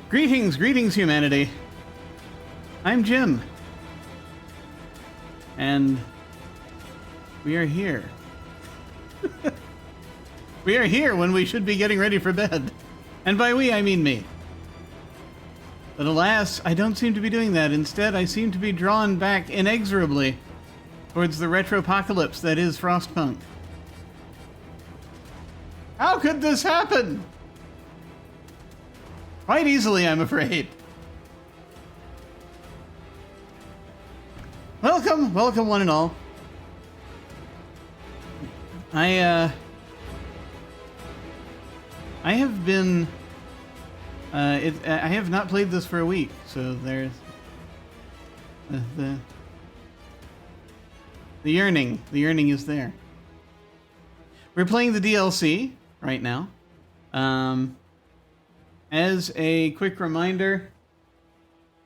Greetings, greetings, humanity. I'm Jim. And we are here. We are here when we should be getting ready for bed. And by we, I mean me. But alas, I don't seem to be doing that. Instead, I seem to be drawn back inexorably towards the retropocalypse that is Frostpunk. How could this happen? Quite easily, I'm afraid. Welcome, welcome one and all. I have been... I have not played this for a week, so there's... The yearning. The yearning is there. We're playing the DLC right now. As a quick reminder,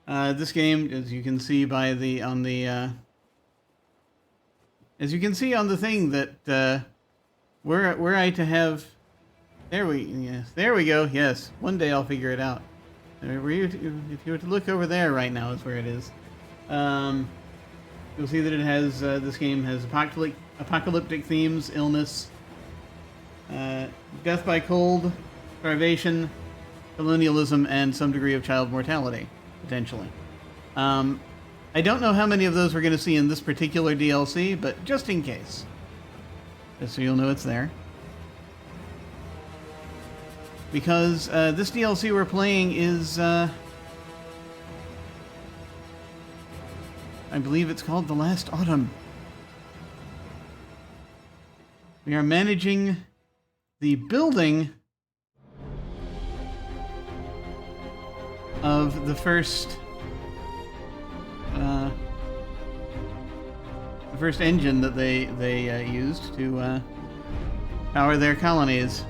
this game, as you can see by the as you can see on the thing that were I to have, there we go. Yes, one day I'll figure it out. If you were to look over there right now, is where it is. You'll see that it has this game has apocalyptic themes, illness, death by cold, starvation, colonialism, and some degree of child mortality, potentially. I don't know how many of those we're going to see in this particular DLC, but just in case. Just so you'll know it's there. Because this DLC we're playing is... I believe it's called The Last Autumn. We are managing the building of the first engine that they used to power their colonies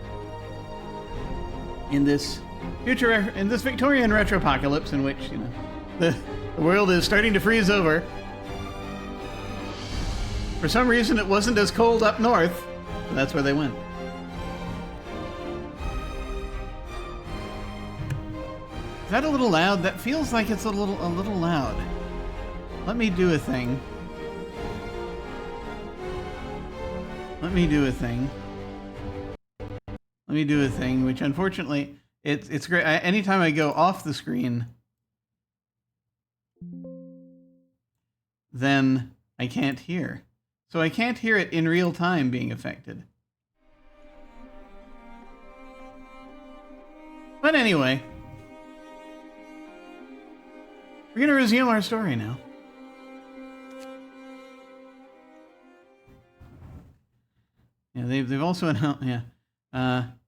in this Victorian retropocalypse, in which the world is starting to freeze over. For some reason, it wasn't as cold up north. That's where they went. Is that a little loud? That feels like it's a little loud. Let me do a thing. Let me do a thing, which unfortunately, it's great. Anytime I go off the screen, then I can't hear. So I can't hear it in real time being affected. But anyway, we're going to resume our story now. Yeah, they've also announced,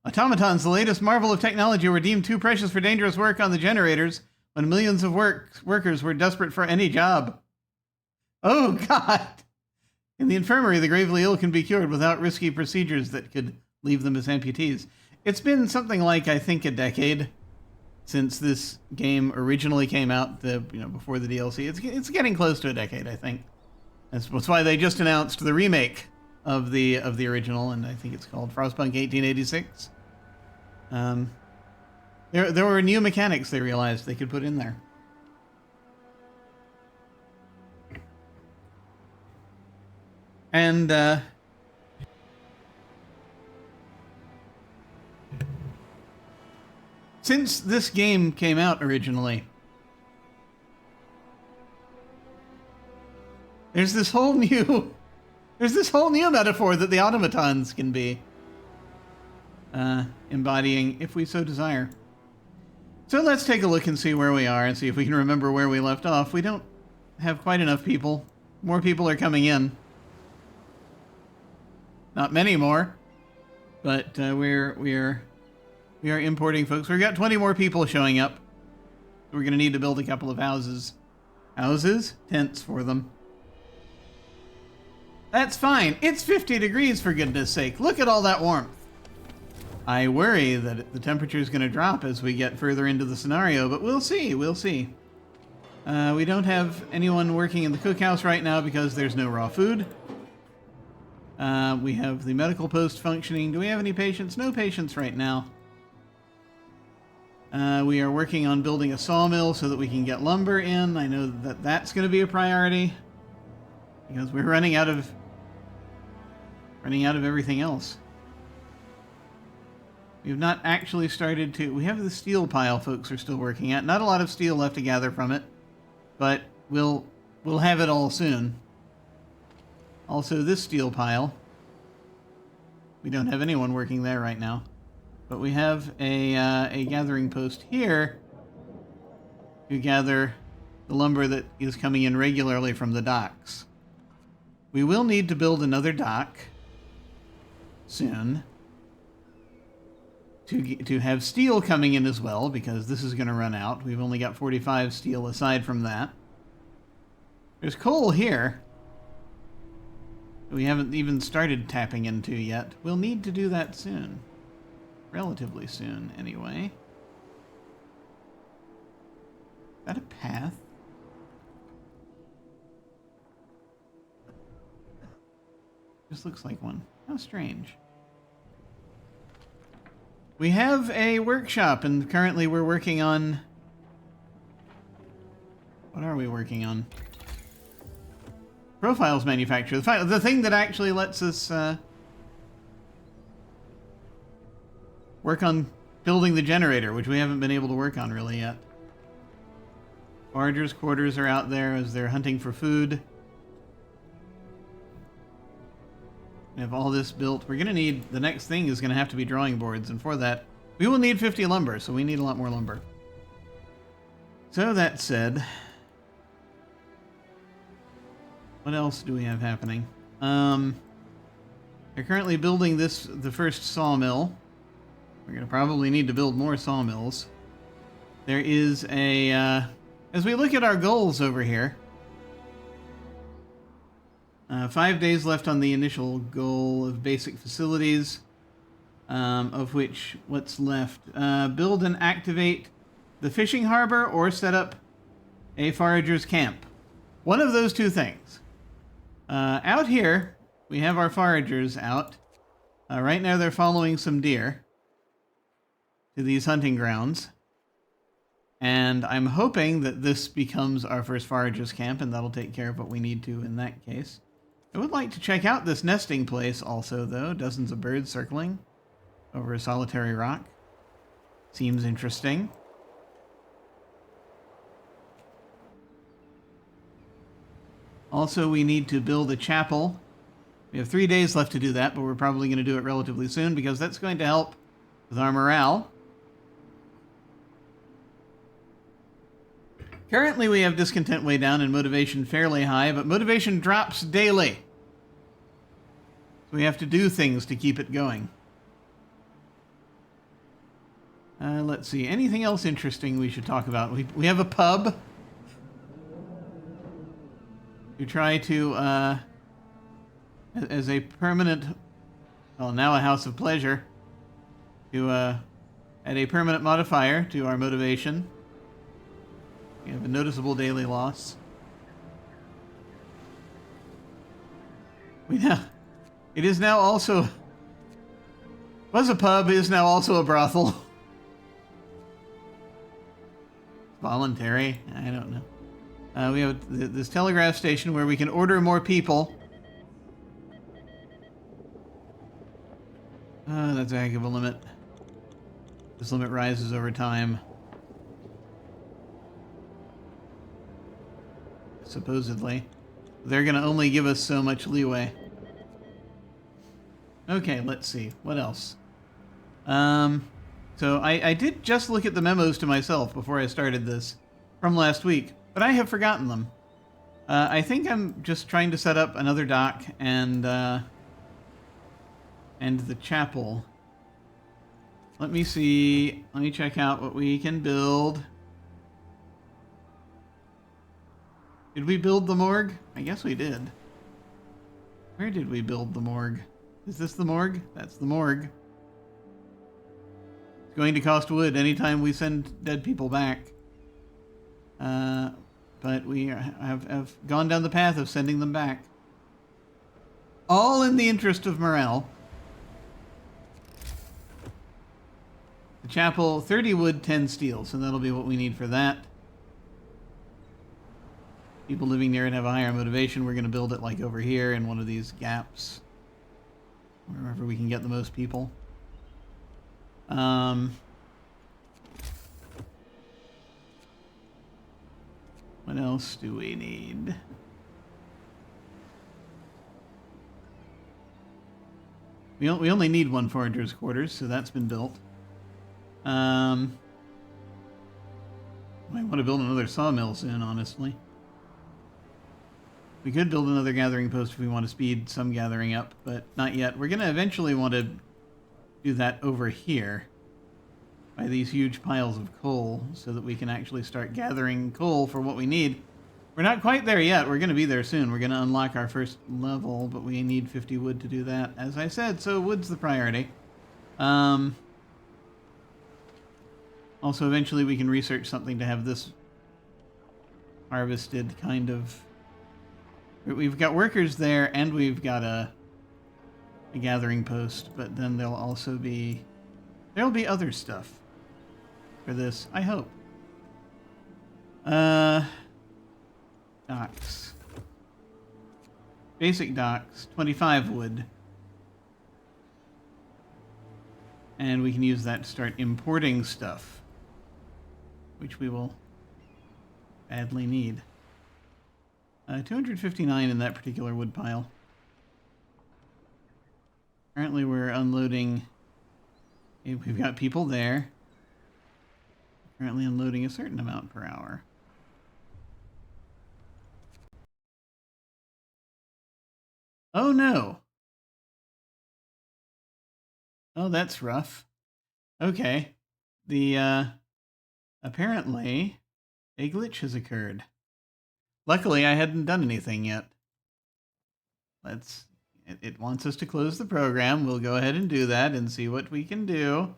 automatons, the latest marvel of technology, were deemed too precious for dangerous work on the generators when millions of workers were desperate for any job. Oh, God! In the infirmary, the gravely ill can be cured without risky procedures that could leave them as amputees. It's been something like, I think, a decade since this game originally came out, before the DLC. It's getting close to a decade, I think. That's why they just announced the remake of the original, and I think it's called Frostpunk 1886. There were new mechanics they realized they could put in there. And since this game came out originally, there's this whole new metaphor that the automatons can be embodying, if we so desire. So let's take a look and see where we are and see if we can remember where we left off. We don't have quite enough people. More people are coming in. Not many more, but we are importing folks. We've got 20 more people showing up. We're going to need to build a couple of houses. Tents for them. That's fine. It's 50 degrees, for goodness sake. Look at all that warmth. I worry that the temperature is going to drop as we get further into the scenario, but we'll see. We'll see. We don't have anyone working in the cookhouse right now because there's no raw food. We have the medical post functioning. Do we have any patients? No patients right now. We are working on building a sawmill so that we can get lumber in. I know that that's going to be a priority because we're running out of everything else. We've not actually started to... We have the steel pile folks are still working at. Not a lot of steel left to gather from it, but we'll have it all soon. Also, this steel pile. We don't have anyone working there right now. But we have a gathering post here to gather the lumber that is coming in regularly from the docks. We will need to build another dock soon to have steel coming in as well, because this is going to run out. We've only got 45 steel aside from that. There's coal here that we haven't even started tapping into yet. We'll need to do that soon. Relatively soon, anyway. Is that a path? This looks like one. How strange. We have a workshop, and currently we're working on... What are we working on? Profiles manufacturer. The thing that actually lets us work on building the generator, which we haven't been able to work on really yet. Foragers' quarters are out there as they're hunting for food. We have all this built. We're going to need... The next thing is going to have to be drawing boards, and for that, we will need 50 lumber, so we need a lot more lumber. So that said... What else do we have happening? They're currently building the first sawmill. We're going to probably need to build more sawmills. There is a... as we look at our goals over here... 5 days left on the initial goal of basic facilities, of which what's left? Build and activate the fishing harbor or set up a forager's camp. One of those two things. Out here, we have our foragers out. Right now they're following some deer to these hunting grounds. And I'm hoping that this becomes our first forager's camp, and that'll take care of what we need to in that case. I would like to check out this nesting place also, though. Dozens of birds circling over a solitary rock. Seems interesting. Also, we need to build a chapel. We have 3 days left to do that, but we're probably going to do it relatively soon because that's going to help with our morale. Currently, we have discontent way down and motivation fairly high, but motivation drops daily. So we have to do things to keep it going. Let's see. Anything else interesting we should talk about? We have a pub. We try to, as a permanent, well, now a house of pleasure, to add a permanent modifier to our motivation. We have a noticeable daily loss. It is now also... Was a pub, is now also a brothel. Voluntary, I don't know. We have this telegraph station where we can order more people. That's a heck of a limit. This limit rises over time. Supposedly. They're going to only give us so much leeway. Okay, let's see. What else? So I did just look at the memos to myself before I started this from last week, but I have forgotten them. I think I'm just trying to set up another dock and the chapel. Let me see. Let me check out what we can build. Did we build the morgue? I guess we did. Where did we build the morgue? Is this the morgue? That's the morgue. It's going to cost wood anytime we send dead people back. But we have gone down the path of sending them back. All in the interest of morale. The chapel, 30 wood, 10 steel. So that'll be what we need for that. People living near it have a higher motivation. We're going to build it like over here in one of these gaps. Wherever we can get the most people. What else do we need? We only need one forager's quarters, so that's been built. I want to build another sawmill soon, honestly. We could build another gathering post if we want to speed some gathering up, but not yet. We're going to eventually want to do that over here by these huge piles of coal so that we can actually start gathering coal for what we need. We're not quite there yet. We're going to be there soon. We're going to unlock our first level, but we need 50 wood to do that, as I said, so wood's the priority. Also, eventually we can research something to have this harvested kind of... We've got workers there, and we've got a gathering post, but then there'll also be... There'll be other stuff for this, I hope. Docks. Basic docks, 25 wood. And we can use that to start importing stuff, which we will badly need. 259 in that particular wood pile. Currently we're unloading... We've got people there. Currently unloading a certain amount per hour. Oh no! Oh, that's rough. Okay. Apparently, a glitch has occurred. Luckily, I hadn't done anything yet. It wants us to close the program. We'll go ahead and do that and see what we can do.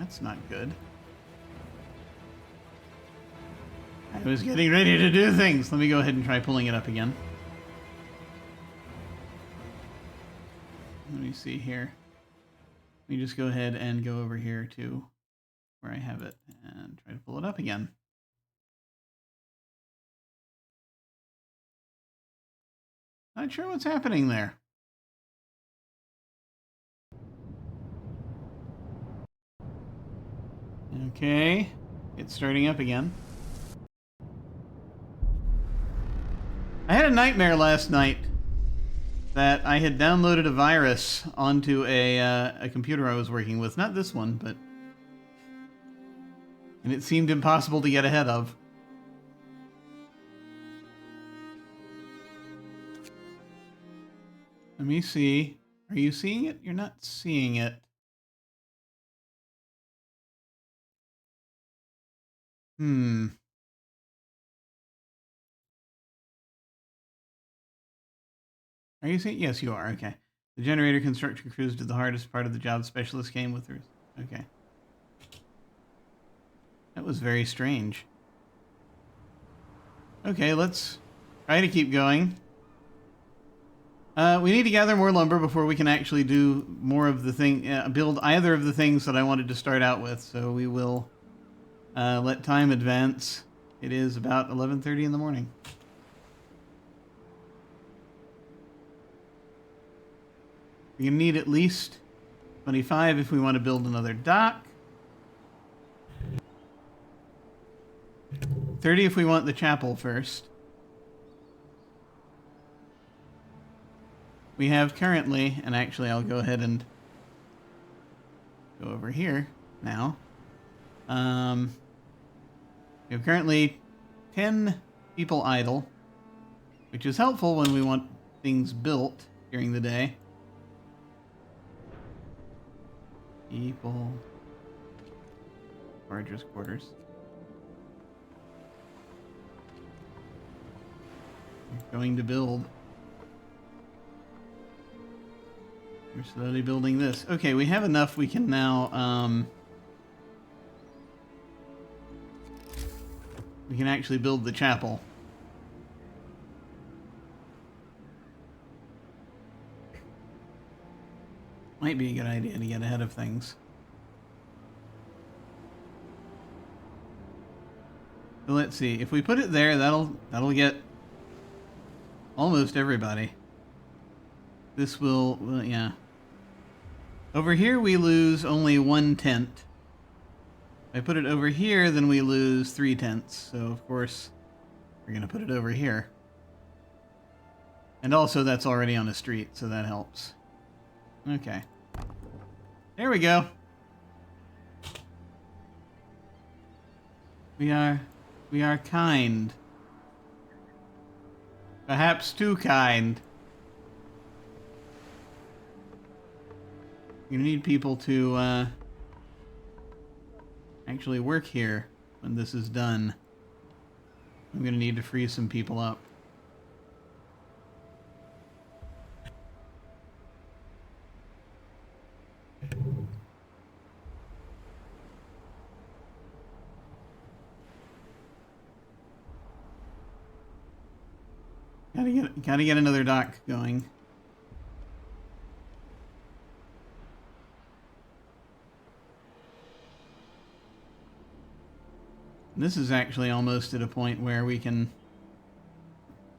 That's not good. I was getting ready to do things. Let me go ahead and try pulling it up again. Let me see here. Let me just go ahead and go over here to where I have it and try to pull it up again. Not sure what's happening there. Okay, it's starting up again. I had a nightmare last night that I had downloaded a virus onto a computer I was working with. Not this one, but... And it seemed impossible to get ahead of. Let me see. Are you seeing it? You're not seeing it. Are you seeing? Yes, you are. Okay. The generator construction crews did the hardest part of the job. Specialist came with her. Okay. That was very strange. Okay, let's try to keep going. We need to gather more lumber before we can actually do more of the thing, build either of the things that I wanted to start out with. So we will let time advance. It is about 11:30 in the morning. We're going to need at least 25 if we want to build another dock. 30 if we want the chapel first. We have currently, and actually I'll go ahead and go over here now. We have currently 10 people idle, which is helpful when we want things built during the day. People. Foragers' quarters. We're going to build. We're slowly building this. Okay, we have enough. We can now, we can actually build the chapel. Might be a good idea to get ahead of things. So let's see. If we put it there, that'll get almost everybody. This will, well, yeah. Over here we lose only 1 tent. If I put it over here, then we lose 3 tents. So of course, we're gonna put it over here. And also that's already on a street, so that helps. Okay. There we go. We are kind. Perhaps too kind. You need people to actually work here when this is done. I'm gonna need to free some people up. Gotta get another dock going. This is actually almost at a point where we can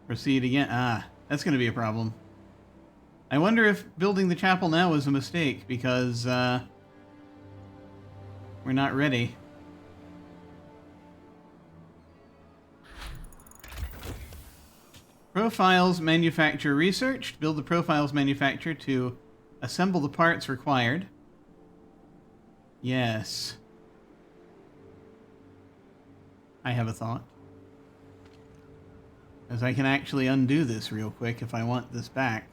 proceed again. Ah, that's going to be a problem. I wonder if building the chapel now was a mistake because we're not ready. Profiles manufacture researched. Build the profiles manufacturer to assemble the parts required. Yes. I have a thought. As I can actually undo this real quick if I want this back.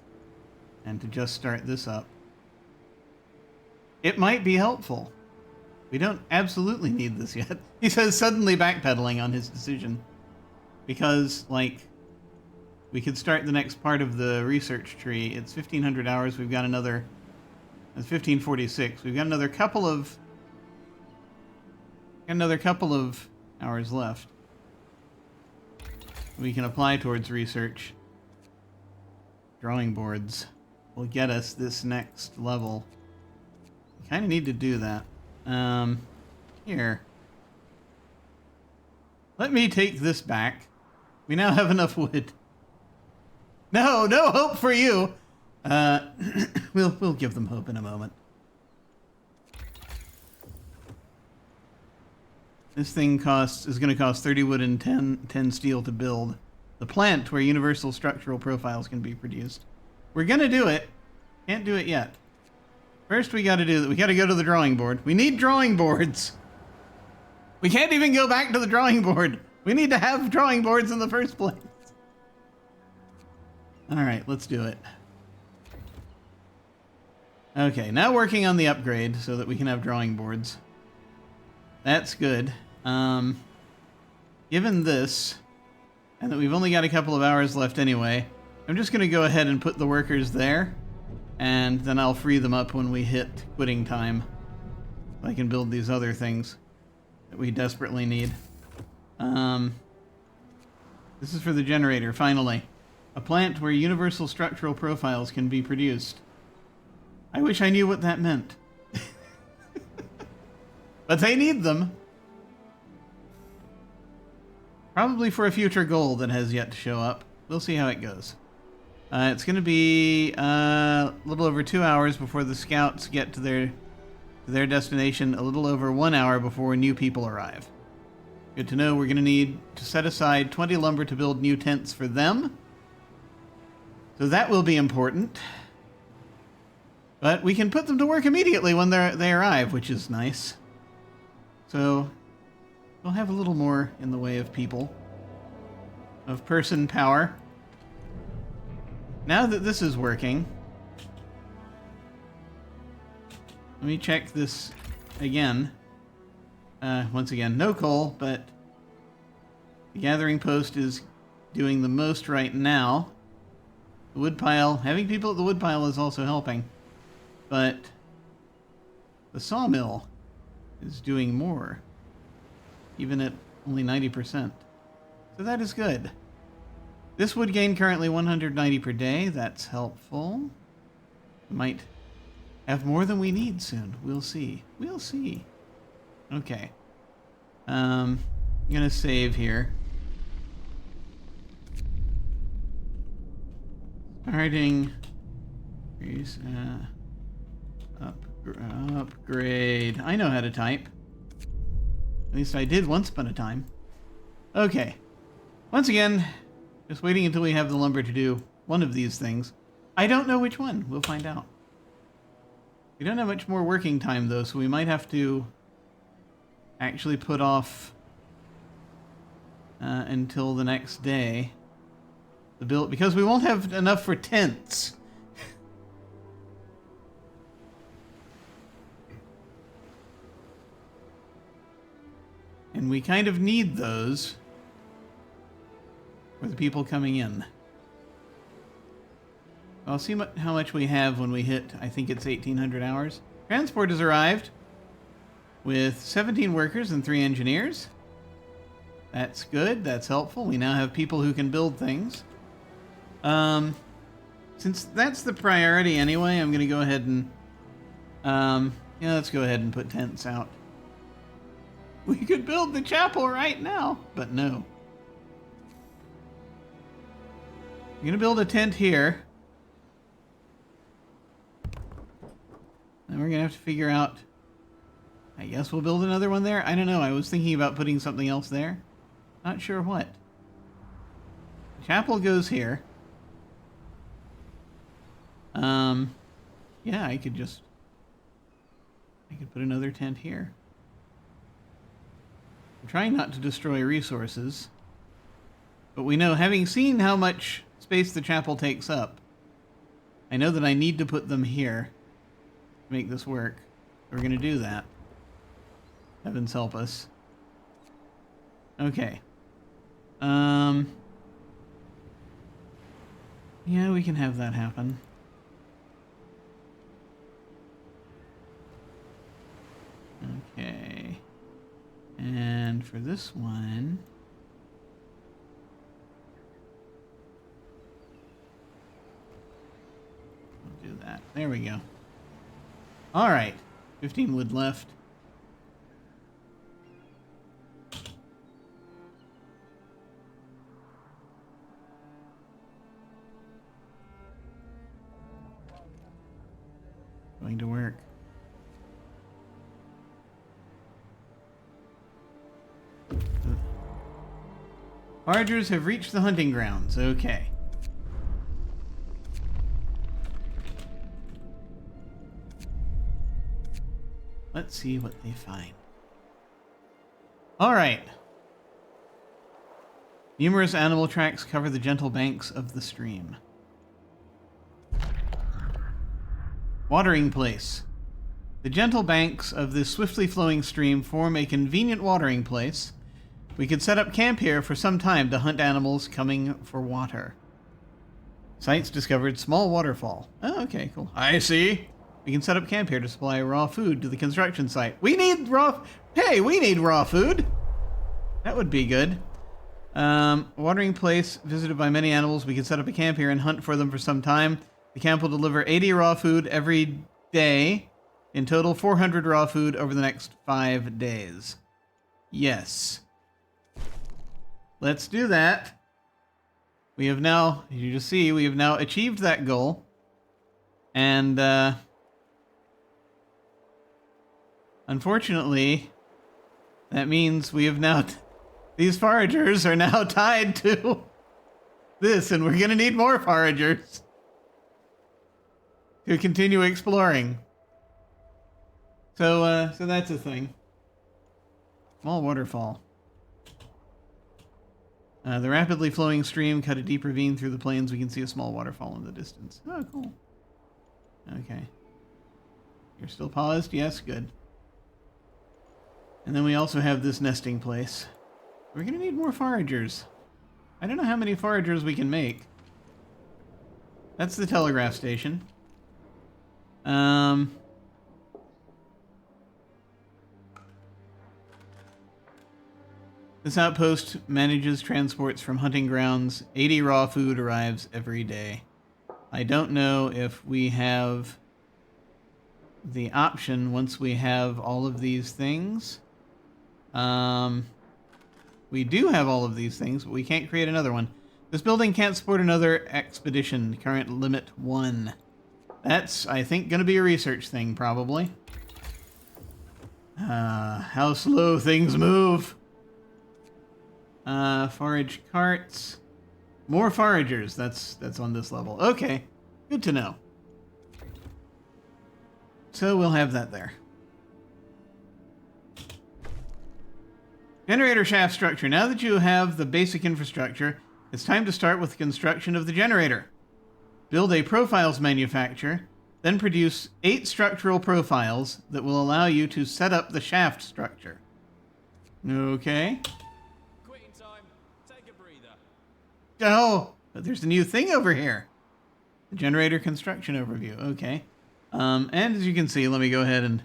And to just start this up. It might be helpful. We don't absolutely need this yet. He says suddenly backpedaling on his decision. Because, like, we could start the next part of the research tree. It's 1,500 hours. We've got another... It's 1546. We've got another couple of hours left. We can apply towards research. Drawing boards will get us this next level. We kind of need to do that. Here. Let me take this back. We now have enough wood. No hope for you! We'll give them hope in a moment. This thing is going to cost 30 wood and 10 steel to build. The plant where universal structural profiles can be produced. We're going to do it. Can't do it yet. First we got to do that. We got to go to the drawing board. We need drawing boards. We can't even go back to the drawing board. We need to have drawing boards in the first place. All right, let's do it. Okay, now working on the upgrade so that we can have drawing boards. That's good. Given this, and that we've only got a couple of hours left anyway, I'm just going to go ahead and put the workers there, and then I'll free them up when we hit quitting time. So I can build these other things that we desperately need. This is for the generator, finally. A plant where universal structural profiles can be produced. I wish I knew what that meant. But they need them. Probably for a future goal that has yet to show up. We'll see how it goes. It's going to be a little over 2 hours before the scouts get to their destination, a little over 1 hour before new people arrive. Good to know. We're going to need to set aside 20 lumber to build new tents for them. So that will be important. But we can put them to work immediately when they arrive, which is nice. So we'll have a little more in the way of people. Of person power. Now that this is working, let me check this again. Once again, no coal, but the gathering post is doing the most right now. The woodpile, having people at the woodpile is also helping. But the sawmill is doing more, even at only 90%. So that is good. This would gain currently 190 per day. That's helpful. We might have more than we need soon. We'll see. We'll see. Okay. I'm gonna save here. Starting. Upgrade. I know how to type. At least I did once upon a time. Okay. Once again, just waiting until we have the lumber to do one of these things. I don't know which one. We'll find out. We don't have much more working time, though, so we might have to actually put off until the next day the build, because we won't have enough for tents. And we kind of need those for the people coming in. I'll see how much we have when we hit, I think it's 1,800 hours. Transport has arrived with 17 workers and 3 engineers. That's good. That's helpful. We now have people who can build things. Since that's the priority anyway, I'm going to go ahead and... yeah, let's go ahead and put tents out. We could build the chapel right now, but no. I'm going to build a tent here. Then we're going to have to figure out... I guess we'll build another one there? I don't know. I was thinking about putting something else there. Not sure what. The chapel goes here. Yeah, I could put another tent here. I'm trying not to destroy resources. But we know, having seen how much space the chapel takes up, I know that I need to put them here to make this work. We're going to do that. Heavens help us. Okay. Yeah, we can have that happen. Okay. And for this one... we'll do that. There we go. Alright. 15 wood left. Going to work. Foragers have reached the hunting grounds. Okay. Let's see what they find. All right. Numerous animal tracks cover the gentle banks of the stream. Watering place. The gentle banks of this swiftly flowing stream form a convenient watering place. We could set up camp here for some time to hunt animals coming for water. Sites discovered small waterfall. Oh, okay, cool. I see. We can set up camp here to supply raw food to the construction site. We need raw... Hey, we need raw food! That would be good. Watering place visited by many animals. We can set up a camp here and hunt for them for some time. The camp will deliver 80 raw food every day. In total, 400 raw food over the next 5 days. Yes. Let's do that. We have now, as you just see, we have now achieved that goal. And, unfortunately, that means we have now... these foragers are now tied to this, and we're going to need more foragers to continue exploring. So that's a thing. Small waterfall. The rapidly flowing stream cut a deep ravine through the plains. We can see a small waterfall in the distance. Oh, cool. Okay. You're still paused? Yes, good. And then we also have this nesting place. We're going to need more foragers. I don't know how many foragers we can make. That's the telegraph station. This outpost manages transports from hunting grounds. 80 raw food arrives every day. I don't know if we have the option once we have all of these things. We do have all of these things, but we can't create another one. This building can't support another expedition. Current limit 1. That's, I think, going to be a research thing, probably. How slow things move. Forage carts. More foragers. That's on this level. Okay. Good to know. So we'll have that there. Generator shaft structure. Now that you have the basic infrastructure, it's time to start with the construction of the generator. Build a profiles manufacturer, then produce 8 structural profiles that will allow you to set up the shaft structure. Okay. Quitting time. Take a breather. Oh, but there's a new thing over here. The generator construction overview. Okay. And as you can see, let me go ahead and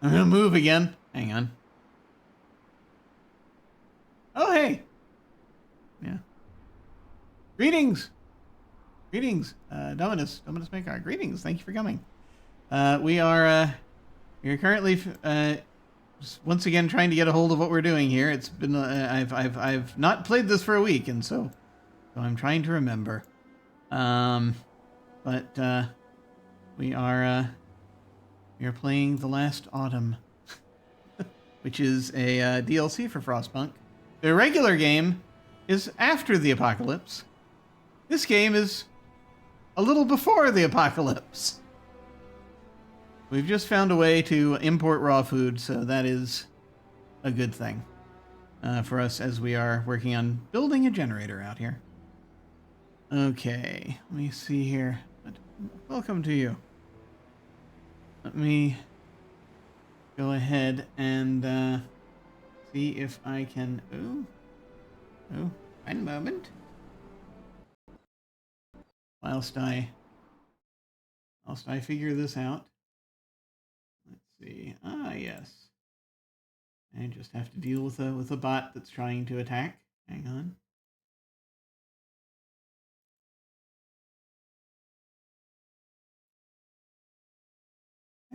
I'm gonna move again. Hang on. Oh, hey. Yeah. Greetings. Greetings, Dominus Makar. Greetings. Thank you for coming. We are currently just once again trying to get a hold of what we're doing here. It's been I've not played this for a week, and so I'm trying to remember. But we are playing The Last Autumn, which is a DLC for Frostpunk. The regular game is after the apocalypse. This game is a little before the apocalypse. We've just found a way to import raw food, so that is a good thing for us as we are working on building a generator out here. Okay, let me see here. Welcome to you. Let me go ahead and see if I can... Oh, one moment. Whilst I figure this out. Let's see. Ah, yes. I just have to deal with a bot that's trying to attack. Hang on.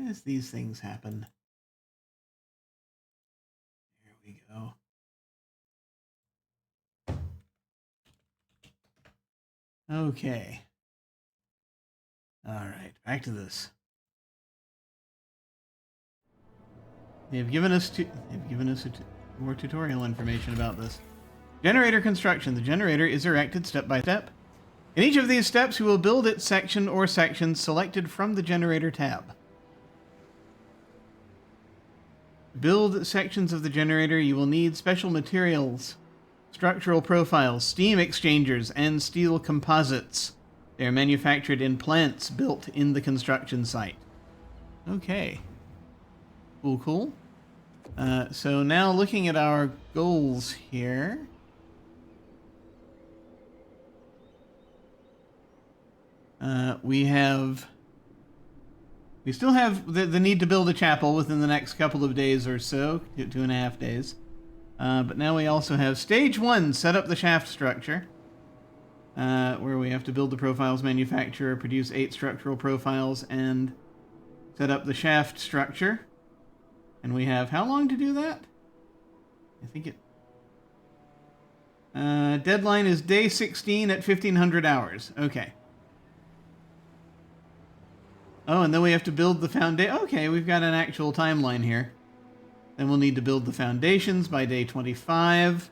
As these things happen. There we go. Okay. All right, back to this. They've given us more tutorial information about this. Generator construction. The generator is erected step by step. In each of these steps, you will build its section or sections selected from the generator tab. To build sections of the generator, you will need special materials, structural profiles, steam exchangers, and steel composites. They are manufactured in plants built in the construction site. Okay. Cool. So now looking at our goals here. We still have the need to build a chapel within the next couple of days or so, 2.5 days. But now we also have stage 1, set up the shaft structure. Where we have to build the profiles manufacturer, produce 8 structural profiles, and set up the shaft structure. And we have how long to do that? I think it... deadline is day 16 at 1500 hours. Okay. Oh, and then we have to build the foundation. Okay, we've got an actual timeline here. Then we'll need to build the foundations by day 25.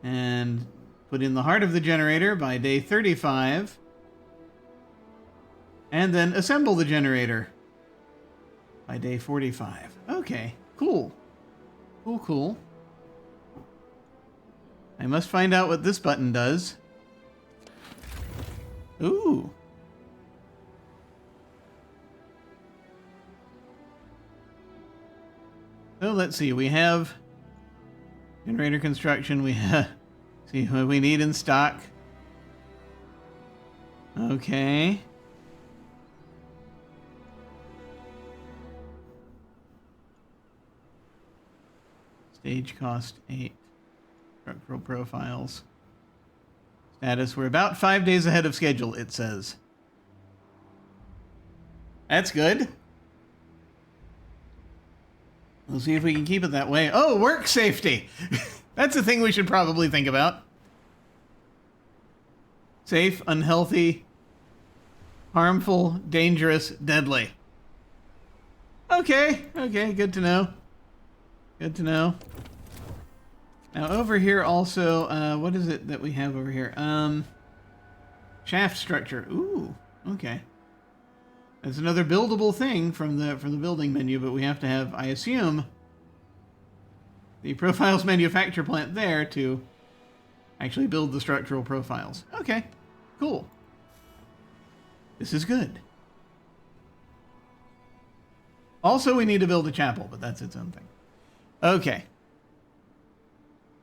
And put in the heart of the generator by day 35. And then assemble the generator by day 45. Okay, cool. Cool. I must find out what this button does. Ooh. So let's see, we have generator construction, we have... See what we need in stock. Okay. Stage cost 8. Structural profiles. Status, we're about 5 days ahead of schedule, it says. That's good. We'll see if we can keep it that way. Oh, work safety. That's a thing we should probably think about. Safe, unhealthy, harmful, dangerous, deadly. Okay, good to know. Good to know. Now over here also, what is it that we have over here? Shaft structure. Ooh, okay. That's another buildable thing from the building menu, but we have to have, I assume, the profiles manufacture plant there to actually build the structural profiles. Okay, cool. This is good. Also, we need to build a chapel, but that's its own thing. Okay.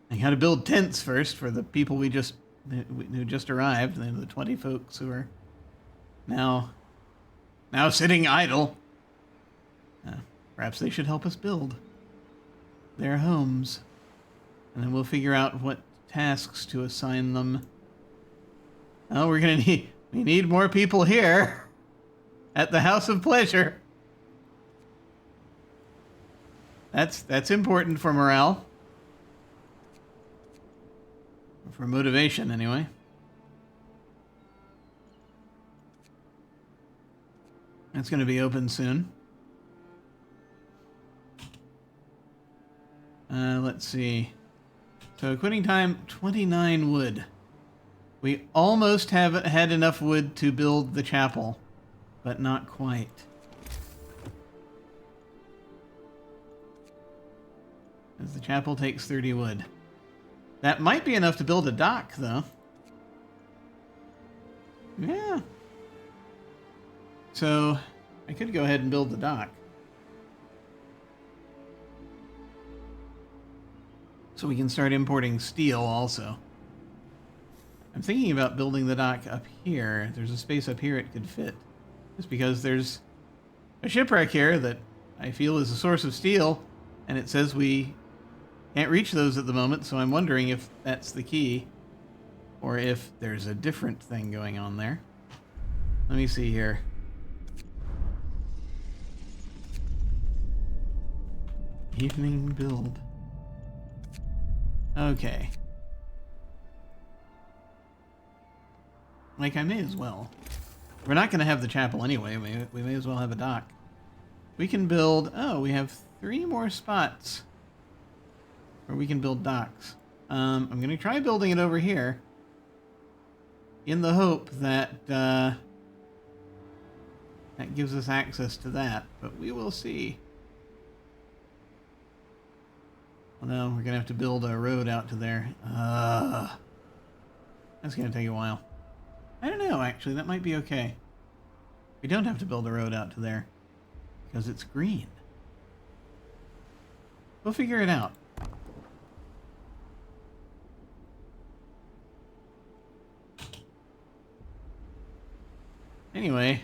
I gotta build tents first for the people who just arrived, the 20 folks who are now sitting idle. Perhaps they should help us build their homes. And then we'll figure out what tasks to assign them. Oh, we need more people here at the House of Pleasure. That's important for morale. For motivation, anyway. That's going to be open soon. Let's see. So quitting time, 29 wood. We almost have had enough wood to build the chapel, but not quite. As the chapel takes 30 wood. That might be enough to build a dock, though. Yeah. So, I could go ahead and build the dock. So we can start importing steel also. I'm thinking about building the dock up here. There's a space up here it could fit. Just because there's a shipwreck here that I feel is a source of steel, and it says we can't reach those at the moment, so I'm wondering if that's the key, or if there's a different thing going on there. Let me see here. Evening build. Okay. Like, I may as well. We're not going to have the chapel anyway. We may as well have a dock. We can build... Oh, we have 3 more spots where we can build docks. I'm going to try building it over here in the hope that that gives us access to that, but we will see. Well, no, we're going to have to build a road out to there. That's going to take a while. I don't know, actually. That might be okay. We don't have to build a road out to there because it's green. We'll figure it out. Anyway,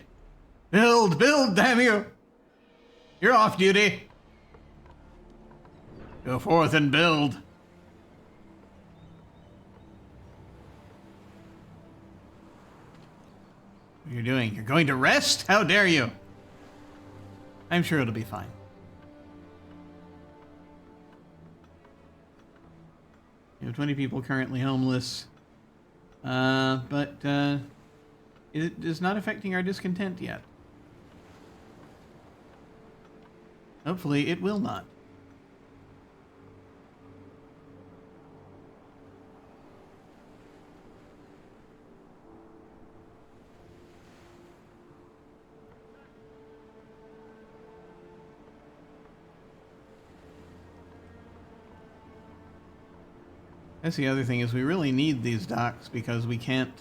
build, damn you! You're off duty. Go forth and build. What are you doing? You're going to rest? How dare you? I'm sure it'll be fine. We have 20 people currently homeless. But it is not affecting our discontent yet. Hopefully it will not. That's the other thing, is we really need these docks because we can't...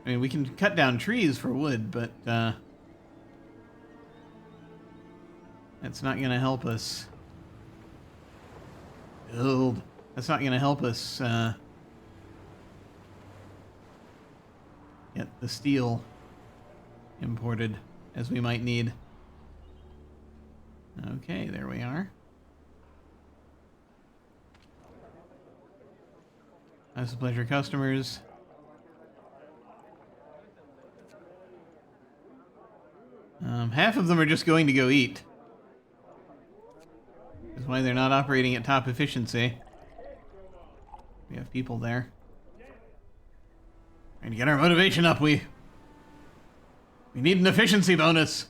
I mean, we can cut down trees for wood, but that's not going to help us build. That's not going to help us get the steel imported as we might need. Okay, there we are. House of Pleasure customers. Half of them are just going to go eat. That's why they're not operating at top efficiency. We have people there. Trying to get our motivation up, we need an efficiency bonus.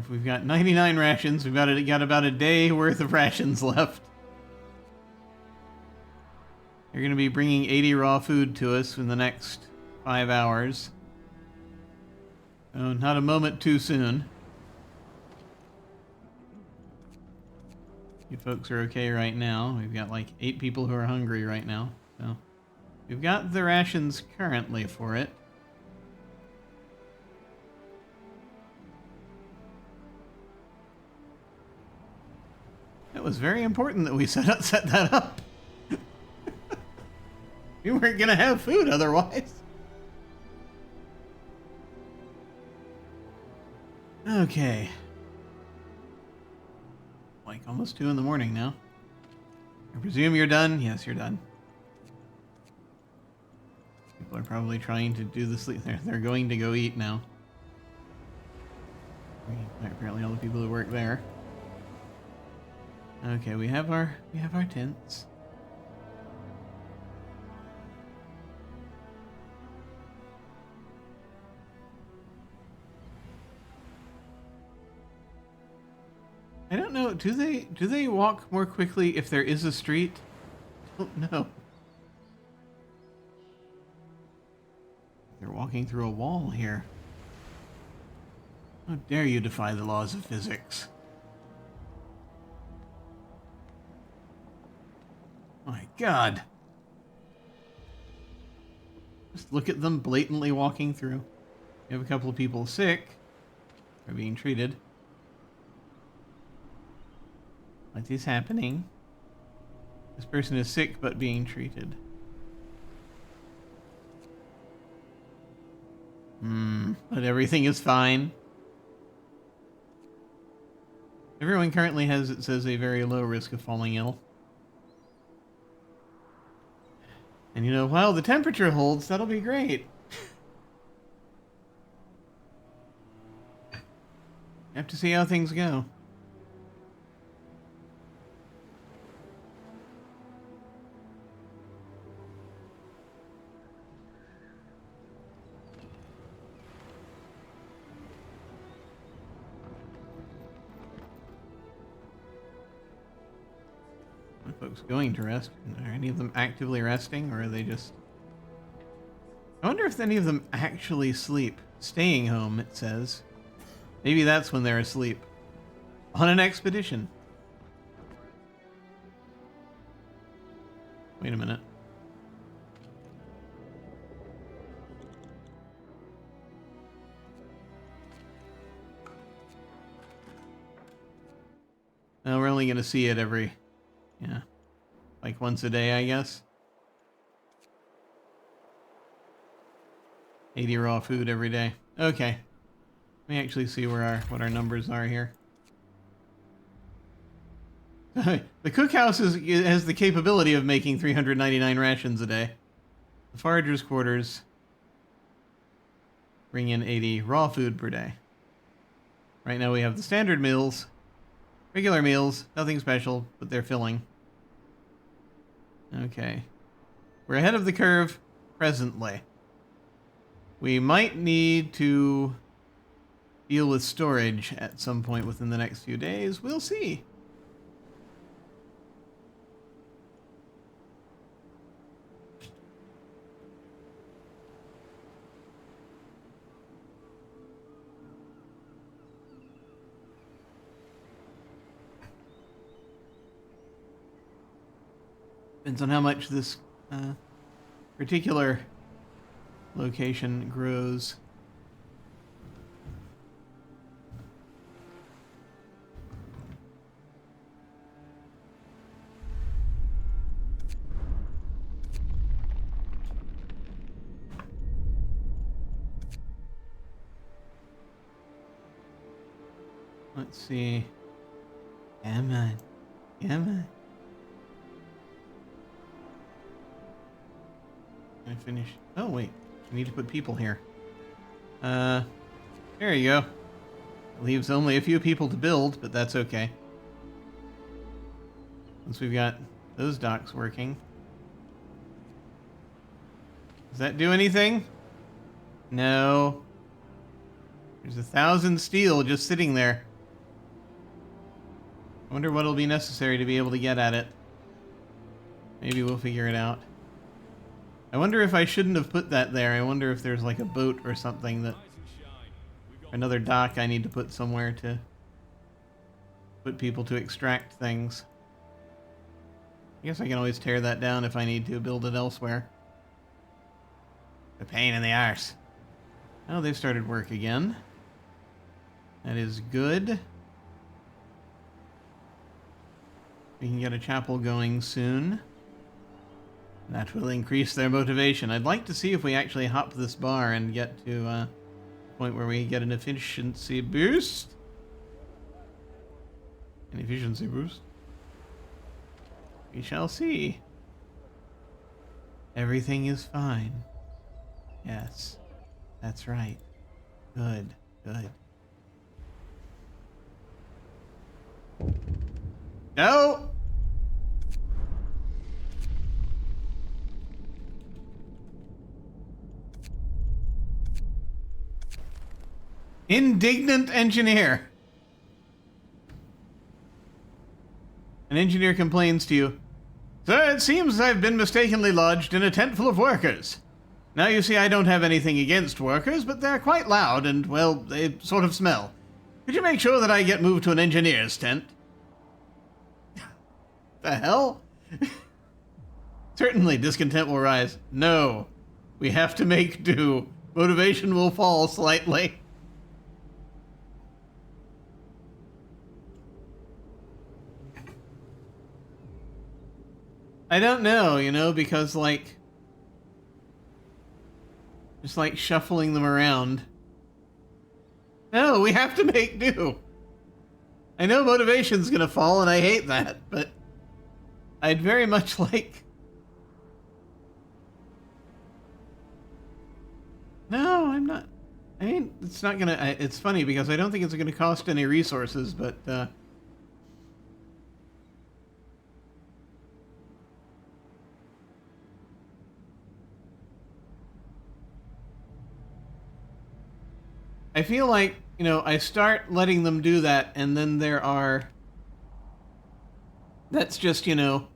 We've got 99 rations. We've got about a day worth of rations left. They're going to be bringing 80 raw food to us in the next 5 hours. So not a moment too soon. You folks are okay right now. We've got like 8 people who are hungry right now. So we've got the rations currently for it. It was very important that we set that up. We weren't gonna have food otherwise. Okay. Like almost 2 in the morning now. I presume you're done? Yes, you're done. People are probably trying to do the sleep. They're going to go eat now. Apparently all the people who work there. Okay, we have our tents. I don't know. Do they walk more quickly if there is a street? I don't know. They're walking through a wall here. How dare you defy the laws of physics? My God. Just look at them blatantly walking through. We have a couple of people sick. They're being treated. What is happening? This person is sick but being treated. But everything is fine. Everyone currently has, it says, a very low risk of falling ill. And you know, while the temperature holds, that'll be great. Have to see how things go. Are folks going to rest? Are any of them actively resting, or are they just... I wonder if any of them actually sleep. Staying home, it says. Maybe that's when they're asleep. On an expedition. Wait a minute. We're only going to see it every... Yeah. Like once a day, I guess. 80 raw food every day. Okay. Let me actually see where what our numbers are here. The cookhouse has the capability of making 399 rations a day. The forager's quarters bring in 80 raw food per day. Right now we have the standard meals, regular meals, nothing special, but they're filling. Okay. We're ahead of the curve presently. We might need to deal with storage at some point within the next few days. We'll see. Depends on how much this particular location grows. Let's see. Come on. Come on. Can I finish? Oh, wait. I need to put people here. There you go. Leaves only a few people to build, but that's okay. Once we've got those docks working. Does that do anything? No. There's 1,000 steel just sitting there. I wonder what'll be necessary to be able to get at it. Maybe we'll figure it out. I wonder if I shouldn't have put that there. I wonder if there's like a boat or something that... Another dock I need to put somewhere to put people to extract things. I guess I can always tear that down if I need to build it elsewhere. A pain in the arse. Oh, they've started work again. That is good. We can get a chapel going soon. That will increase their motivation. I'd like to see if we actually hop this bar and get to a point where we get an efficiency boost. An efficiency boost. We shall see. Everything is fine. Yes, that's right. Good, good. No! Indignant engineer. An engineer complains to you. Sir, it seems I've been mistakenly lodged in a tent full of workers. Now you see I don't have anything against workers, but they're quite loud and, well, they sort of smell. Could you make sure that I get moved to an engineer's tent? The hell? Certainly, discontent will rise. No. We have to make do. Motivation will fall slightly. I don't know, you know, because, like... Just, like, shuffling them around. No, we have to make do. I know motivation's gonna fall, and I hate that, but... I'd very much like... No, I'm not... I mean, it's not gonna... It's funny, because I don't think it's gonna cost any resources, but, I feel like, you know, I start letting them do that, and then there are... That's just, you know...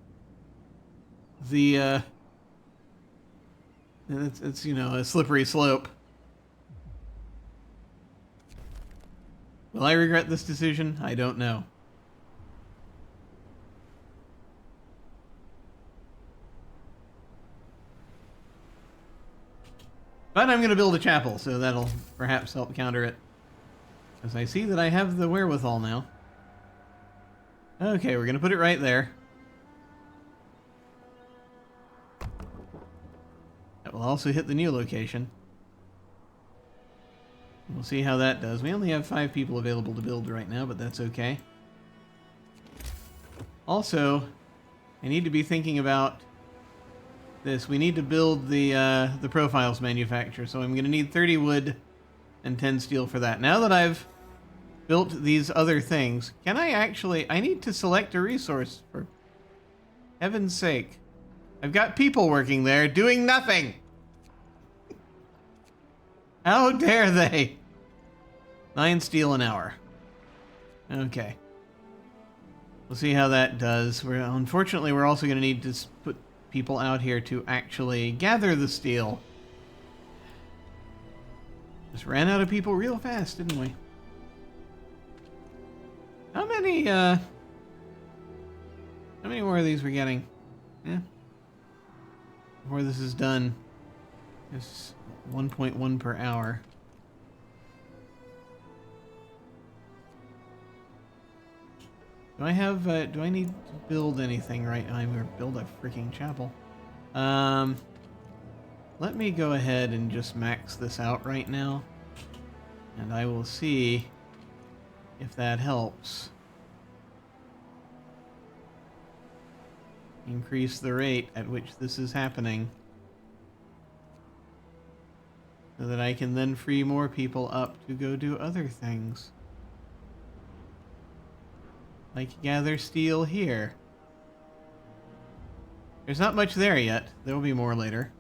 The, It's, you know, a slippery slope. Will I regret this decision? I don't know. But I'm going to build a chapel, so that'll perhaps help counter it. Because I see that I have the wherewithal now. Okay, we're going to put it right there. That will also hit the new location. We'll see how that does. We only have 5 people available to build right now, but that's okay. Also, I need to be thinking about this. We need to build the profiles manufacturer, so I'm going to need 30 wood and 10 steel for that. Now that I've built these other things, can I actually... I need to select a resource, for heaven's sake. I've got people working there doing nothing! How dare they? 9 steel an hour. Okay. We'll see how that does. Unfortunately, we're also going to need to put people out here to actually gather the steel. Just ran out of people real fast, didn't we? How many more of these we're getting? Yeah. Before this is done. It's 1.1 per hour. Do I have, do I need to build anything right now? I'm going to build a freaking chapel. Let me go ahead and just max this out right now. And I will see if that helps. Increase the rate at which this is happening, so that I can then free more people up to go do other things. Like gather steel here. There's not much there yet. There will be more later.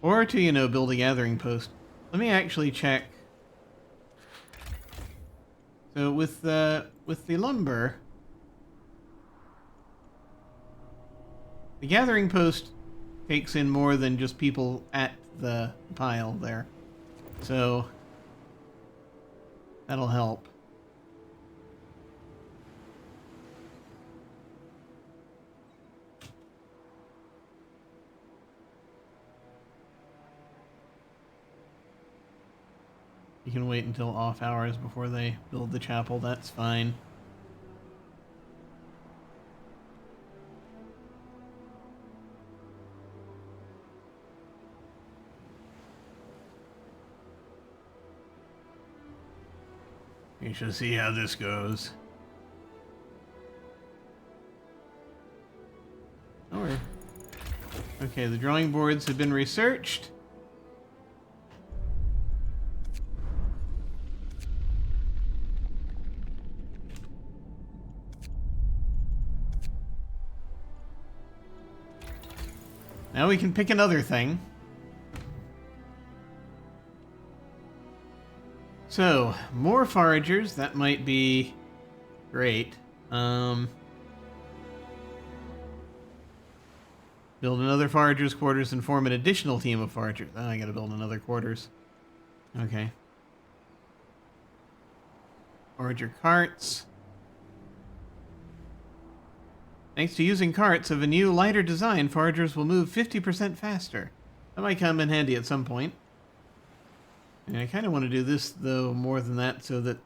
Or to, you know, build a gathering post. Let me actually check. So with the lumber, the gathering post takes in more than just people at the pile there. So that'll help. You can wait until off hours before they build the chapel, that's fine. We shall see how this goes. Oh, okay, the drawing boards have been researched. Now we can pick another thing. So, more foragers, that might be great. Build another forager's quarters and form an additional team of foragers. Oh, I gotta build another quarters. Okay. Forager carts. Thanks to using carts of a new, lighter design, foragers will move 50% faster. That might come in handy at some point. And I kind of want to do this, though, more than that, so that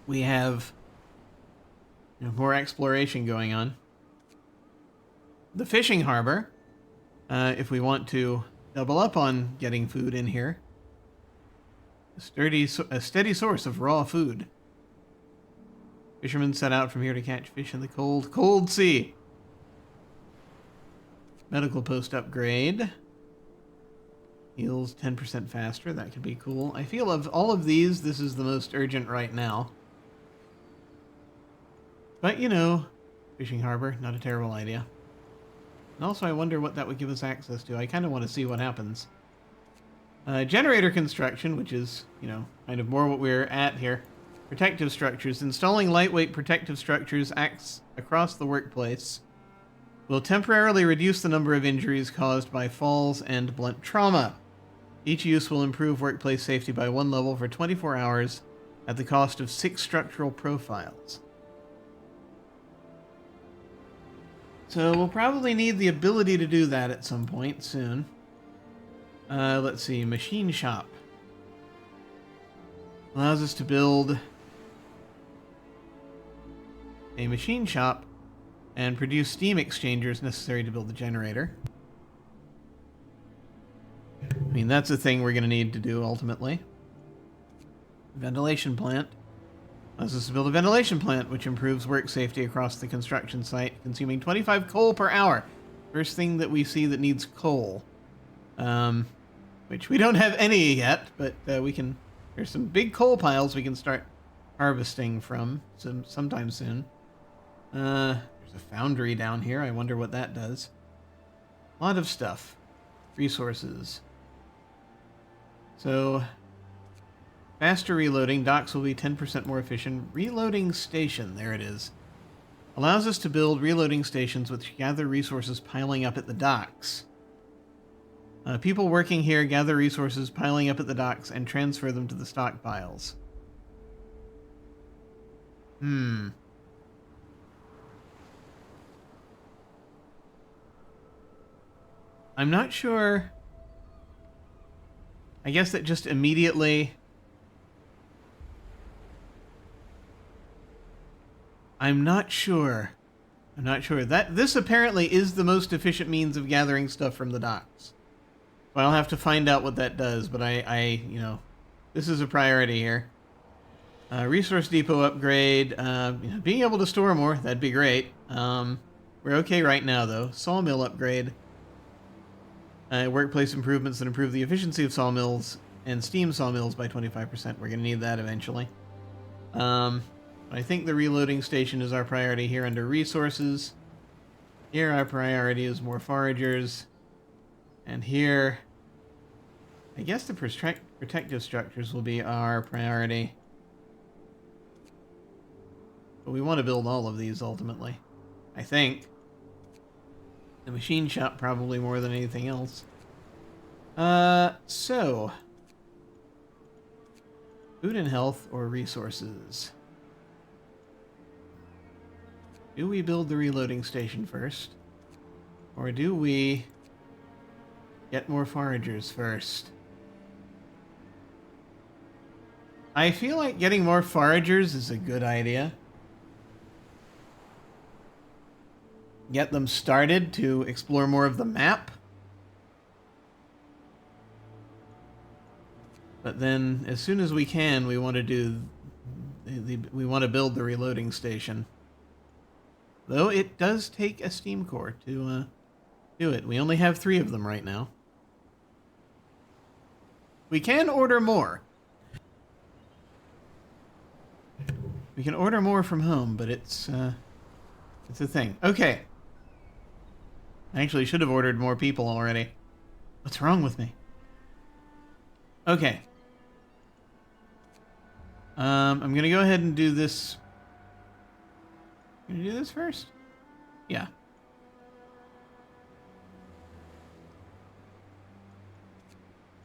we have, you know, more exploration going on. The fishing harbor, if we want to double up on getting food in here. A steady source of raw food. Fishermen set out from here to catch fish in the cold, cold sea. Medical post upgrade. Heals 10% faster. That could be cool. I feel of all of these, this is the most urgent right now. But, you know, fishing harbor, not a terrible idea. And also, I wonder what that would give us access to. I kind of want to see what happens. Generator construction, which is, you know, kind of more what we're at here. Protective structures. Installing lightweight protective structures acts across the workplace will temporarily reduce the number of injuries caused by falls and blunt trauma. Each use will improve workplace safety by 1 level for 24 hours at the cost of 6 structural profiles. So we'll probably need the ability to do that at some point soon. Let's see, machine shop. Allows us to build a machine shop and produce steam exchangers necessary to build the generator. I mean, that's a thing we're going to need to do ultimately. Ventilation plant. Allows us to build a ventilation plant, which improves work safety across the construction site, consuming 25 coal per hour. First thing that we see that needs coal. Which we don't have any yet, but we can... There's some big coal piles we can start harvesting from sometime soon. There's a foundry down here. I wonder what that does. A lot of stuff. Resources. So, faster reloading. Docks will be 10% more efficient. Reloading station. There it is. Allows us to build reloading stations which gather resources piling up at the docks. People working here gather resources piling up at the docks and transfer them to the stockpiles. I'm not sure. I guess that just immediately... I'm not sure. This apparently is the most efficient means of gathering stuff from the docks. Well, I'll have to find out what that does, but you know, this is a priority here. Resource depot upgrade. You know, being able to store more, that'd be great. We're okay right now, though. Sawmill upgrade. Workplace improvements that improve the efficiency of sawmills and steam sawmills by 25%. We're going to need that eventually. I think the reloading station is our priority here under resources. Here our priority is more foragers. And here, I guess the protective structures will be our priority. But we want to build all of these ultimately, I think. The machine shop probably more than anything else. So. Food and health or resources? Do we build the reloading station first? Or do we get more foragers first? I feel like getting more foragers is a good idea. Get them started to explore more of the map. But then, as soon as we can, we want to do we want to build the reloading station. Though it does take a steam core to do it. We only have 3 of them right now. We can order more. We can order more from home, but it's a thing. Okay. I actually should have ordered more people already. What's wrong with me? Okay. I'm gonna go ahead and do this. Gonna do this first? Yeah.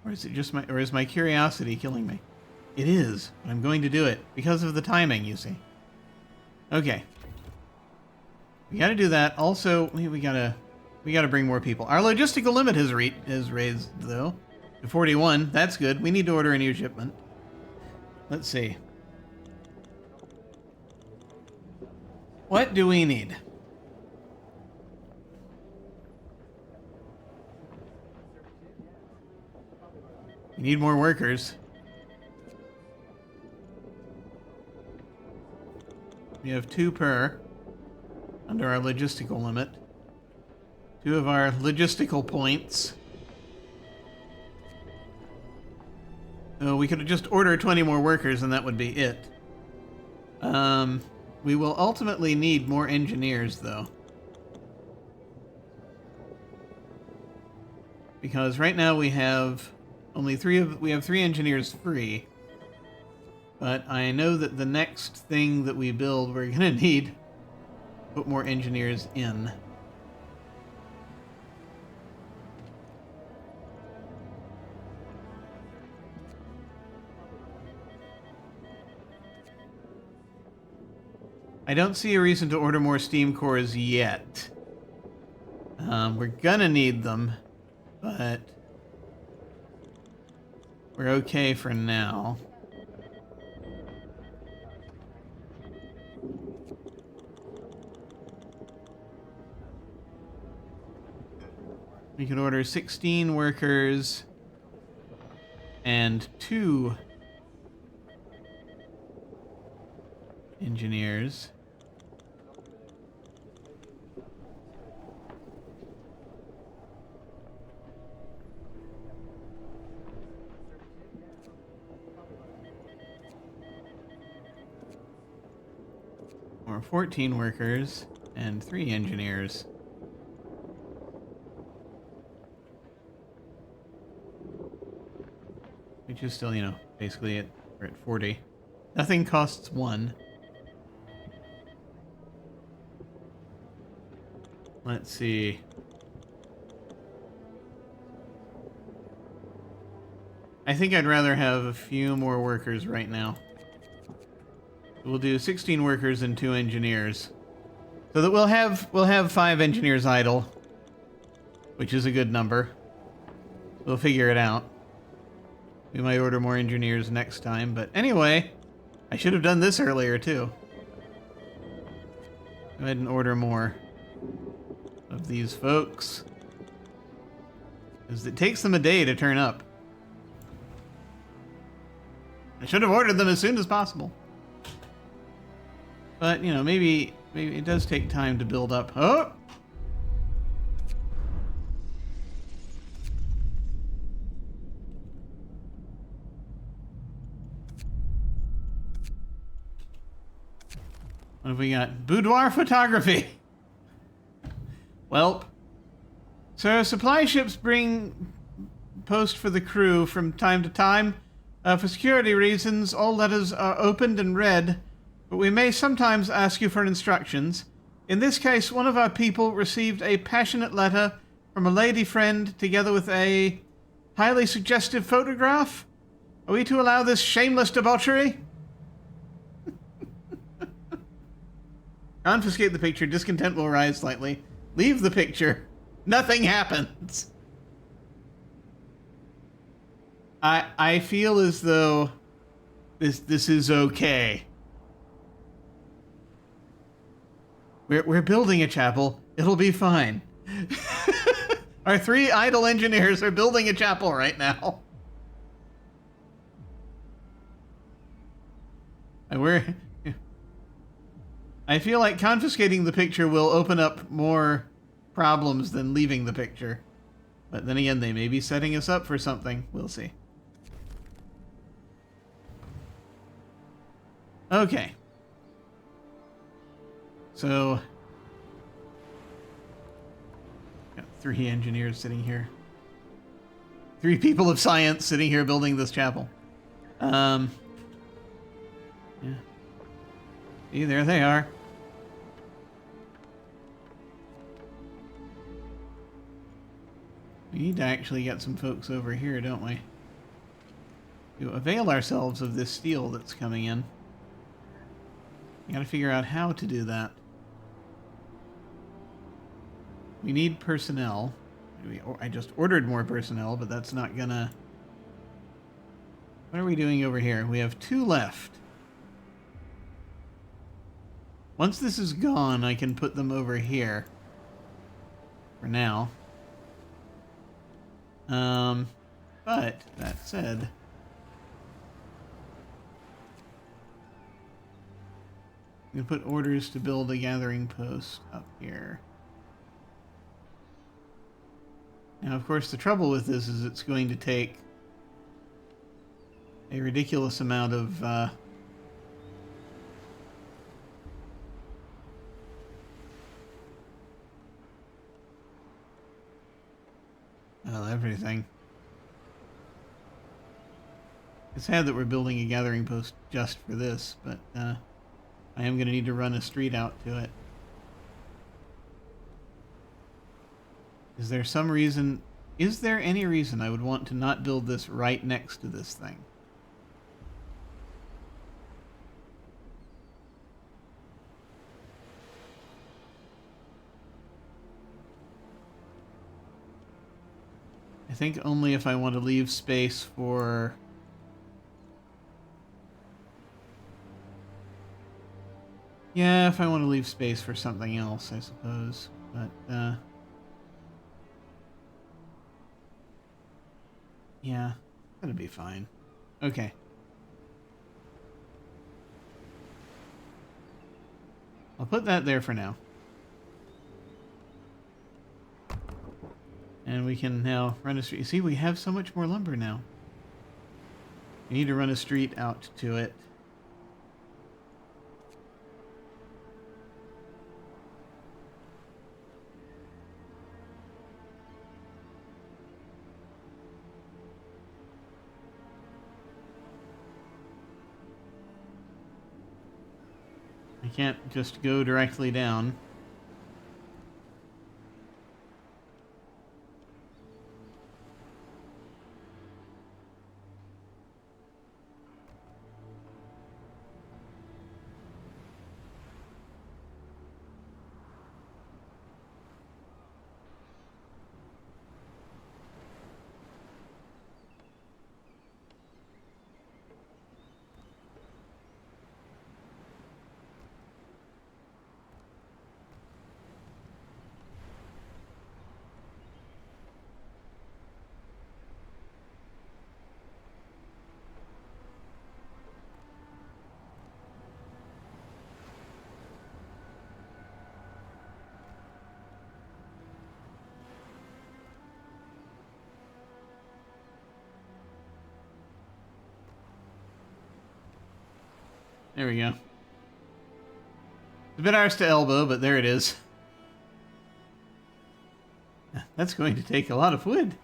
Or is it just or is my curiosity killing me? It is, but I'm going to do it because of the timing, you see. Okay. We gotta do that. Also, we gotta bring more people. Our logistical limit has raised though to 41. That's good. We need to order a new shipment. Let's see. What do we need? We need more workers. We have 2 per under our logistical limit. 2 of our logistical points. So we could have just ordered 20 more workers and that would be it. We will ultimately need more engineers though. Because right now we have only 3 engineers free. But I know that the next thing that we build, we're gonna need to put more engineers in. I don't see a reason to order more steam cores yet. We're gonna need them, but we're okay for now. We could order 16 workers and 2 engineers. Or 14 workers and 3 engineers. Which is still, you know, basically we're at 40. Nothing costs 1. Let's see. I think I'd rather have a few more workers right now. We'll do 16 workers and 2 engineers. So that we'll have 5 engineers idle, which is a good number. We'll figure it out. We might order more engineers next time, but anyway, I should have done this earlier too. Go ahead and order more of these folks. Because it takes them a day to turn up. I should have ordered them as soon as possible. But, you know, maybe it does take time to build up. Oh! What have we got? Boudoir photography. Welp. So supply ships bring post for the crew from time to time. For security reasons, all letters are opened and read, but we may sometimes ask you for instructions. In this case, one of our people received a passionate letter from a lady friend together with a highly suggestive photograph. Are we to allow this shameless debauchery? Confiscate the picture. Discontent will rise slightly. Leave the picture. Nothing happens. I feel as though this is okay. We're building a chapel. It'll be fine. Our 3 idle engineers are building a chapel right now. I feel like confiscating the picture will open up more problems than leaving the picture. But then again, they may be setting us up for something. We'll see. Okay. So, got 3 engineers sitting here. 3 people of science sitting here building this chapel. Yeah. See, there they are. We need to actually get some folks over here, don't we? To avail ourselves of this steel that's coming in. We gotta figure out how to do that. We need personnel. I just ordered more personnel, but that's not gonna... What are we doing over here? We have 2 left. Once this is gone, I can put them over here. For now. But, that said... I'm going to put orders to build a gathering post up here. Now, of course, the trouble with this is it's going to take a ridiculous amount of, well, everything. It's sad that we're building a gathering post just for this, but, I am going to need to run a street out to it. Is there some reason... Is there any reason I would want to not build this right next to this thing? I think only if I want to leave space for... Yeah, if I want to leave space for something else, I suppose. But, yeah, that'll be fine. Okay. I'll put that there for now. And we can now run a street. See, we have so much more lumber now. We need to run a street out to it. I can't just go directly down. There we go. It's a bit arse to elbow, but there it is. That's going to take a lot of wood.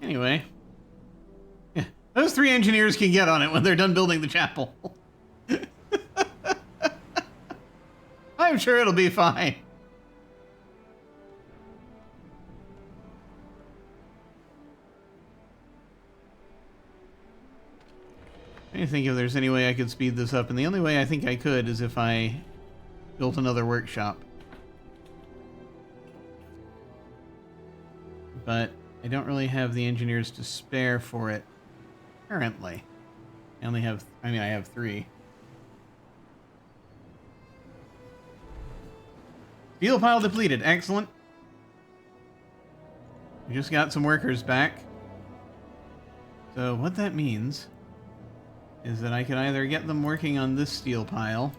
Anyway. Yeah, those 3 engineers can get on it when they're done building the chapel. I'm sure it'll be fine. I think if there's any way I could speed this up, and the only way I think I could is if I built another workshop. But I don't really have the engineers to spare for it currently. I only have, I have 3. Steel pile depleted. Excellent. We just got some workers back. So what that means is that I could either get them working on this steel pile,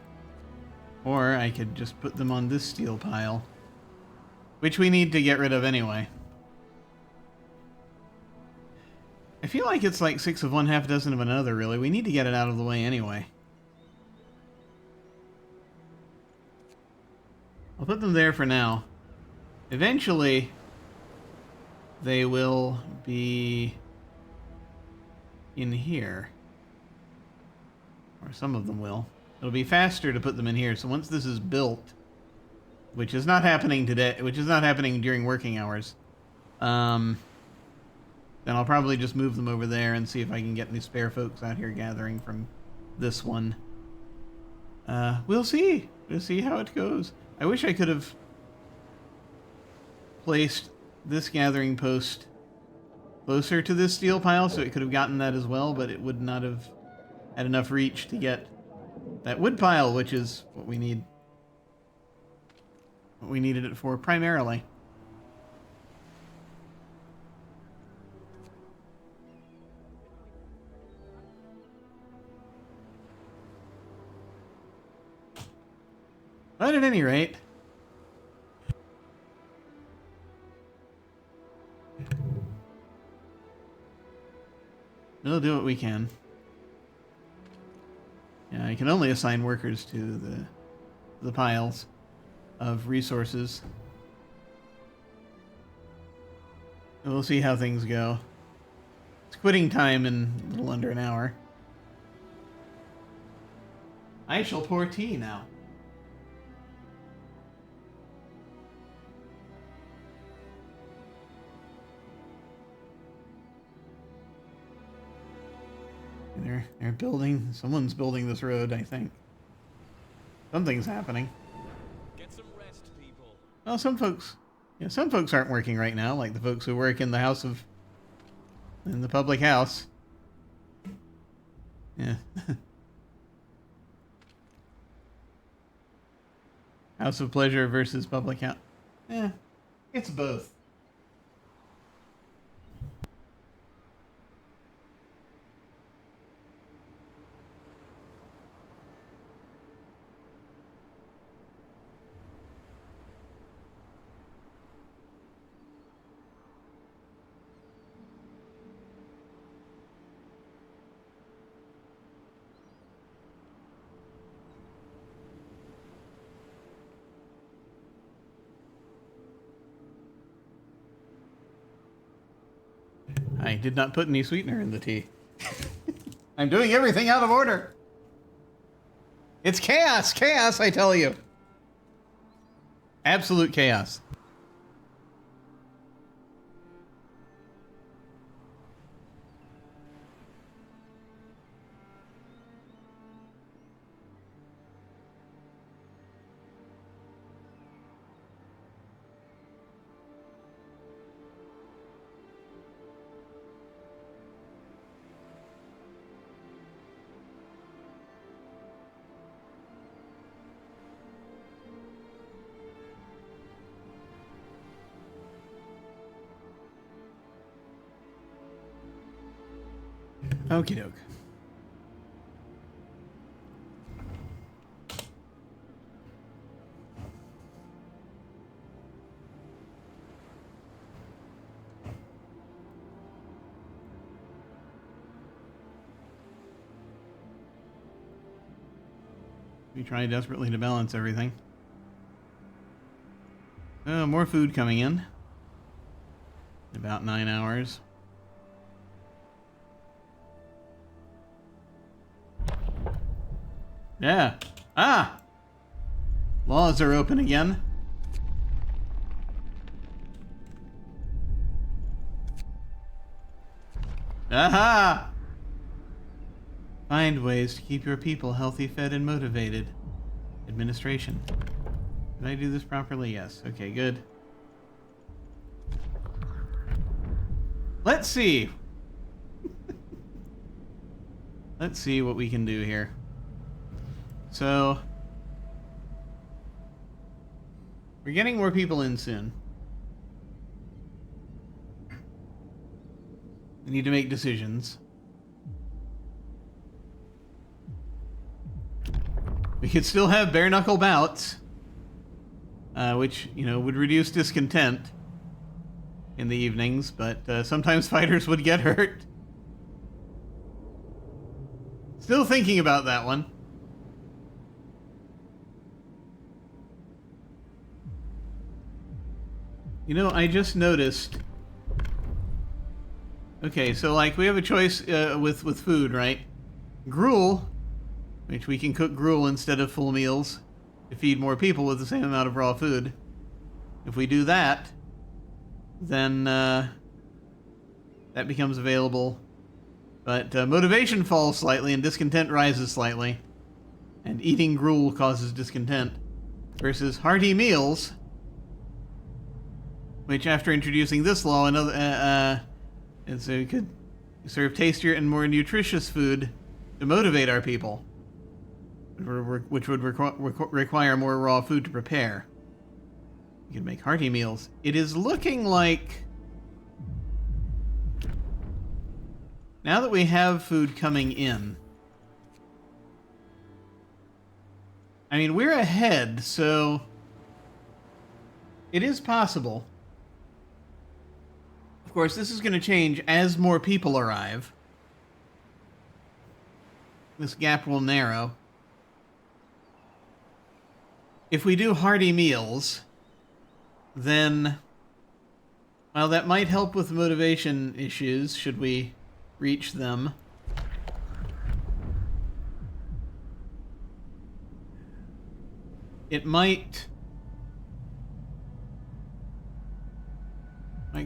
or I could just put them on this steel pile, which we need to get rid of anyway. I feel like it's like 6 of one, half dozen of another, really. We need to get it out of the way anyway. I'll put them there for now. Eventually, they will be in here. Or some of them will. It'll be faster to put them in here. So once this is built, which is not happening today, which is not happening during working hours, then I'll probably just move them over there and see if I can get any spare folks out here gathering from this one. We'll see. We'll see how it goes. I wish I could have placed this gathering post closer to this steel pile so it could have gotten that as well, but it would not have had enough reach to get that wood pile, which is what we need. What we needed it for primarily. But at any rate, we'll do what we can. Yeah, I can only assign workers to the piles of resources. And we'll see how things go. It's quitting time in a little under an hour. I shall pour tea now. They're building. Someone's building this road, I think. Something's happening. Get some rest, people. Well, some folks aren't working right now, like the folks who work in the public house. Yeah. House of pleasure versus public house. Yeah, it's both. I did not put any sweetener in the tea. I'm doing everything out of order. It's chaos, chaos, I tell you. Absolute chaos. Okie doke. We try desperately to balance everything. More food coming in. About 9 hours. Yeah. Ah! Laws are open again. Aha! Find ways to keep your people healthy, fed, and motivated. Administration. Did I do this properly? Yes. Okay, good. Let's see. Let's see what we can do here. So, we're getting more people in soon. We need to make decisions. We could still have bare knuckle bouts, which, you know, would reduce discontent in the evenings, but sometimes fighters would get hurt. Still thinking about that one. You know, I just noticed. Okay, so like we have a choice with food, right? Gruel, which we can cook gruel instead of full meals to feed more people with the same amount of raw food. If we do that, then that becomes available. But motivation falls slightly and discontent rises slightly. And eating gruel causes discontent. Versus hearty meals, which after introducing this law, another and so we could serve tastier and more nutritious food to motivate our people, which would require more raw food to prepare. You can make hearty meals. It is looking like, now that we have food coming in, I mean, we're ahead, so it is possible. Of course, this is going to change as more people arrive. This gap will narrow. If we do hearty meals, then, well, that might help with motivation issues, should we reach them. It might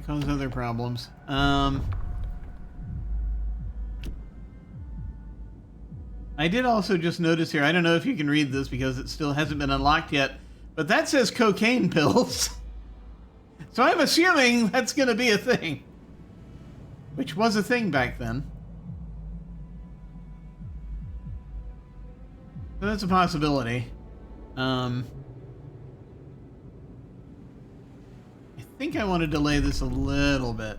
cause other problems. I did also just notice here, I don't know if you can read this because it still hasn't been unlocked yet, but that says cocaine pills. So I'm assuming that's going to be a thing. Which was a thing back then. So that's a possibility. I think I want to delay this a little bit.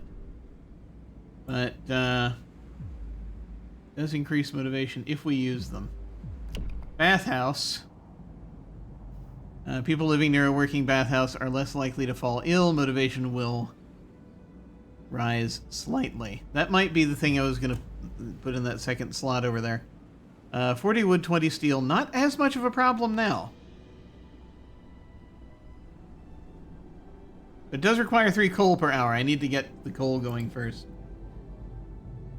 But, does increase motivation if we use them. Bathhouse. People living near a working bathhouse are less likely to fall ill. Motivation will rise slightly. That might be the thing I was going to put in that second slot over there. 40 wood, 20 steel. Not as much of a problem now. It does require 3 coal per hour. I need to get the coal going first.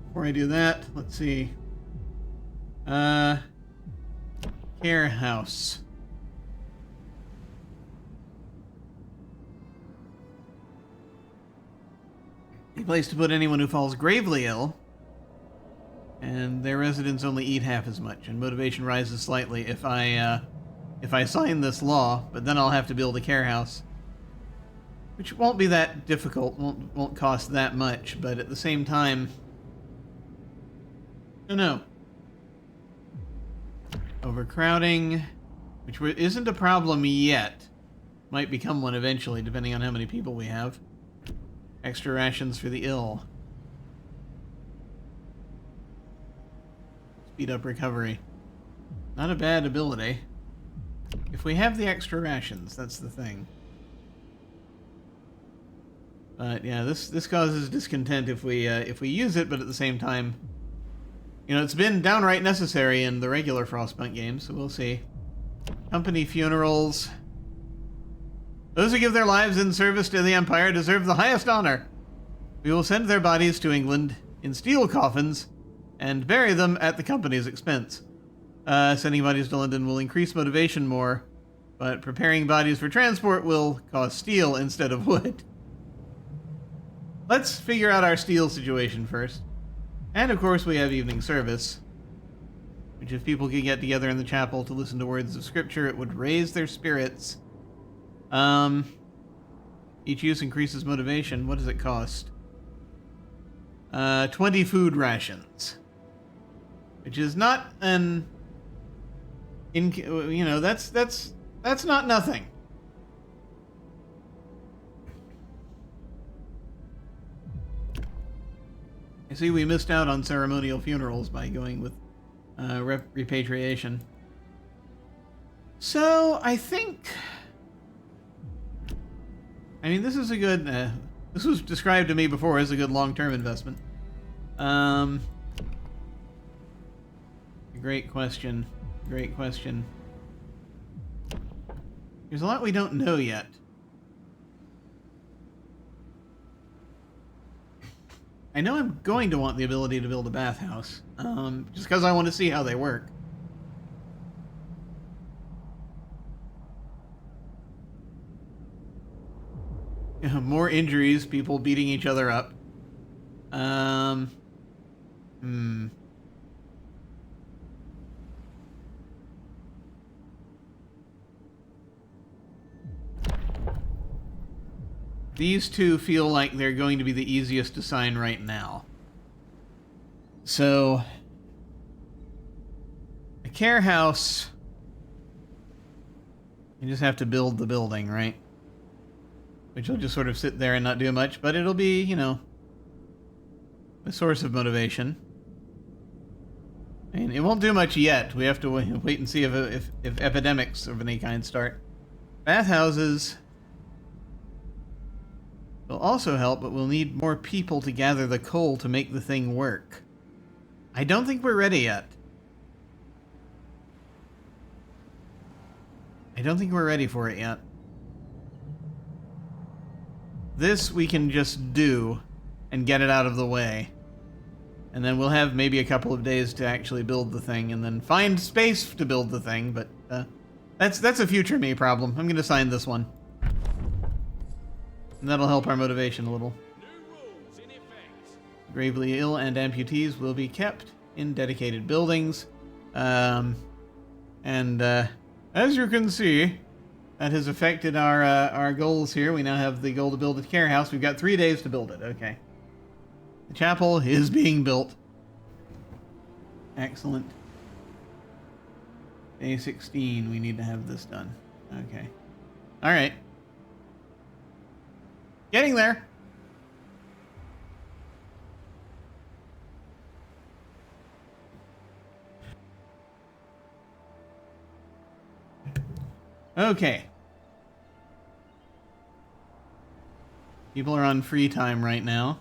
Before I do that, let's see. Care house. A place to put anyone who falls gravely ill. And their residents only eat half as much, and motivation rises slightly if I sign this law, but then I'll have to build a care house. Which won't be that difficult, won't cost that much, but at the same time, I don't know. Overcrowding, which isn't a problem yet, might become one eventually, depending on how many people we have. Extra rations for the ill. Speed up recovery. Not a bad ability. If we have the extra rations, that's the thing. But yeah, this causes discontent if we use it, but at the same time, you know, it's been downright necessary in the regular Frostpunk games, so we'll see. Company funerals. Those who give their lives in service to the Empire deserve the highest honor. We will send their bodies to England in steel coffins and bury them at the company's expense. Sending bodies to London will increase motivation more, but preparing bodies for transport will cost steel instead of wood. Let's figure out our steel situation first. And of course we have evening service, which if people could get together in the chapel to listen to words of scripture, it would raise their spirits. Each use increases motivation. What does it cost? 20 food rations. Which is not an... you know, that's not nothing. I see we missed out on ceremonial funerals by going with repatriation. So, I think... I mean, this is a good... this was described to me before as a good long-term investment. Great question. Great question. There's a lot we don't know yet. I know I'm going to want the ability to build a bathhouse, just because I want to see how they work. More injuries, people beating each other up. These two feel like they're going to be the easiest to sign right now. So, a care house, you just have to build the building, right? Which will just sort of sit there and not do much, but it'll be, you know, a source of motivation. I mean, it won't do much yet. We have to wait and see if epidemics of any kind start. Bathhouses will also help, but we'll need more people to gather the coal to make the thing work. I don't think we're ready yet. I don't think we're ready for it yet. This we can just do and get it out of the way. And then we'll have maybe a couple of days to actually build the thing and then find space to build the thing, but that's a future me problem. I'm going to sign this one. And that'll help our motivation a little. New rules in effect. Gravely ill and amputees will be kept in dedicated buildings. As you can see, that has affected our goals here. We now have the goal to build a care house. We've got 3 days to build it. Okay. The chapel is being built. Excellent. Day 16, we need to have this done. Okay. All right. Getting there. Okay. People are on free time right now.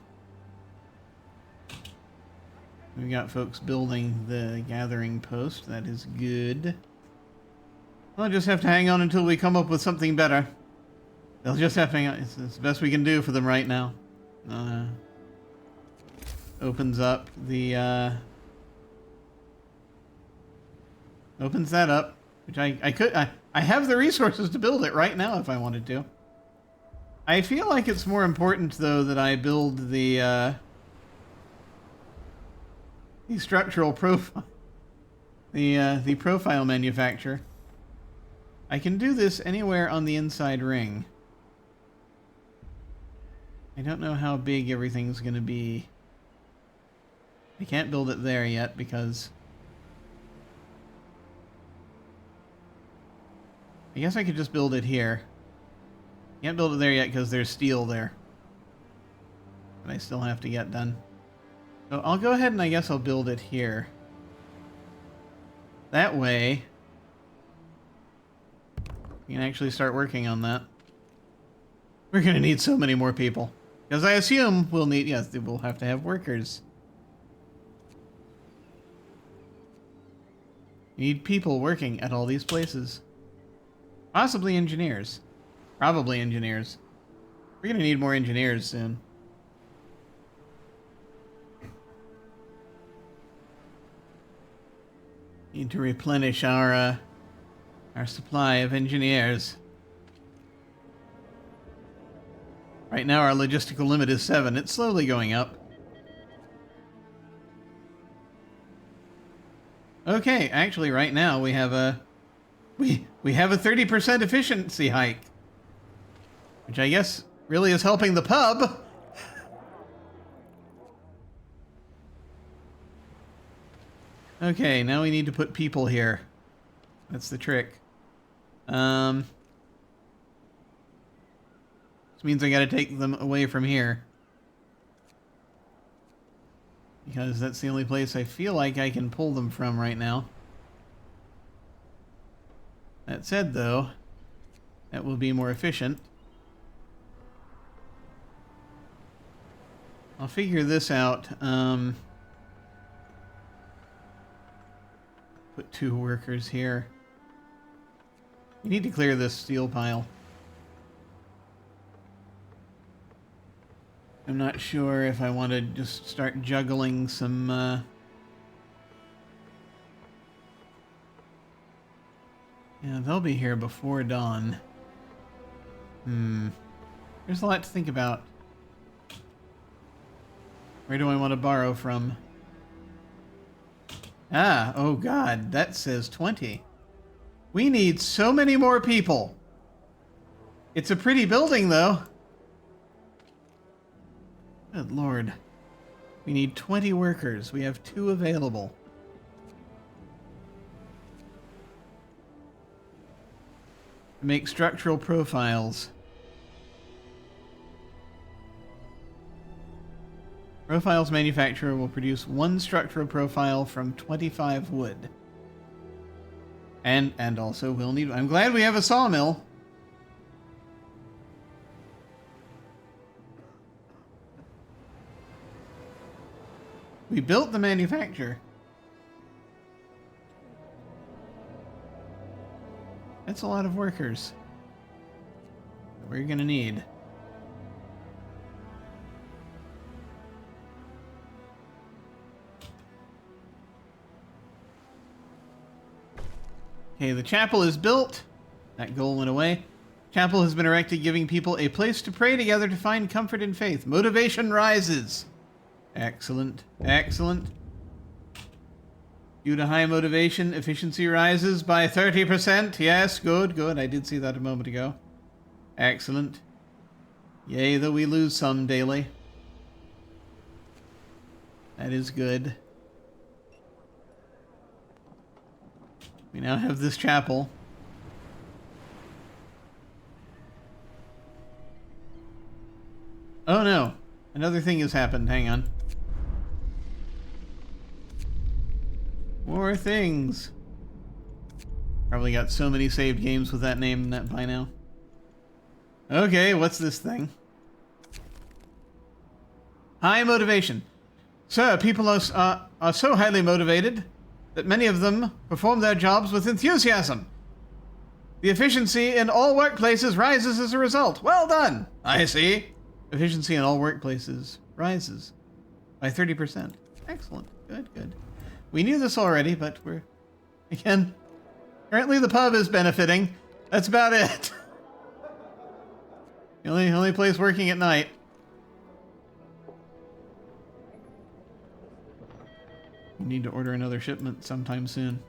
We've got folks building the gathering post. That is good. I'll just have to hang on until we come up with something better. They'll just have to hang on. It's the best we can do for them right now. Opens up the... opens that up. Which I have the resources to build it right now if I wanted to. I feel like it's more important, though, that I build the structural profile. The profile manufacture. I can do this anywhere on the inside ring. I don't know how big everything's going to be. I can't build it there yet because... I guess I could just build it here. Can't build it there yet because there's steel there. But I still have to get done. So I'll go ahead and I guess I'll build it here. That way... we can actually start working on that. We're going to need so many more people. Because I assume we'll need... yes, we'll have to have workers. We need people working at all these places. Possibly engineers. Probably engineers. We're gonna need more engineers soon. Need to replenish our supply of engineers. Right now our logistical limit is 7. It's slowly going up. Okay, actually right now we have a we have a 30% efficiency hike. Which I guess really is helping the pub. Okay, now we need to put people here. That's the trick. This means I gotta take them away from here. Because that's the only place I feel like I can pull them from right now. That said, though, that will be more efficient. I'll figure this out. Put 2 workers here. You need to clear this steel pile. I'm not sure if I want to just start juggling some, yeah, they'll be here before dawn. There's a lot to think about. Where do I want to borrow from? Ah, oh god, that says 20. We need so many more people. It's a pretty building, though. Good lord. We need 20 workers. We have 2 available. To make structural profiles. Profiles manufacturer will produce 1 structural profile from 25 wood. And also we'll need... I'm glad we have a sawmill. We built the manufacturer. That's a lot of workers that we're gonna need. Okay, the chapel is built. That goal went away. Chapel has been erected, giving people a place to pray together to find comfort in faith. Motivation rises. Excellent. Excellent. Due to high motivation, efficiency rises by 30%. Yes, good, good. I did see that a moment ago. Excellent. Yea, though we lose some daily. That is good. We now have this chapel. Oh no. Another thing has happened. Hang on. More things. Probably got so many saved games with that name by now. Okay, what's this thing? High motivation. Sir, people are so highly motivated that many of them perform their jobs with enthusiasm. The efficiency in all workplaces rises as a result. Well done! I see. Efficiency in all workplaces rises by 30%. Excellent. Good, good. We knew this already, but we're... Again, currently the pub is benefiting. That's about it. The only place working at night. We need to order another shipment sometime soon.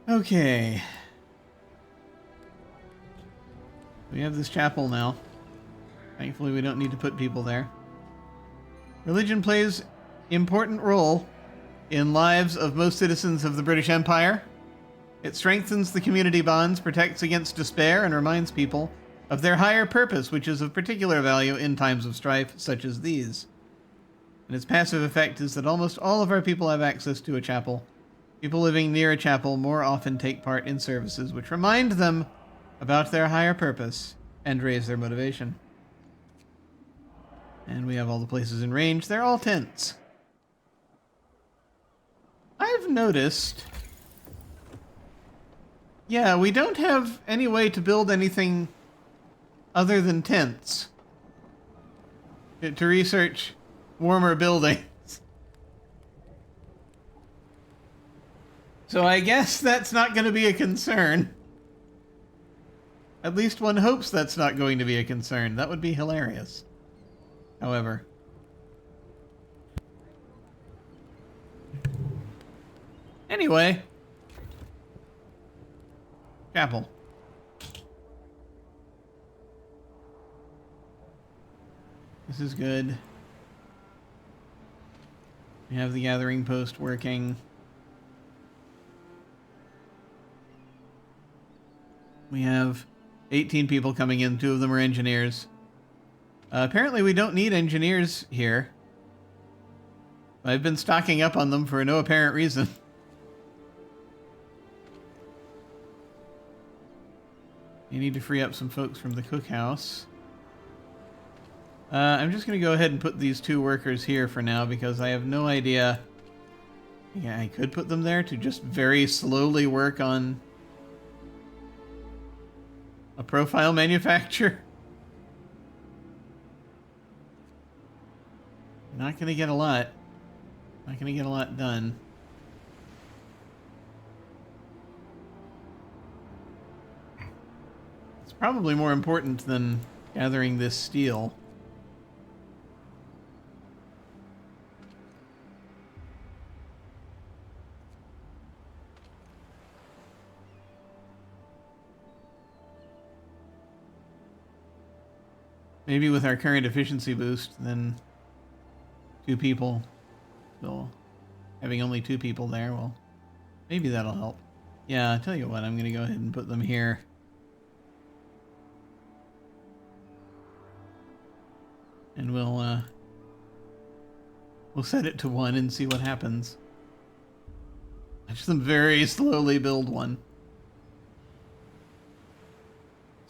Okay. We have this chapel now. Thankfully, we don't need to put people there. Religion plays important role in lives of most citizens of the British Empire. It strengthens the community bonds, protects against despair, and reminds people of their higher purpose, which is of particular value in times of strife such as these. And its passive effect is that almost all of our people have access to a chapel. People living near a chapel more often take part in services which remind them about their higher purpose and raise their motivation. And we have all the places in range. They're all tents. I've noticed Yeah, we don't have any way to build anything other than tents to research warmer buildings. So I guess that's not going to be a concern. At least one hopes that's not going to be a concern. That would be hilarious. However. Anyway. Chapel. This is good. We have the gathering post working. We have 18 people coming in. 2 of them are engineers. Apparently we don't need engineers here. I've been stocking up on them for no apparent reason. You need to free up some folks from the cookhouse. I'm just going to go ahead and put these 2 workers here for now because I have no idea. Yeah, I could put them there to just very slowly work on a profile manufacturer. Not going to get a lot. Not going to get a lot done. It's probably more important than gathering this steel. Maybe with our current efficiency boost, then 2 people will... Having only 2 people there, well, maybe that'll help. Yeah, I'll tell you what, I'm going to go ahead and put them here. And we'll set it to 1 and see what happens. Watch them very slowly build one.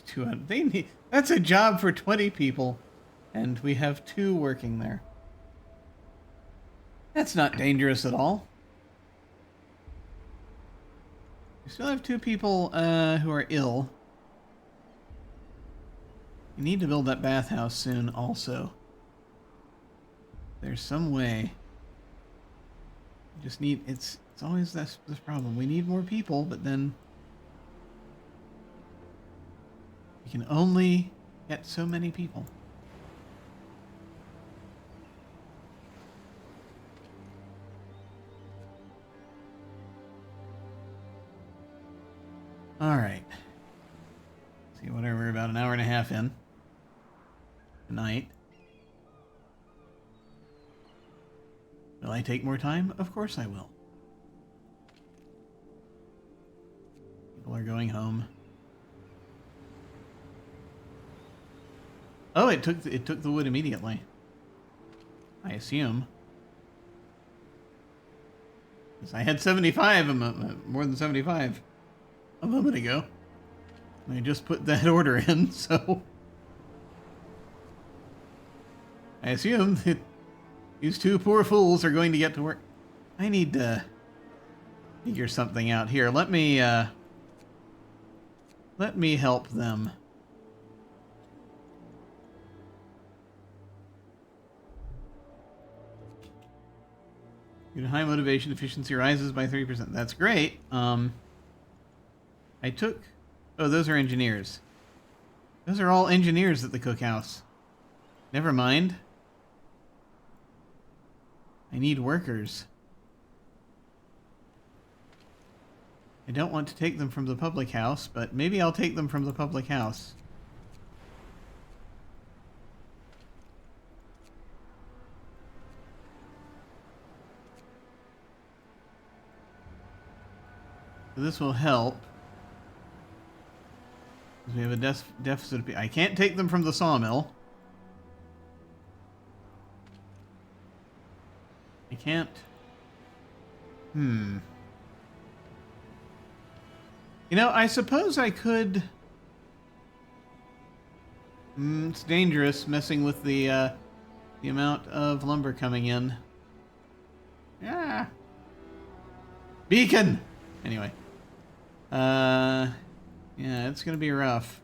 200. They need... That's a job for 20 people, and we have 2 working there. That's not dangerous at all. We still have 2 people who are ill. We need to build that bathhouse soon also. There's some way. We just need... It's always this problem. We need more people, but then... We can only get so many people. All right. See, whatever, we're about an hour and a half in tonight. Will I take more time? Of course I will. People are going home. Oh, it took the wood immediately. I assume. Because I had 75, more than 75 a moment ago. And I just put that order in, so... I assume that these 2 poor fools are going to get to work. I need to figure something out here. Let me help them. Due to high motivation, efficiency rises by 30%. That's great. I took... Oh, those are engineers. Those are all engineers at the cookhouse. Never mind. I need workers. I don't want to take them from the public house, but maybe I'll take them from the public house. So this will help. Because we have a deficit of... I can't take them from the sawmill. I can't... You know, I suppose I could... it's dangerous messing with the amount of lumber coming in. Yeah. Beacon! Anyway. Yeah, it's gonna be rough.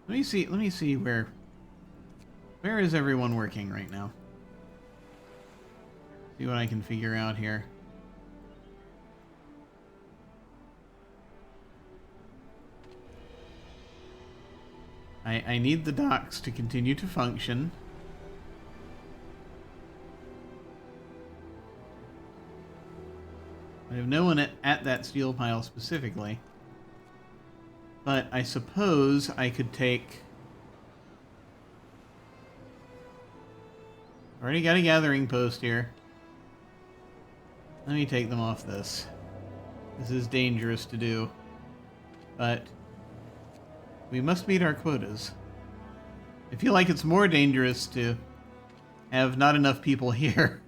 Let me see where is everyone working right now? See what I can figure out here. I need the docks to continue to function. I have no one at that steel pile specifically. But I suppose I could take... Already got a gathering post here. Let me take them off this. This is dangerous to do. But we must meet our quotas. I feel like it's more dangerous to have not enough people here.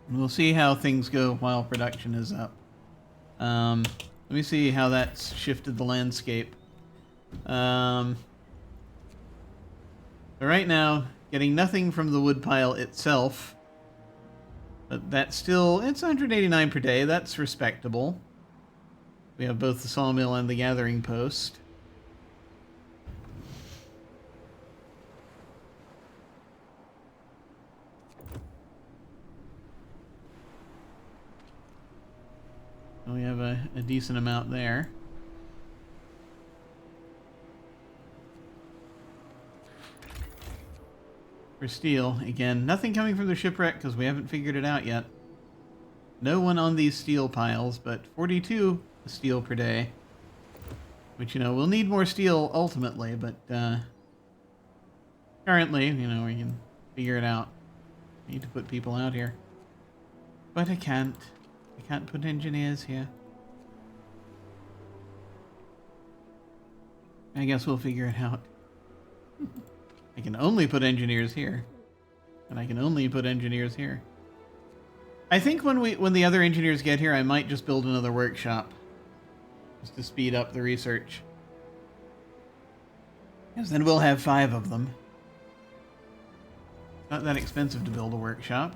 We'll see how things go while production is up. Let me see how that's shifted the landscape. So right now, getting nothing from the woodpile itself. But that's still, it's 189 per day. That's respectable. We have both the sawmill and the gathering post. We have a decent amount there. For steel, again, nothing coming from the shipwreck because we haven't figured it out yet. No one on these steel piles, but 42 steel per day. Which, you know, we'll need more steel ultimately, but currently, you know, we can figure it out. I need to put people out here. But I can't. I can't put engineers here. I guess we'll figure it out. I can only put engineers here. And I can only put engineers here. I think when the other engineers get here, I might just build another workshop. Just to speed up the research. Because then we'll have 5 of them. Not that expensive to build a workshop.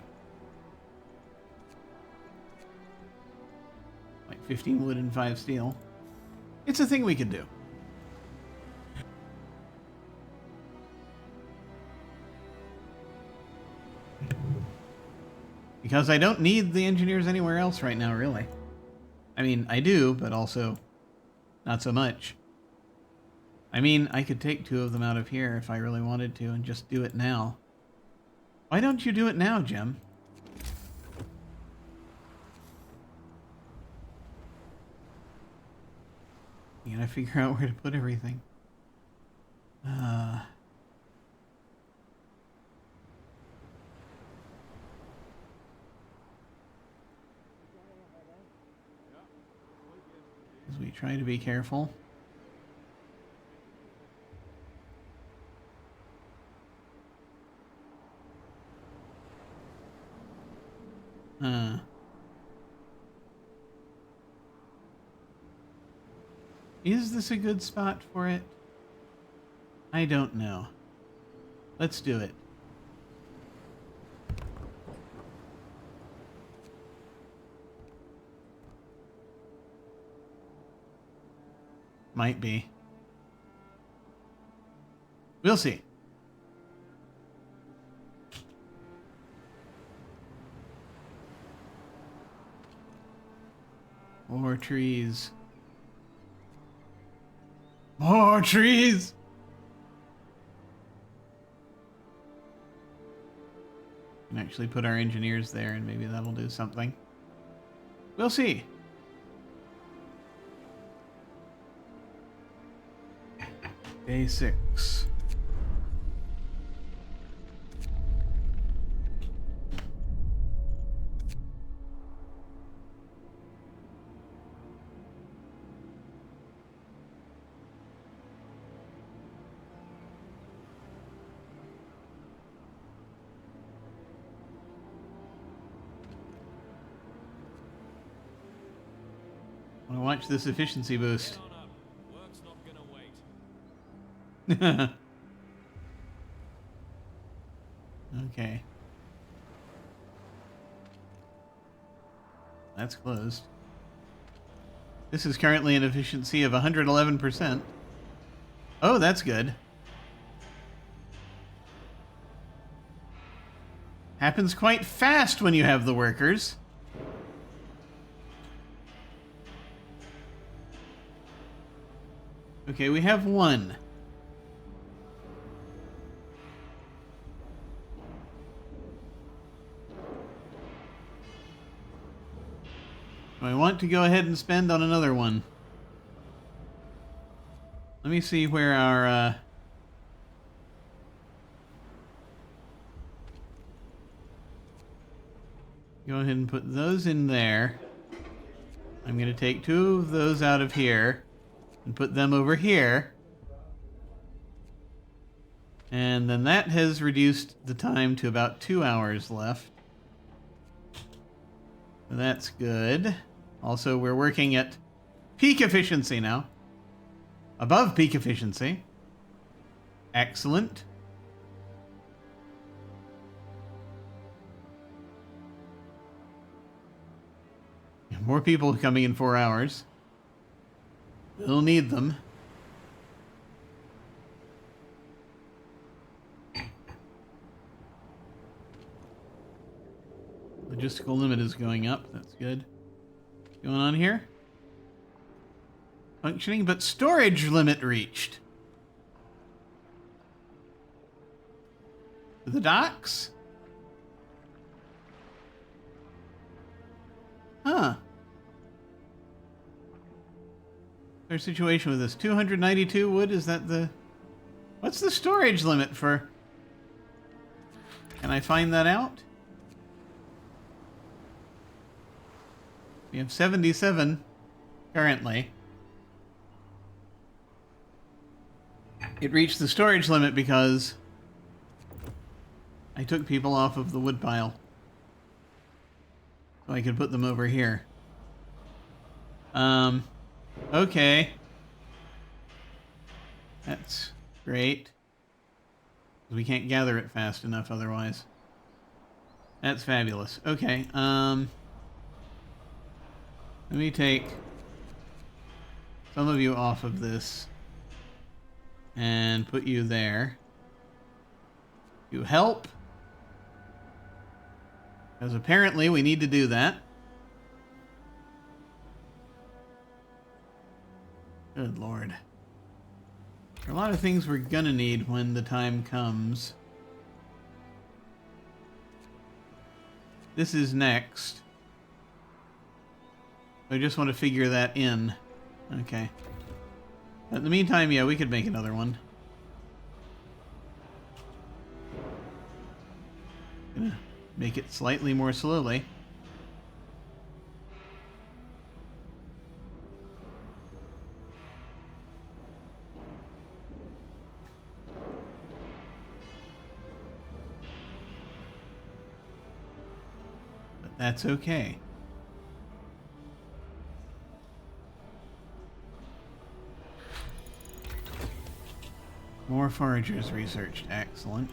Like 15 wood and 5 steel. It's a thing we could do. Because I don't need the engineers anywhere else right now, really. I mean, I do, but also not so much. I mean, I could take 2 of them out of here if I really wanted to and just do it now. Why don't you do it now, Jim? You gotta figure out where to put everything. As we try to be careful. Is this a good spot for it? I don't know. Let's do it. Might be. We'll see. More trees. More trees! We can actually put our engineers there and maybe that'll do something. We'll see. Day 6. I want to watch this efficiency boost. Get on up. Work's not gonna wait. Okay. That's closed. This is currently an efficiency of 111%. Oh, that's good. Happens quite fast when you have the workers. Okay, we have one. I want to go ahead and spend on another one. Let me see where our... Go ahead and put those in there. I'm going to take 2 of those out of here and put them over here. And then that has reduced the time to about 2 hours left. So that's good. Also, we're working at peak efficiency now. Above peak efficiency. Excellent. More people coming in 4 hours. We'll need them. Logistical limit is going up. That's good. What's going on here? Functioning, but storage limit reached. The docks? Huh. Their situation with this 292 wood, is that the... What's the storage limit for... Can I find that out? We have 77 currently. It reached the storage limit because I took people off of the wood pile. So I could put them over here. Okay. That's great. We can't gather it fast enough otherwise. That's fabulous. Okay, let me take some of you off of this and put you there. You help. Because apparently we need to do that. Good Lord. There are a lot of things we're gonna need when the time comes. This is next. I just want to figure that in. Okay. But in the meantime, yeah, we could make another one. Gonna make it slightly more slowly. But that's okay. More foragers researched. Excellent.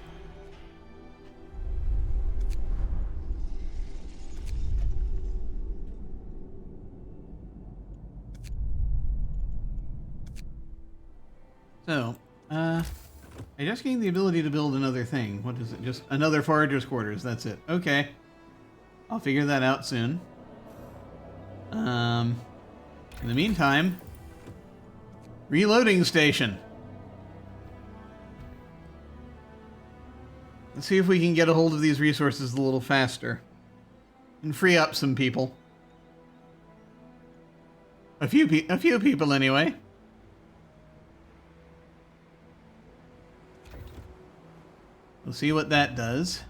So, I just gained the ability to build another thing. What is it? Just another forager's quarters. That's it. Okay. I'll figure that out soon. In the meantime, reloading station. Let's see if we can get a hold of these resources a little faster. And free up some people. A few people anyway. We'll see what that does.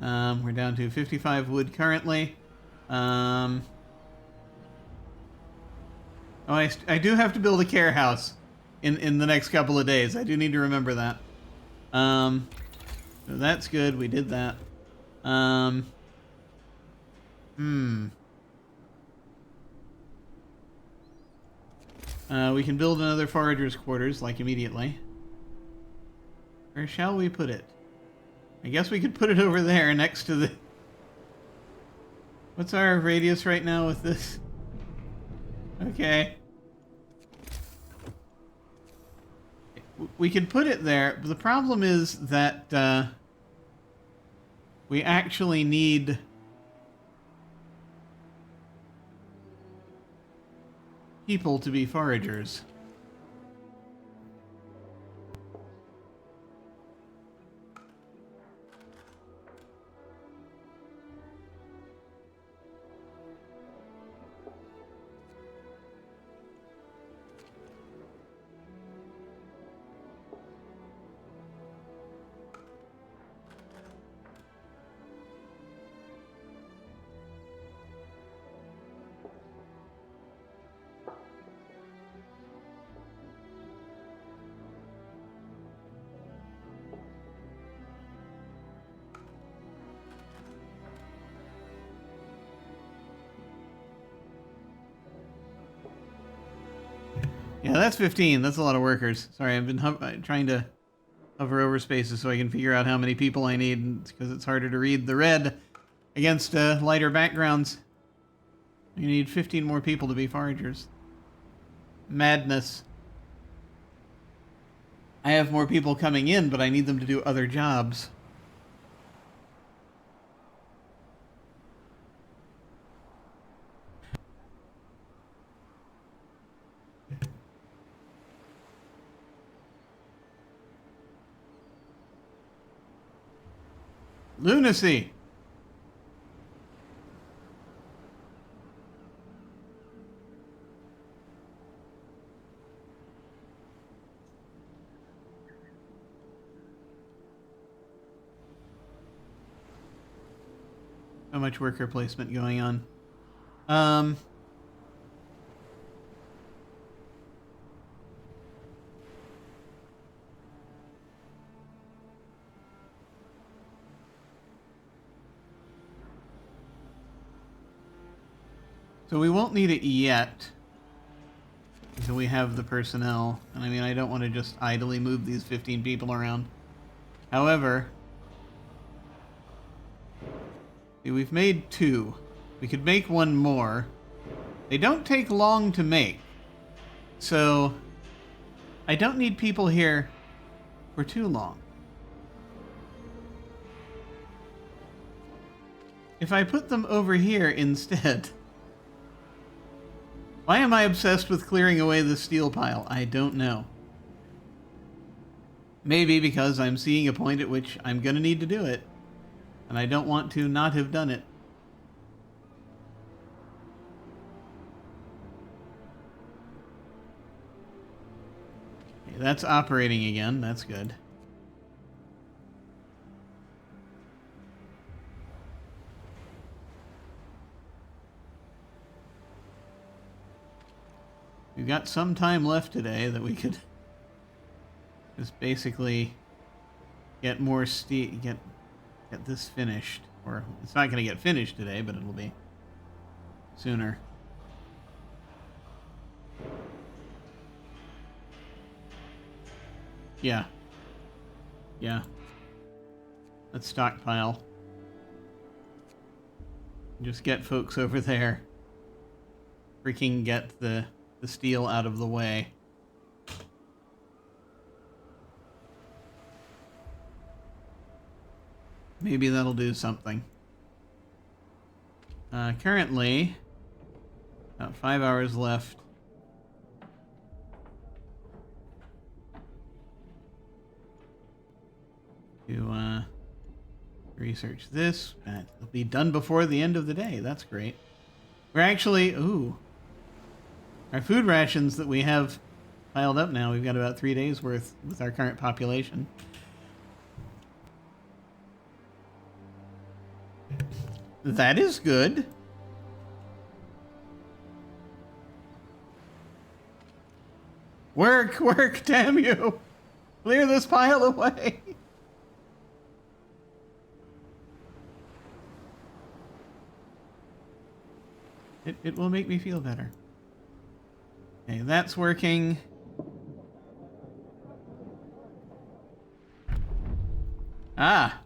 We're down to 55 wood currently. Oh, I do have to build a care house in the next couple of days. I do need to remember that. So that's good. We did that. We can build another forager's quarters, like, immediately. Where shall we put it? I guess we could put it over there next to the... What's our radius right now with this? Okay. We could put it there. The problem is that we actually need people to be foragers. Yeah, that's 15. That's a lot of workers. Sorry, I've been trying to hover over spaces so I can figure out how many people I need, because it's harder to read the red against lighter backgrounds. You need 15 more people to be foragers. Madness. I have more people coming in, but I need them to do other jobs. Lunacy! So much worker placement going on. So we won't need it yet until we have the personnel. And I mean, I don't want to just idly move these 15 people around. However, see, we've made 2. We could make 1 more. They don't take long to make. So I don't need people here for too long. If I put them over here instead... Why am I obsessed with clearing away the steel pile? I don't know. Maybe because I'm seeing a point at which I'm going to need to do it. And I don't want to not have done it. Okay, that's operating again. That's good. We've got some time left today that we could just basically get more steel, get this finished. Or it's not going to get finished today, but it'll be sooner. Yeah. Yeah. Let's stockpile. Just get folks over there. Freaking get the steel out of the way. Maybe that'll do something. Currently, about 5 hours left. To research this. It'll be done before the end of the day. That's great. We're actually... Ooh. Our food rations that we have piled up now, we've got about 3 days worth with our current population. That is good. Work, work, damn you! Clear this pile away! It will make me feel better. Okay, that's working. Ah!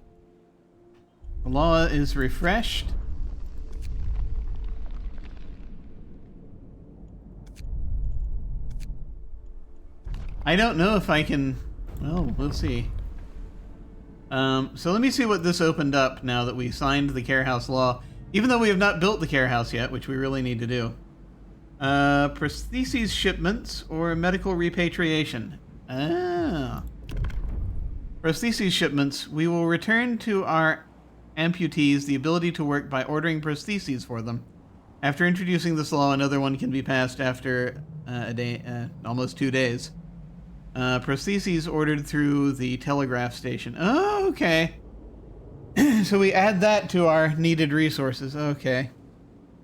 The law is refreshed. I don't know if I can... Well, we'll see. So let me see what this opened up now that we signed the care house law. Even though we have not built the care house yet, which we really need to do. Prostheses shipments or medical repatriation. Ah. Prostheses shipments. We will return to our amputees the ability to work by ordering prostheses for them. After introducing this law, another one can be passed after a day, almost 2 days. Prostheses ordered through the telegraph station. Oh, okay. So we add that to our needed resources. Okay.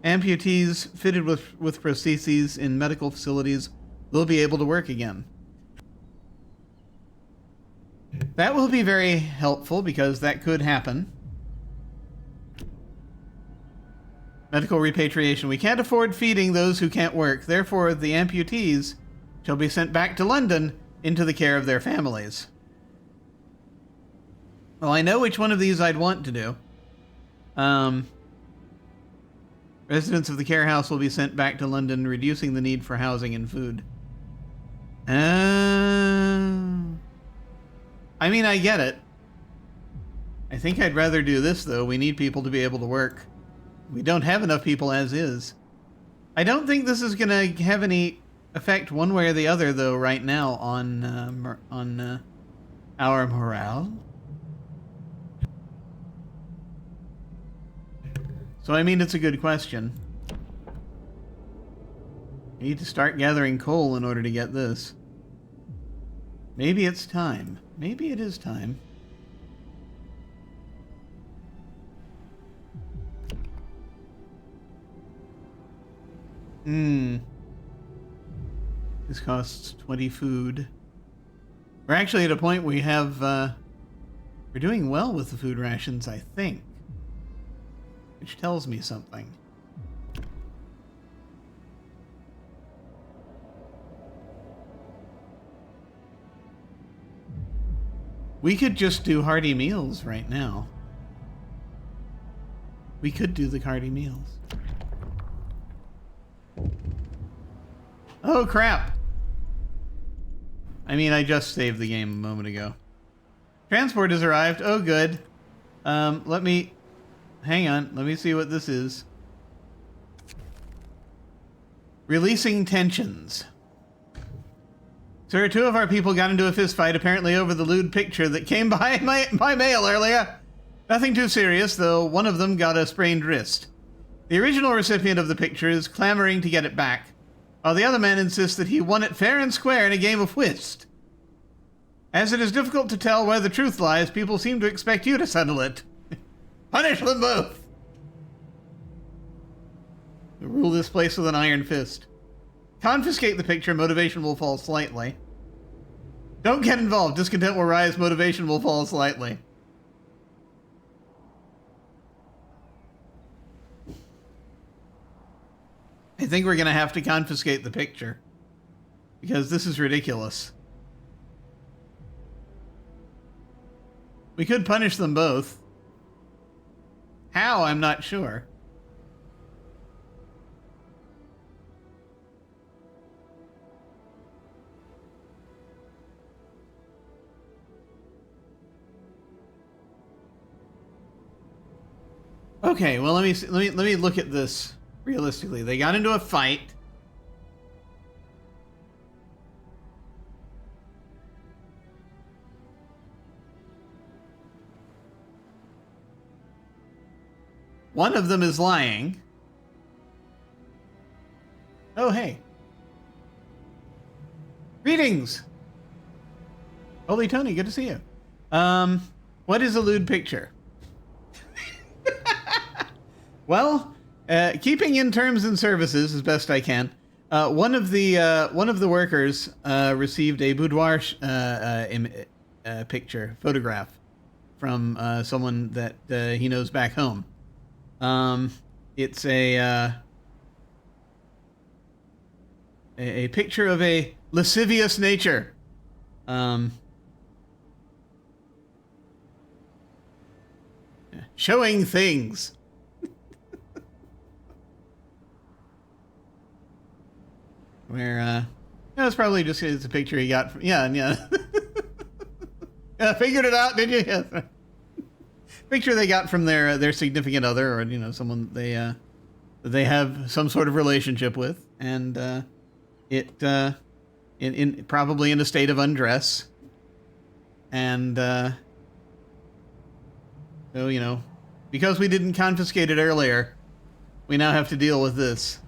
Amputees fitted with prostheses in medical facilities will be able to work again. That will be very helpful because that could happen. Medical repatriation. We can't afford feeding those who can't work. Therefore, the amputees shall be sent back to London into the care of their families. Well, I know which one of these I'd want to do. Residents of the care house will be sent back to London, reducing the need for housing and food. I mean, I get it. I think I'd rather do this, though. We need people to be able to work. We don't have enough people as is. I don't think this is going to have any effect one way or the other, though, right now on our morale. So, I mean, it's a good question. I need to start gathering coal in order to get this. Maybe it's time. Maybe it is time. This costs 20 food. We're actually at a point we have, we're doing well with the food rations, I think. Which tells me something. We could just do hearty meals right now. We could do the hearty meals. Oh, crap. I mean, I just saved the game a moment ago. Transport has arrived. Oh, good. Let me... Hang on. Let me see what this is. Releasing tensions. Sir, 2 of our people got into a fist fight, apparently over the lewd picture that came by my mail earlier. Nothing too serious, though one of them got a sprained wrist. The original recipient of the picture is clamoring to get it back, while the other man insists that he won it fair and square in a game of whist. As it is difficult to tell where the truth lies, people seem to expect you to settle it. Punish them both! Rule this place with an iron fist. Confiscate the picture, motivation will fall slightly. Don't get involved, discontent will rise, motivation will fall slightly. I think we're gonna have to confiscate the picture. Because this is ridiculous. We could punish them both. How, I'm not sure. Okay, well let me look at this realistically. They got into a fight. One of them is lying. Oh, hey. Greetings! Holy Tony, good to see you. What is a lewd picture? Well, keeping in terms and services as best I can. One of the workers received a boudoir photograph from someone that he knows back home. It's a picture of a lascivious nature. Showing things. Where, it's probably just it's a picture he got from, yeah. Yeah, figured it out, did you? Yes. Picture they got from their significant other, or, someone that they have some sort of relationship with, and, in probably in a state of undress. And, so, because we didn't confiscate it earlier, we now have to deal with this.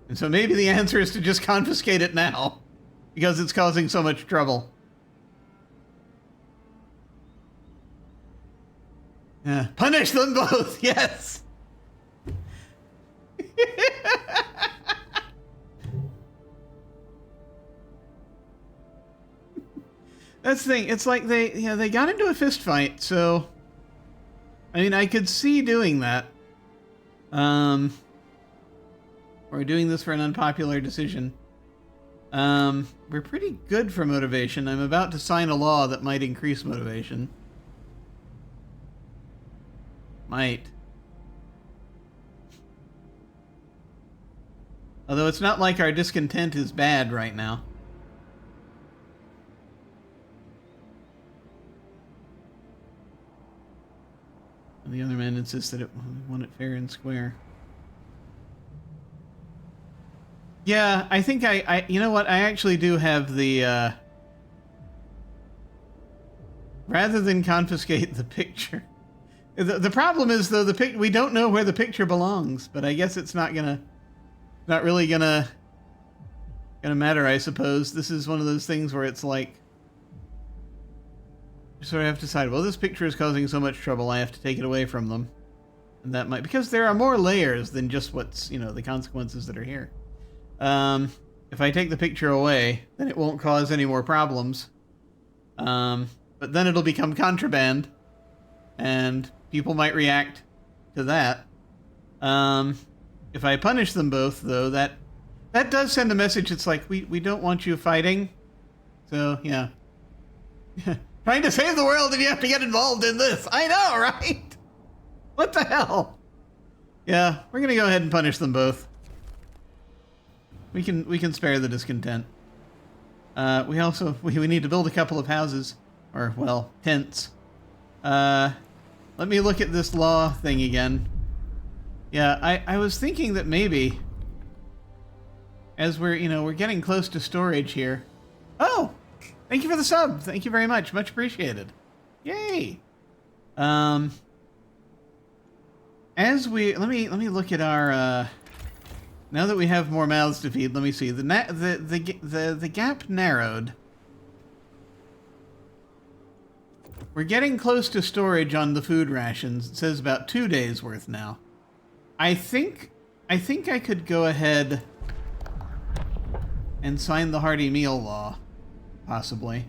And so maybe the answer is to just confiscate it now, because it's causing so much trouble. Yeah. Punish them both, yes! That's the thing. It's like they got into a fist fight, so I mean, I could see doing that. Or doing this for an unpopular decision. We're pretty good for motivation. I'm about to sign a law that might increase motivation. Might. Although it's not like our discontent is bad right now. And the other man insists that it won it fair and square. Yeah, I think I you know what? I actually do have the, rather than confiscate the picture. The problem is, though, we don't know where the picture belongs, but I guess it's not really gonna matter, I suppose. This is one of those things where it's like, you sort of have to decide, well, this picture is causing so much trouble, I have to take it away from them. And that might, because there are more layers than just what's, the consequences that are here. If I take the picture away, then it won't cause any more problems. But then it'll become contraband, and people might react to that. If I punish them both, though, that does send a message. It's like, we don't want you fighting. So, yeah. Trying to save the world and you have to get involved in this. I know, right? What the hell? Yeah, we're gonna go ahead and punish them both. We can spare the discontent. We need to build a couple of houses. Or, well, tents. Let me look at this law thing again. Yeah, I was thinking that maybe, as we're getting close to storage here. Oh! Thank you for the sub. Thank you very much. Much appreciated. Yay! Let me look at our, now that we have more mouths to feed, let me see. The gap narrowed. We're getting close to storage on the food rations. It says about 2 days worth now. I think I could go ahead and sign the hearty meal law, possibly.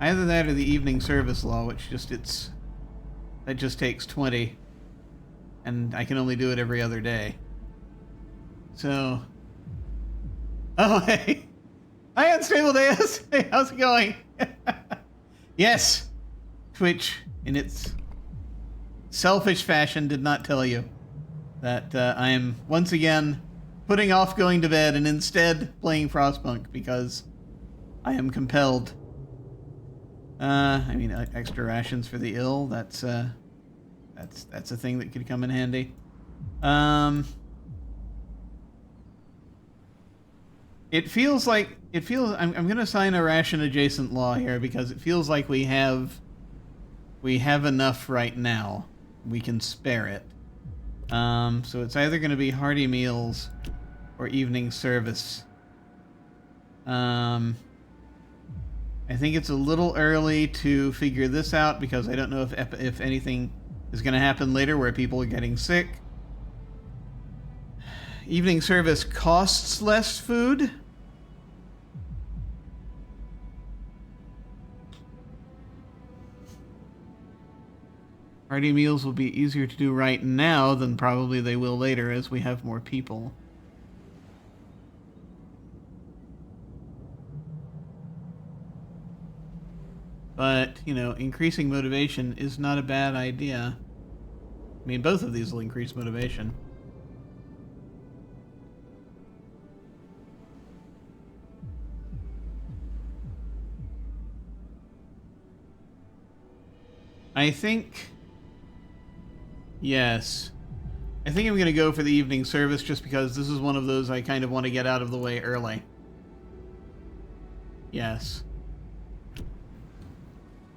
Either that or the evening service law, which that just takes 20, and I can only do it every other day. So, oh hey, hi Unstable Deus. Hey, how's it going? Yes, Twitch, in its selfish fashion, did not tell you that I am once again putting off going to bed and instead playing Frostpunk because I am compelled. I mean, extra rations for the ill. That's a thing that could come in handy. I'm gonna sign a ration adjacent law here because it feels like we have enough right now. We can spare it. So it's either gonna be hearty meals or evening service. I think it's a little early to figure this out because I don't know if anything is gonna happen later where people are getting sick. Evening service costs less food. Hearty meals will be easier to do right now than probably they will later as we have more people. But, you know, increasing motivation is not a bad idea. I mean, both of these will increase motivation. I think... Yes. I think I'm going to go for the evening service just because this is one of those I kind of want to get out of the way early. Yes.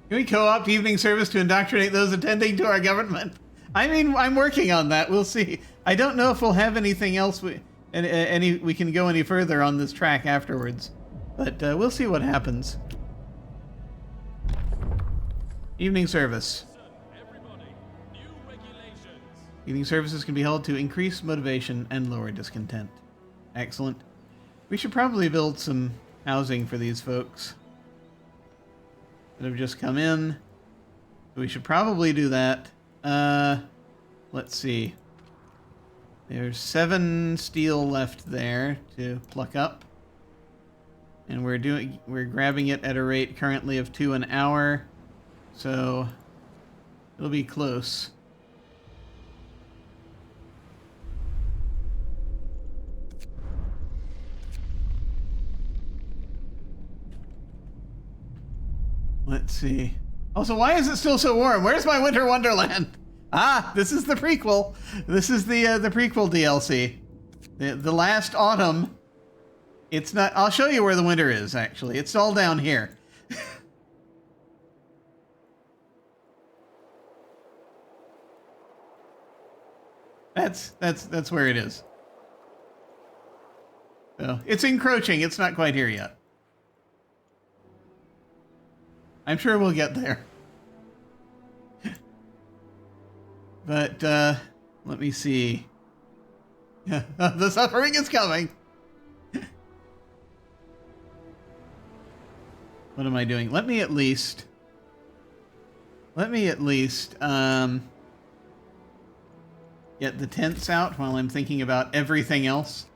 Can we co-opt evening service to indoctrinate those attending to our government? I mean, I'm working on that. We'll see. I don't know if we'll have anything else we can go any further on this track afterwards. But we'll see what happens. Evening service. Everybody, new regulations. Evening services can be held to increase motivation and lower discontent. Excellent. We should probably build some housing for these folks that have just come in. We should probably do that. Let's see. There's 7 steel left there to pluck up. And we're grabbing it at a rate currently of 2 an hour. So it'll be close. Let's see. Also, why is it still so warm? Where's my winter wonderland? Ah, this is the prequel. This is the prequel DLC. The last autumn. It's not. I'll show you where the winter is. Actually, it's all down here. That's where it is. So it's encroaching. It's not quite here yet. I'm sure we'll get there. But let me see. The suffering is coming. What am I doing? Let me at least get the tents out while I'm thinking about everything else.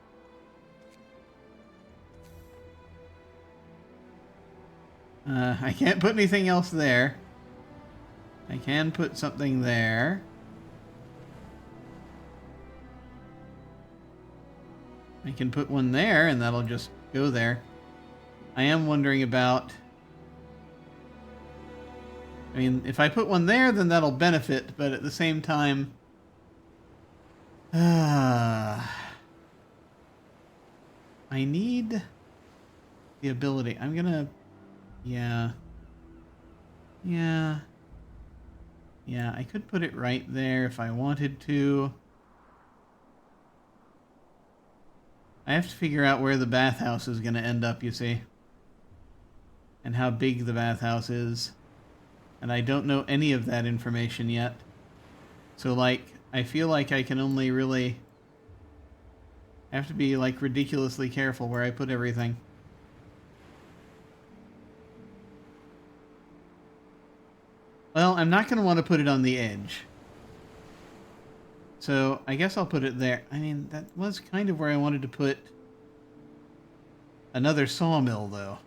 I can't put anything else there. I can put something there. I can put one there, and that'll just go there. I am wondering about... I mean, if I put one there, then that'll benefit, but at the same time... I need the ability. I'm gonna... Yeah, I could put it right there if I wanted to. I have to figure out where the bathhouse is going to end up, you see. And how big the bathhouse is. And I don't know any of that information yet. So, like, I feel like I can only really... I have to be, like, ridiculously careful where I put everything. Well, I'm not going to want to put it on the edge. So, I guess I'll put it there. I mean, that was kind of where I wanted to put another sawmill, though.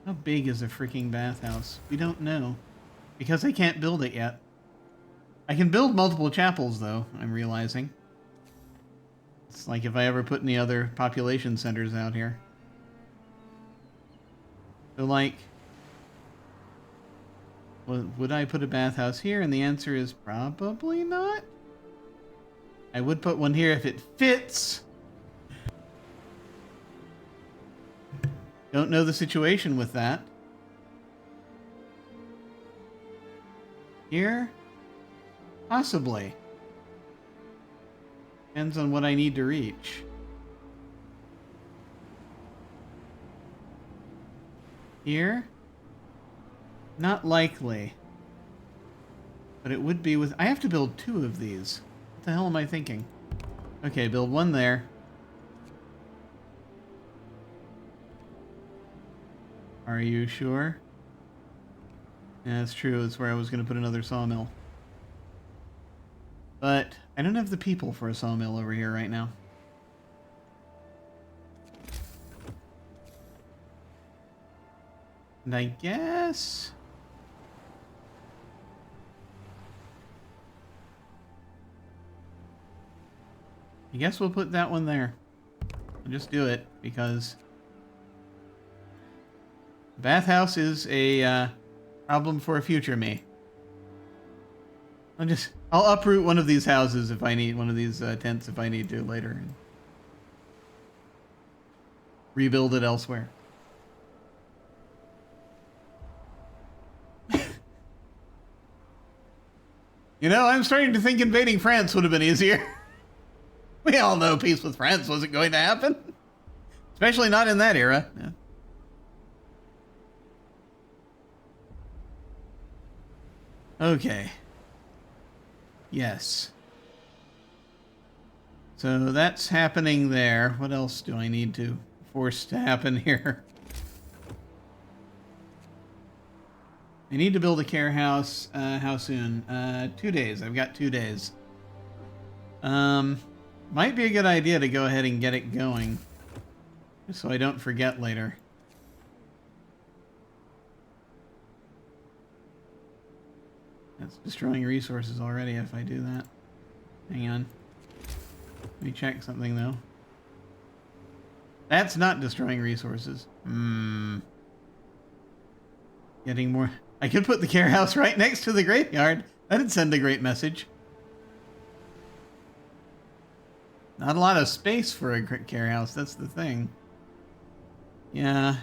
How big is a freaking bathhouse? We don't know. Because I can't build it yet. I can build multiple chapels, though, I'm realizing. It's like if I ever put any other population centers out here. So, like... Well, would I put a bathhouse here? And the answer is probably not. I would put one here if it fits. Don't know the situation with that. Here? Possibly. Depends on what I need to reach. Here? Not likely. But it would be with... I have to build 2 of these. What the hell am I thinking? Okay, build one there. Are you sure? Yeah, that's true. That's where I was going to put another sawmill. But I don't have the people for a sawmill over here right now. And I guess... we'll put that one there. We'll just do it, because... the bathhouse is a problem for a future me. I'll uproot one of these houses if I need, one of these tents if I need to later. And rebuild it elsewhere. You know, I'm starting to think invading France would have been easier. We all know peace with France wasn't going to happen. Especially not in that era. Yeah. Okay. Yes. So that's happening there. What else do I need to force to happen here? I need to build a care house. How soon? 2 days. I've got 2 days. Might be a good idea to go ahead and get it going, just so I don't forget later. That's destroying resources already if I do that. Hang on. Let me check something though. That's not destroying resources. Getting more. I could put the care house right next to the graveyard. That'd send a great message. Not a lot of space for a care house, that's the thing. Yeah.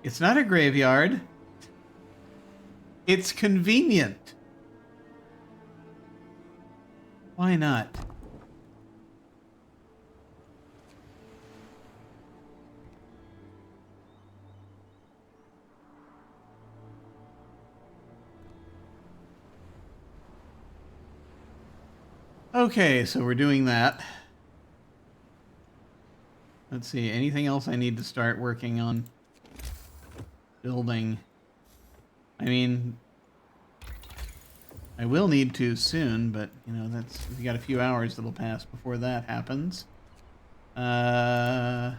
It's not a graveyard. It's convenient. Why not? Okay, so we're doing that. Let's see, anything else I need to start working on building? I mean, I will need to soon, but, you know, that's, we got a few hours that'll pass before that happens. The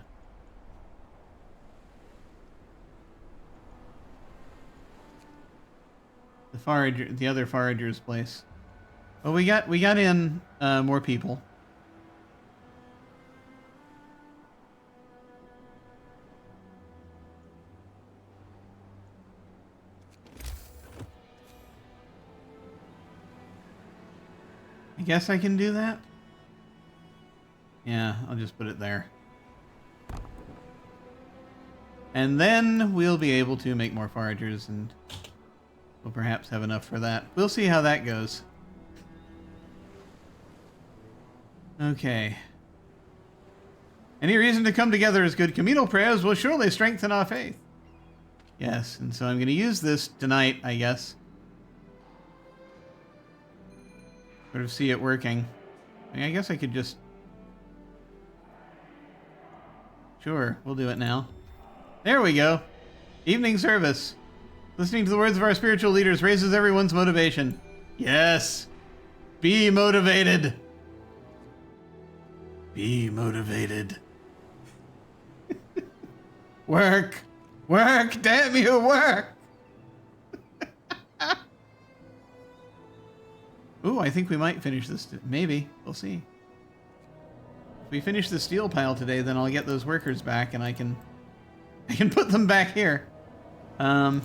forager, the other forager's place. Oh, we got in more people. I guess I can do that. Yeah, I'll just put it there. And then we'll be able to make more foragers, and we'll perhaps have enough for that. We'll see how that goes. Okay. Any reason to come together as good communal prayers will surely strengthen our faith. Yes, and so I'm going to use this tonight, I guess. Sort of see it working. I mean, I guess I could just... Sure, we'll do it now. There we go. Evening service. Listening to the words of our spiritual leaders raises everyone's motivation. Yes. Be motivated. Be motivated. Work. Work. Damn you, work. Ooh, I think we might finish this. Maybe. We'll see. If we finish the steel pile today, then I'll get those workers back, and I can put them back here. You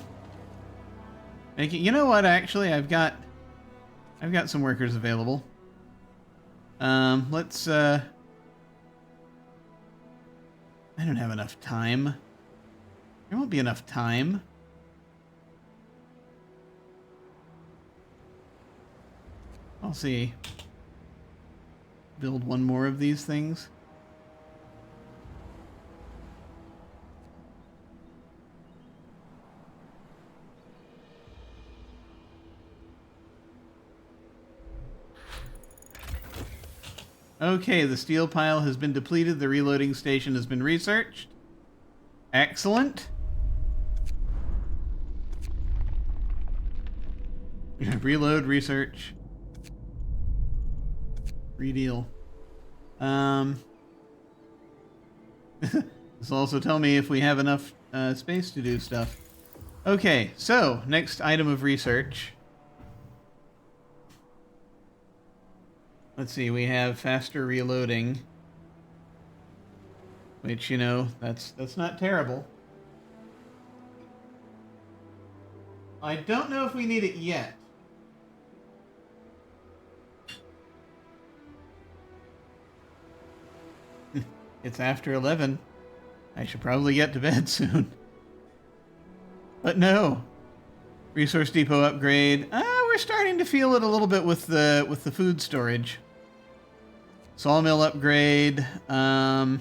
know what? Actually, I've got some workers available. Let's. I don't have enough time. There won't be enough time. I'll see. Build one more of these things. Okay, the steel pile has been depleted. The reloading station has been researched. Excellent. Reload, research. Redeal. This will also tell me if we have enough space to do stuff. Okay, so next item of research. Let's see, we have faster reloading, which, you know, that's not terrible. I don't know if we need it yet. It's after 11. I should probably get to bed soon. But no. Resource depot upgrade. We're starting to feel it a little bit with the food storage. Sawmill upgrade. 25%.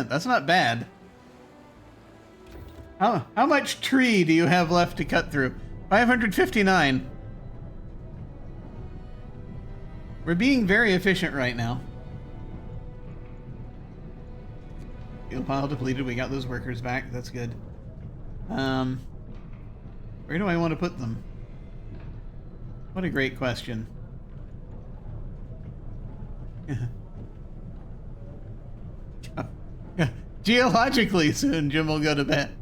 That's not bad. How much tree do you have left to cut through? 559. We're being very efficient right now. Fuel pile depleted. We got those workers back. That's good. Where do I want to put them? What a great question. Geologically, soon Jim will go to bed.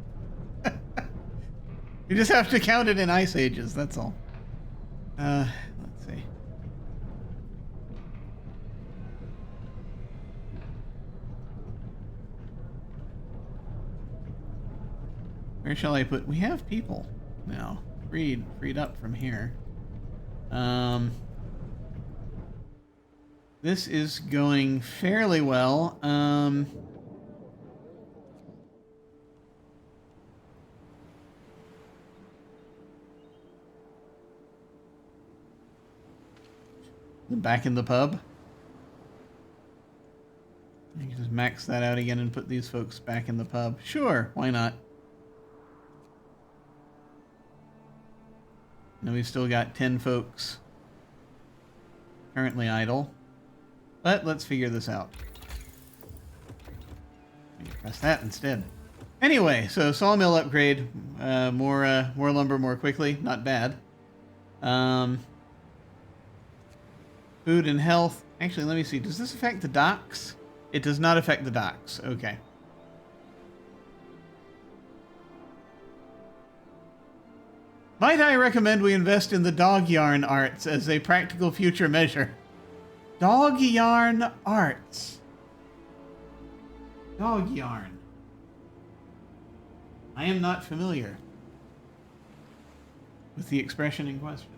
You just have to count it in ice ages, that's all. Let's see. Where shall I put? We have people now. Freed up from here. This is going fairly well. Back in the pub. You can just max that out again and put these folks back in the pub. Sure, why not? And we've still got 10 folks currently idle. But let's figure this out. Press that instead. Anyway, so sawmill upgrade. More lumber more quickly. Not bad. Food and health. Actually, let me see. Does this affect the docks? It does not affect the docks. Okay. Might I recommend we invest in the dog yarn arts as a practical future measure? Dog yarn arts. Dog yarn. I am not familiar with the expression in question.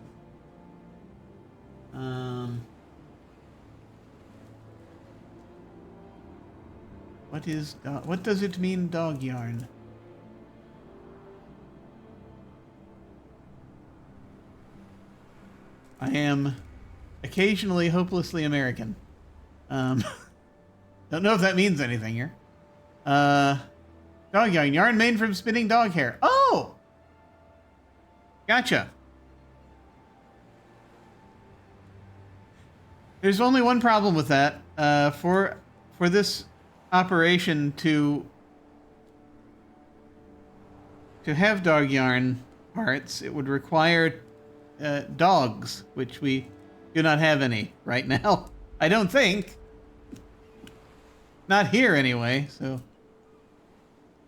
What does it mean, dog yarn? I am occasionally hopelessly American. Don't know if that means anything here. Dog yarn. Yarn made from spinning dog hair. Oh! Gotcha. There's only one problem with that. For this operation to have dog yarn parts, it would require dogs, which we do not have any right now. I don't think. Not here anyway, so.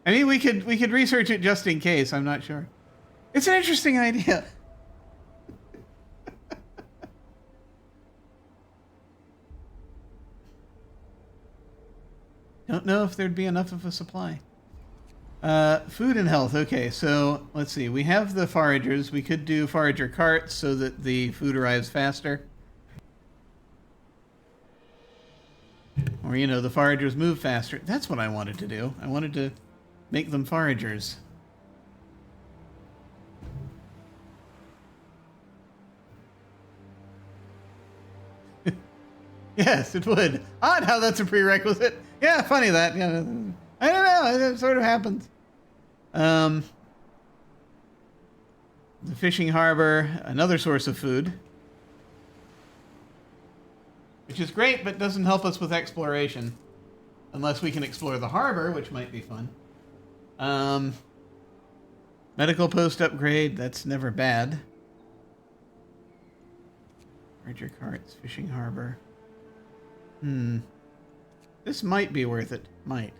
I mean, we could research it just in case, I'm not sure. It's an interesting idea. Don't know if there'd be enough of a supply. Food and health. Okay, so let's see. We have the foragers. We could do forager carts so that the food arrives faster. Or, you know, the foragers move faster. That's what I wanted to do. I wanted to make them foragers. Yes, it would. Odd how that's a prerequisite. Yeah, funny that. Yeah, I don't know. It sort of happens. The fishing harbor, another source of food. Which is great, but doesn't help us with exploration. Unless we can explore the harbor, which might be fun. Medical post upgrade, that's never bad. Larger carts, fishing harbor. This might be worth it. Might.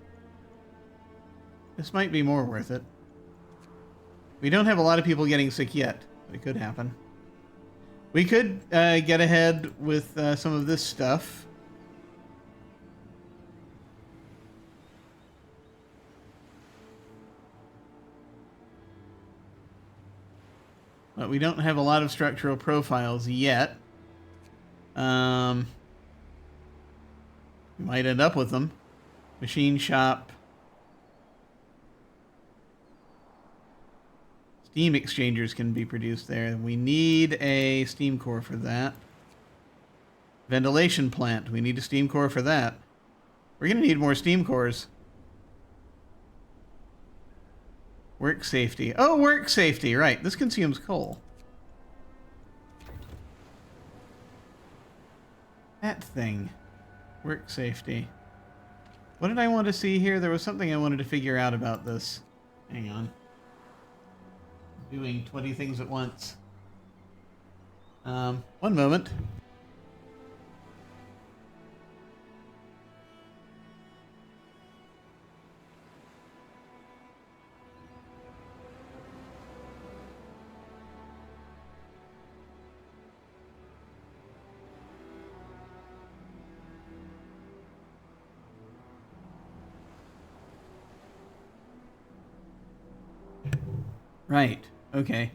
This might be more worth it. We don't have a lot of people getting sick yet, but it could happen. We could get ahead with some of this stuff. But we don't have a lot of structural profiles yet. We might end up with them. Machine shop. Steam exchangers can be produced there. We need a steam core for that. Ventilation plant. We need a steam core for that. We're going to need more steam cores. Work safety. Oh, work safety. Right. This consumes coal. That thing. Work safety. What did I want to see here? There was something I wanted to figure out about this. Hang on. Doing 20 things at once. One moment. Right. Okay.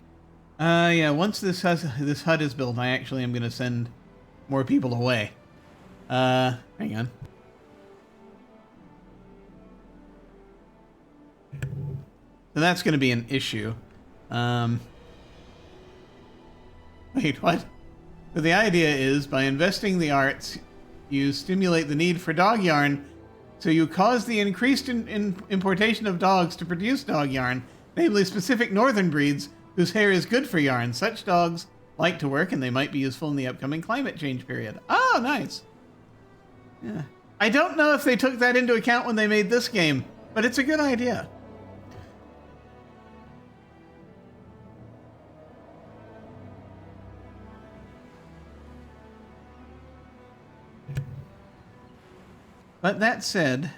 Yeah, once this hut is built, I actually am going to send more people away. Hang on. So that's going to be an issue. Wait, what? So the idea is, by investing the arts, you stimulate the need for dog yarn, so you cause the increased importation of dogs to produce dog yarn, namely specific northern breeds whose hair is good for yarn. Such dogs like to work, and they might be useful in the upcoming climate change period. Oh, nice. Yeah. I don't know if they took that into account when they made this game, but it's a good idea. But that said,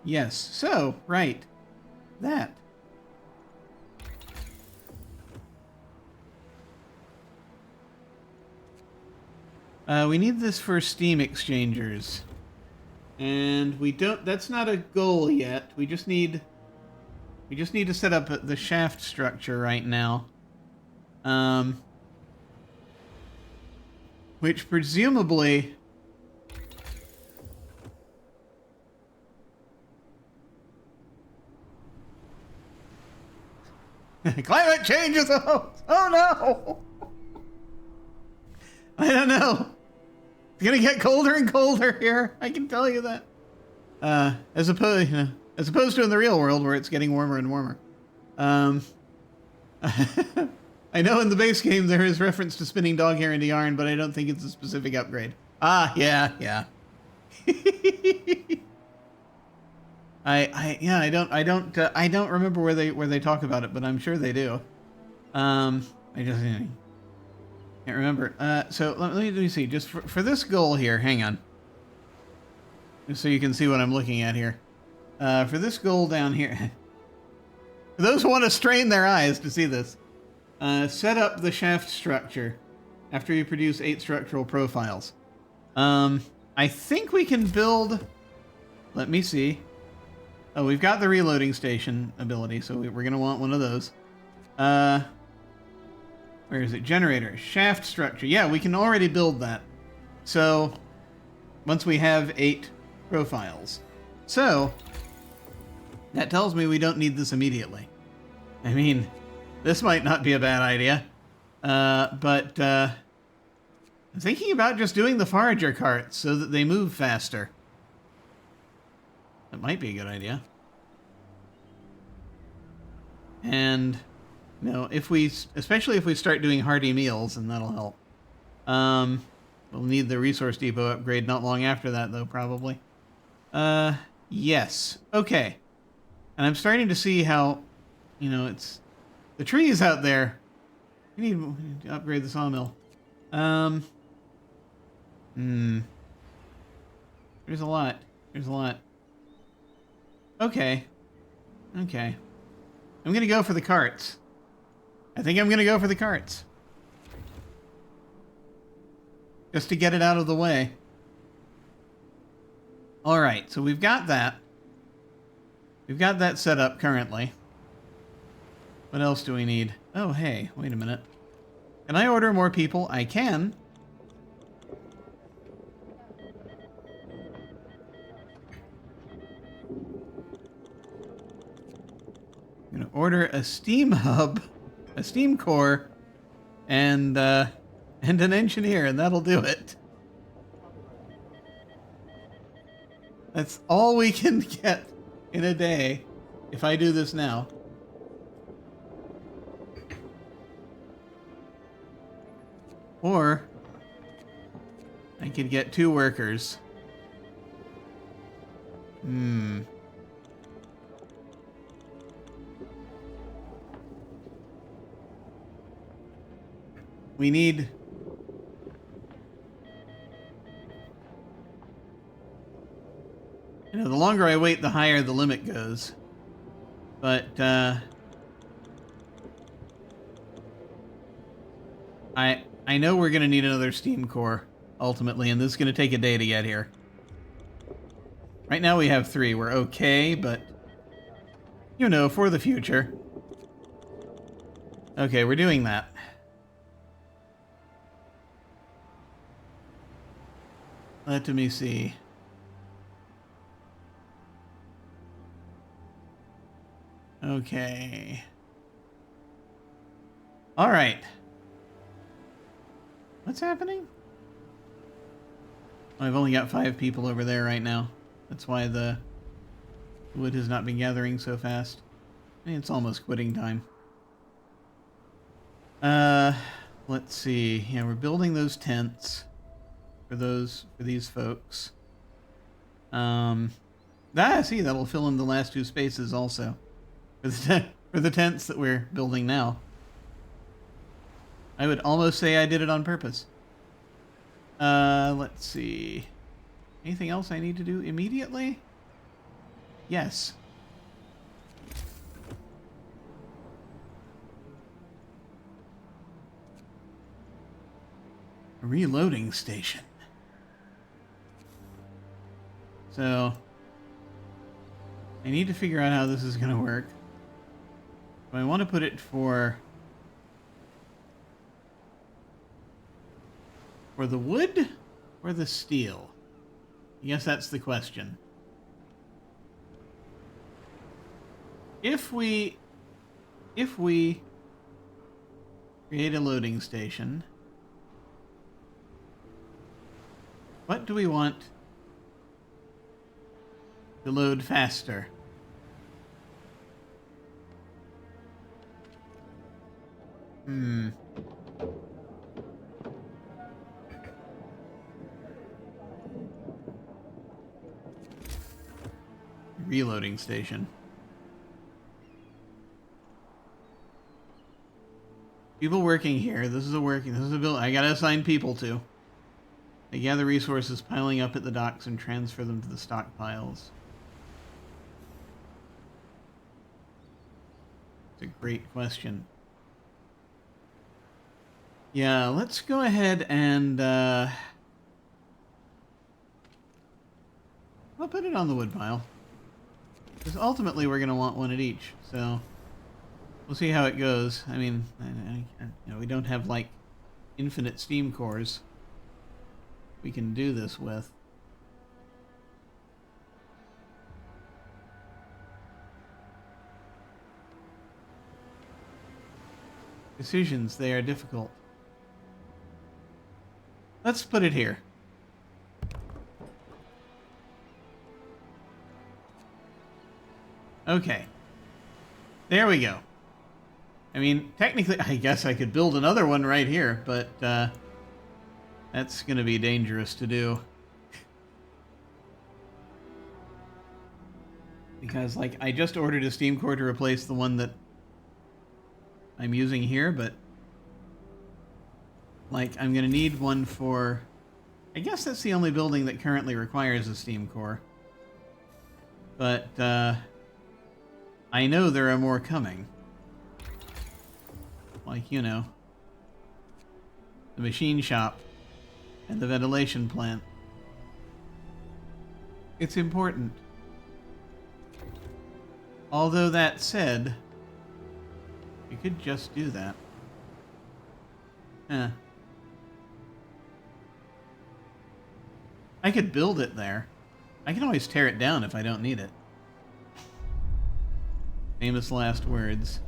yes. So, right. That. We need this for steam exchangers. And we don't, that's not a goal yet. We just need to set up the shaft structure right now. Which presumably... Climate change is a hoax! Oh no! I don't know. It's gonna get colder and colder here. I can tell you that. As opposed to in the real world where it's getting warmer and warmer. I know in the base game there is reference to spinning dog hair into yarn, but I don't think it's a specific upgrade. Ah, yeah. I don't remember where they talk about it, but I'm sure they do. I just can't remember. So let me see. Just for this goal here, hang on. Just so you can see what I'm looking at here. For this goal down here, for those who want to strain their eyes to see this, set up the shaft structure after you produce 8 structural profiles. I think we can build. Let me see. Oh, we've got the reloading station ability, so we're gonna want one of those. Where is it? Generator. Shaft structure. Yeah, we can already build that. So, once we have 8 profiles. So, that tells me we don't need this immediately. I mean, this might not be a bad idea. But I'm thinking about just doing the forager carts so that they move faster. That might be a good idea. And, especially if we start doing hearty meals, and that'll help. We'll need the resource depot upgrade not long after that, though, probably. Yes. Okay. And I'm starting to see how, it's the trees out there. We need to upgrade the sawmill. There's a lot. Okay. Okay. I'm gonna go for the carts. I think I'm gonna go for the carts. Just to get it out of the way. Alright, so we've got that. We've got that set up currently. What else do we need? Oh, hey, wait a minute. Can I order more people? I can. I'm gonna order a steam hub, a steam core, and an engineer, and that'll do it. That's all we can get in a day if I do this now. Or I could get 2 workers. We need... You know, the longer I wait, the higher the limit goes. But, I know we're going to need another steam core, ultimately, and this is going to take a day to get here. Right now we have 3. We're okay, but, you know, for the future. Okay, we're doing that. Let me see. Okay. All right. What's happening? Oh, I've only got 5 people over there right now. That's why the wood has not been gathering so fast. I mean, it's almost quitting time. Let's see. Yeah, we're building those tents for these folks. See, that'll fill in the last 2 spaces also. For the tents that we're building now. I would almost say I did it on purpose. Let's see. Anything else I need to do immediately? Yes. A reloading station. So, I need to figure out how this is going to work. Do I want to put it for the wood or the steel? I guess that's the question. If we create a loading station, what do we want to load faster? Reloading station. People working here. This is a build. I gotta assign people to. They gather resources piling up at the docks and transfer them to the stockpiles. It's a great question. Yeah, let's go ahead and I'll put it on the wood pile. Because ultimately we're going to want one at each, so we'll see how it goes. I mean, you know, we don't have, like, infinite steam cores we can do this with. Decisions, they are difficult. Let's put it here. Okay. There we go. I mean, technically, I guess I could build another one right here, but that's going to be dangerous to do. Because, like, I just ordered a steam core to replace the one that I'm using here, but, like, I'm going to need one for... I guess that's the only building that currently requires a steam core. But, I know there are more coming. Like, you know, the machine shop and the ventilation plant. It's important. Although that said, you could just do that. Huh. I could build it there. I can always tear it down if I don't need it. Famous last words.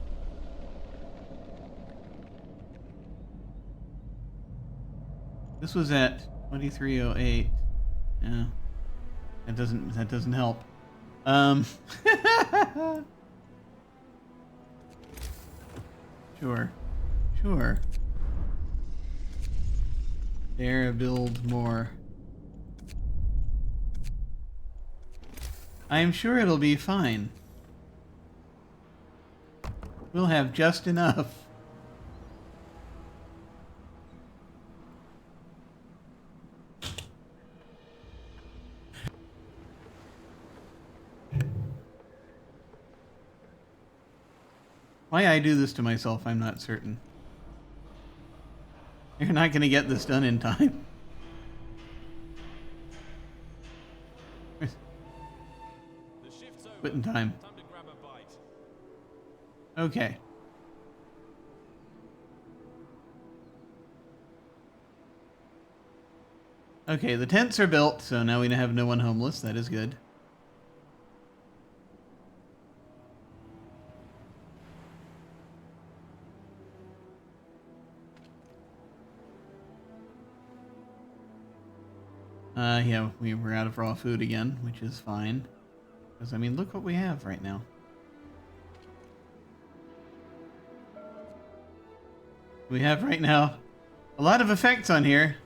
This was at 2308. Yeah. That doesn't help. Sure. Sure. Dare build more. I am sure it'll be fine. We'll have just enough. Why I do this to myself, I'm not certain. You're not going to get this done in time. The shift's over. Quitting time. Time to grab a bite. Okay. Okay, the tents are built, so now we have no one homeless. That is good. Yeah, we're out of raw food again, which is fine. Because, I mean, look what we have right now. We have right now a lot of effects on here.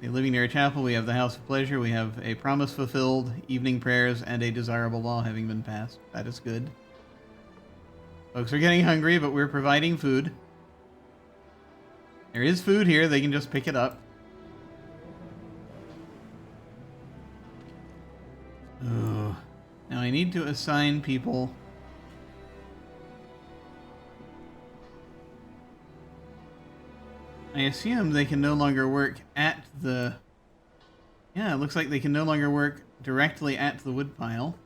The living near a chapel, we have the House of Pleasure, we have a promise fulfilled, evening prayers, and a desirable law having been passed. That is good. Folks are getting hungry, but we're providing food. There is food here, they can just pick it up. Oh. Now I need to assign people. I assume they can no longer work at the... Yeah, it looks like they can no longer work directly at the woodpile.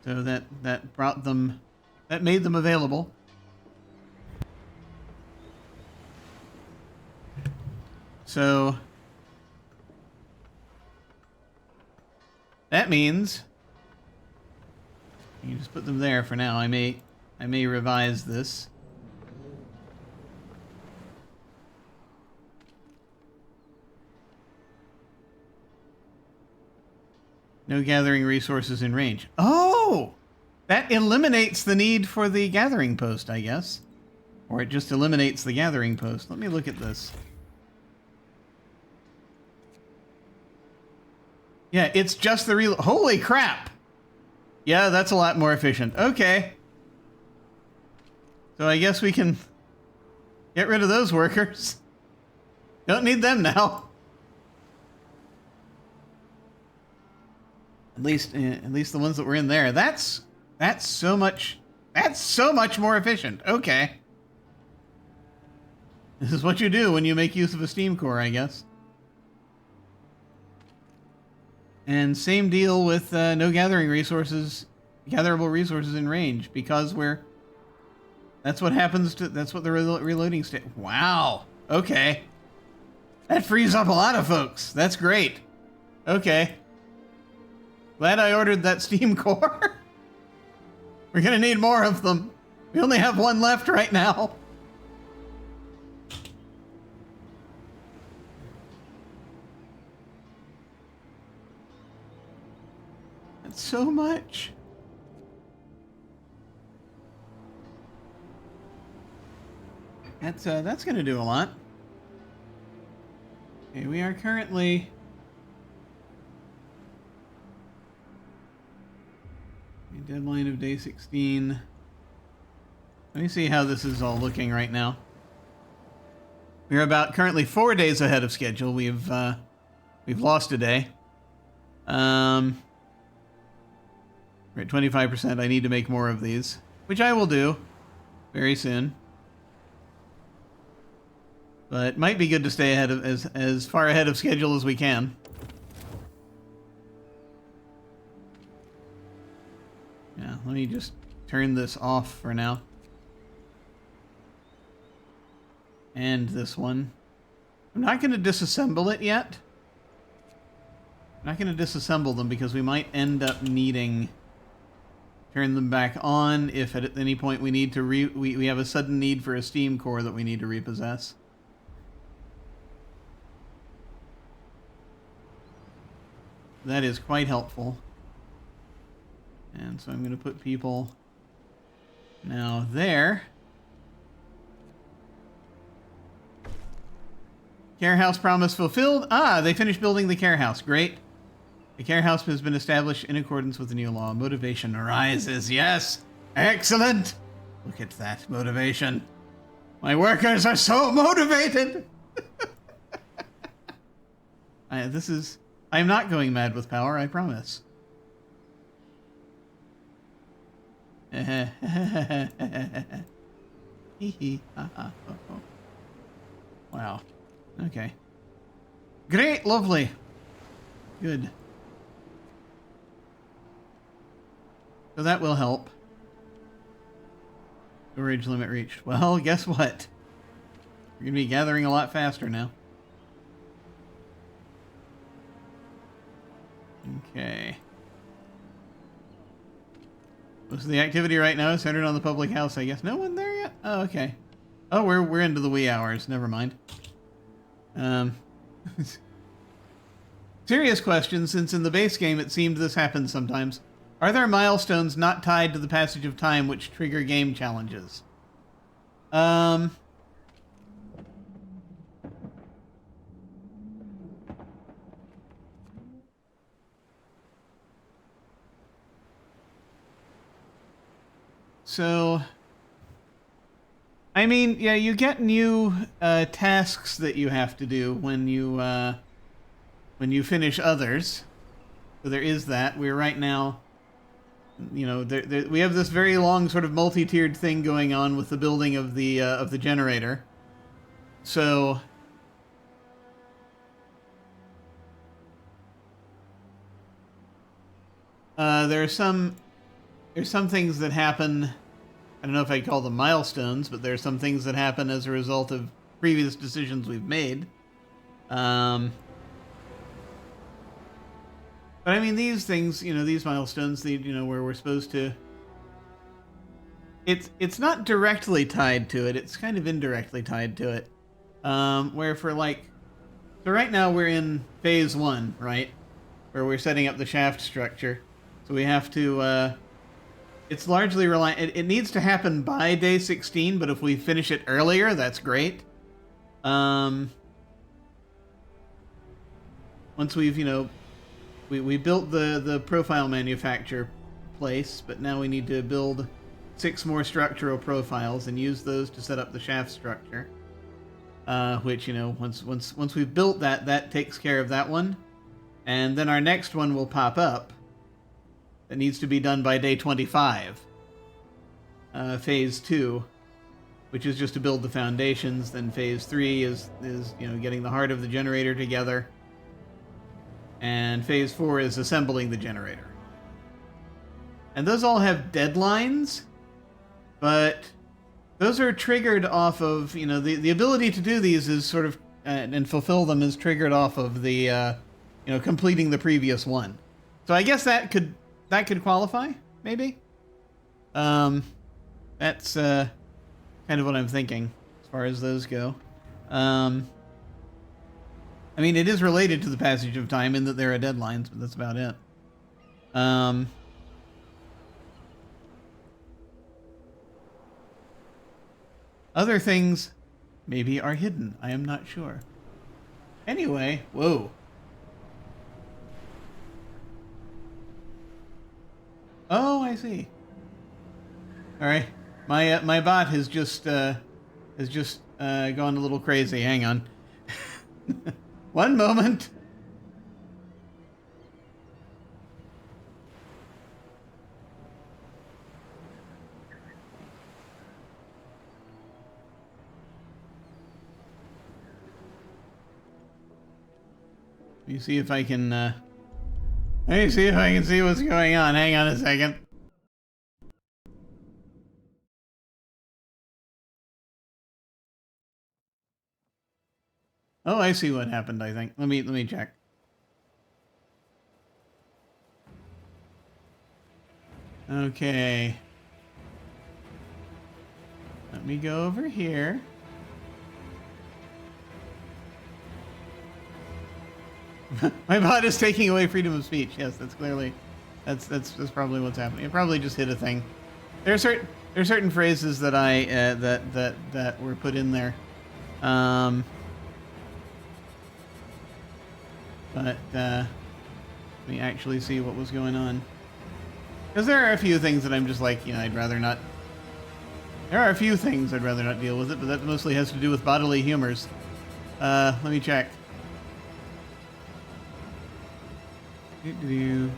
So that brought them... That made them available. So... That means... You can just put them there for now. I may revise this. No gathering resources in range. Oh! That eliminates the need for the gathering post, I guess. Or it just eliminates the gathering post. Let me look at this. Yeah, it's just the real... Holy crap! Yeah, that's a lot more efficient. Okay. So I guess we can get rid of those workers. Don't need them now. At least the ones that were in there. That's so much more efficient. Okay. This is what you do when you make use of a steam core, I guess. And same deal with no gathering resources, gatherable resources in range, because that's what happens to, that's what the reloading state. Wow. Okay. That frees up a lot of folks. That's great. Okay. Glad I ordered that steam core. We're gonna need more of them. We only have one left right now. That's so much. That's gonna do a lot. Okay, we are currently deadline of day 16. Let me see how this is all looking right now. We're about currently 4 days ahead of schedule. We've lost a day. We're at 25%. I need to make more of these, which I will do very soon. But it might be good to stay ahead of as far ahead of schedule as we can. Yeah, let me just turn this off for now. And this one. I'm not going to disassemble it yet. I'm not going to disassemble them because we might end up needing turn them back on if at any point we need to we have a sudden need for a steam core that we need to repossess. That is quite helpful. And so I'm going to put people now there. Care house promise fulfilled. Ah, they finished building the care house. Great. The care house has been established in accordance with the new law. Motivation arises. Yes. Excellent. Look at that motivation. My workers are so motivated. I'm not going mad with power, I promise. Wow. Okay. Great, lovely. Good. So that will help. Storage limit reached. Well, guess what? We're going to be gathering a lot faster now. Okay. Most of the activity right now is centered on the public house, I guess. No one there yet? Oh, okay. Oh, we're into the wee hours. Never mind. Serious question, since in the base game it seemed this happens sometimes. Are there milestones not tied to the passage of time which trigger game challenges? So, I mean, yeah, you get new tasks that you have to do when you finish others. So there is that. We're right now, you know, we have this very long sort of multi-tiered thing going on with the building of the generator. So there's some things that happen. I don't know if I'd call them milestones, but there are some things that happen as a result of previous decisions we've made. But I mean, these things, you know, these milestones, where we're supposed to... It's not directly tied to it. It's kind of indirectly tied to it. Where for like... So right now we're in phase 1, right? Where we're setting up the shaft structure. So we have to... it's largely reliant... It needs to happen by day 16, but if we finish it earlier, that's great. Once we've, you know... We built the profile manufacture place, but now we need to build 6 more structural profiles and use those to set up the shaft structure. Which, you know, once we've built that, that takes care of that one. And then our next one will pop up. That needs to be done by day 25. Phase 2, which is just to build the foundations. Then phase 3 is you know, getting the heart of the generator together. And phase 4 is assembling the generator. And those all have deadlines, but those are triggered off of, you know, the ability to do these is sort of, and fulfill them is triggered off of the, you know, completing the previous one. So I guess that could qualify, maybe? That's kind of what I'm thinking as far as those go. I mean, it is related to the passage of time in that there are deadlines, but that's about it. Other things maybe are hidden. I am not sure. Anyway, whoa. Oh, I see. All right, my bot has just gone a little crazy. Hang on. One moment. me see if I can, let me see if I can see what's going on. Hang on a second. Oh, I see what happened, I think. Let me check. Okay. Let me go over here. My bot is taking away freedom of speech. Yes, that's clearly, that's probably what's happening. It probably just hit a thing. There are certain phrases that I that were put in there, but let me actually see what was going on. Because there are a few things that I'm just like, I'd rather not. There are a few things I'd rather not deal with it, but that mostly has to do with bodily humors. Let me check. I'm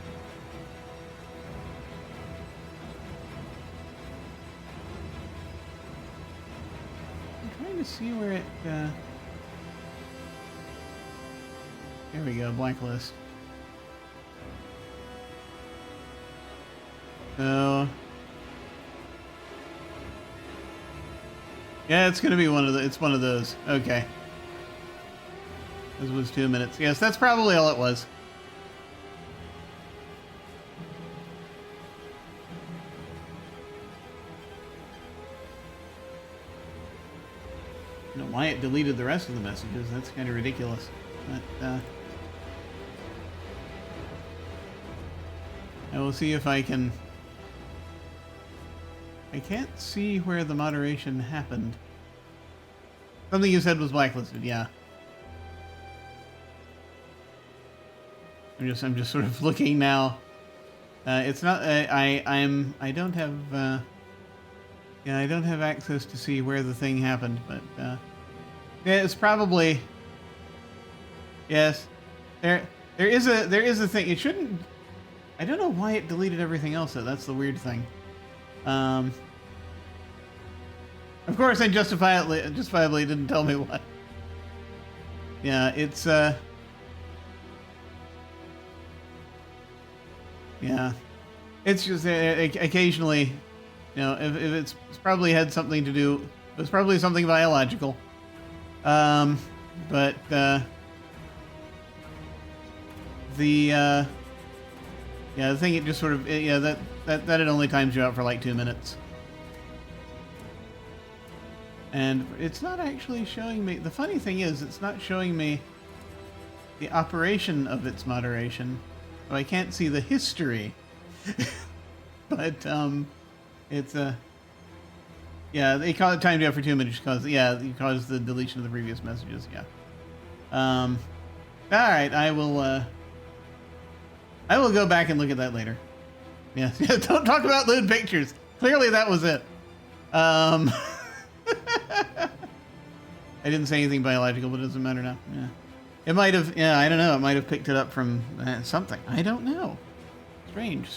trying to see where it, there we go, blacklist. So, yeah, it's gonna be it's one of those. Okay. This was 2 minutes. Yes, that's probably all it was. I don't know why it deleted the rest of the messages. That's kind of ridiculous. But, I will see if I can... I can't see where the moderation happened. Something you said was blacklisted, yeah. I'm just sort of looking now. It's not. I don't have. Yeah, I don't have access to see where the thing happened, but yeah, it's probably. Yes, there is a thing. It shouldn't. I don't know why it deleted everything else though. That's the weird thing. Of course, I justifiably didn't tell me what. Yeah, it's yeah, it's just occasionally, if it's probably had something to do. It was probably something biological. But yeah, the thing it just sort of that it only times you out for like 2 minutes. And it's not actually showing me... The funny thing is, it's not showing me the operation of its moderation. So I can't see the history. But, it's yeah, they call it timed out for 2 minutes because, you caused the deletion of the previous messages, yeah. Alright, I will go back and look at that later. Yeah, don't talk about lewd pictures. Clearly that was it. I didn't say anything biological, but it doesn't matter now. Yeah. It might have, I don't know. It might have picked it up from something. I don't know. Strange.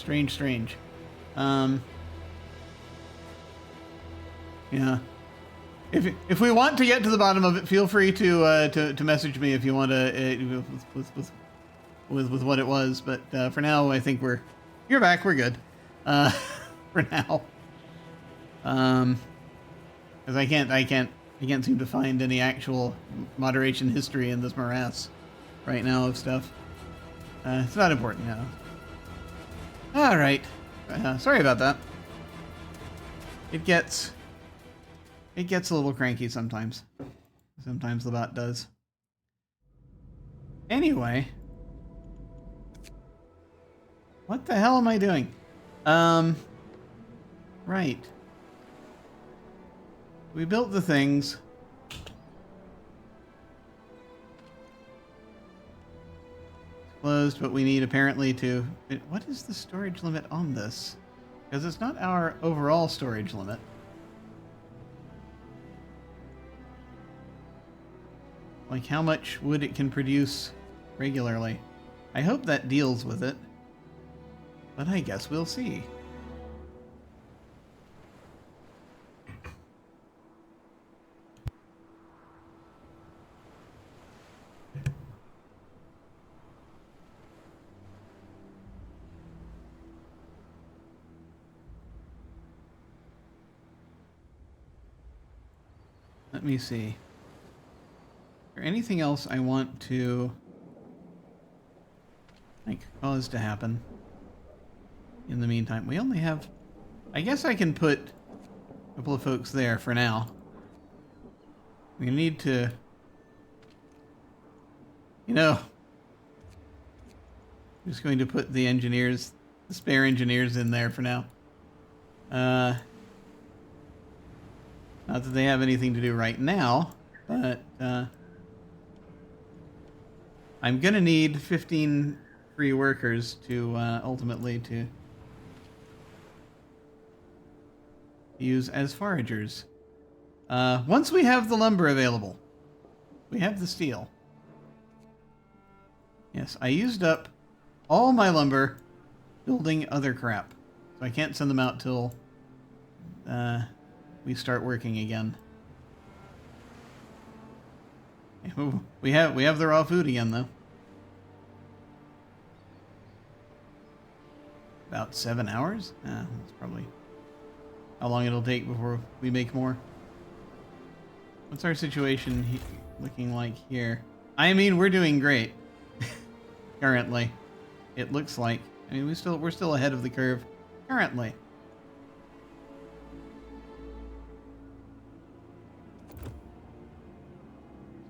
Yeah. If we want to get to the bottom of it, feel free to message me if you want to with what it was. But for now, I think you're back. We're good. For now. Because I can't seem to find any actual moderation history in this morass right now of stuff. It's not important now. All right. Sorry about that. It gets a little cranky sometimes. Sometimes the bot does. Anyway, what the hell am I doing? Right. We built the things. It's closed, but we need apparently to... What is the storage limit on this? Because it's not our overall storage limit. Like how much wood it can produce regularly. I hope that deals with it. But I guess we'll see. Let me see. Is there anything else I want to like cause to happen in the meantime? We only have... I guess I can put a couple of folks there for now. We need to... You know... I'm just going to put the engineers, the spare engineers in there for now. Not that they have anything to do right now, but I'm gonna need 15 free workers to ultimately to use as foragers. Once we have the lumber available, we have the steel. Yes, I used up all my lumber building other crap, so I can't send them out till we start working again. We have the raw food again, though. About 7 hours? That's probably how long it'll take before we make more. What's our situation looking like here? I mean, we're doing great currently. It looks like. I mean, we're still ahead of the curve currently.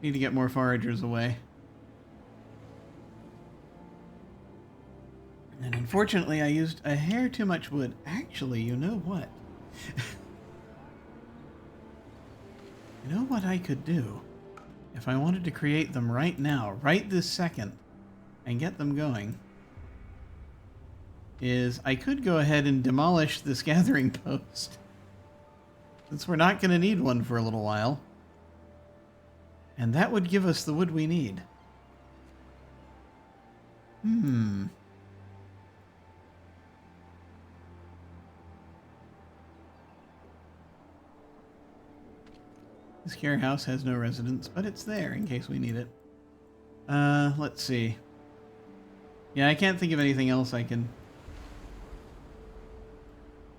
Need to get more foragers away. And unfortunately, I used a hair too much wood. Actually, you know what? You know what I could do? If I wanted to create them right now, right this second, and get them going, is I could go ahead and demolish this gathering post. Since we're not going to need one for a little while. And that would give us the wood we need. This care house has no residents, but it's there in case we need it. Let's see. Yeah, I can't think of anything else I can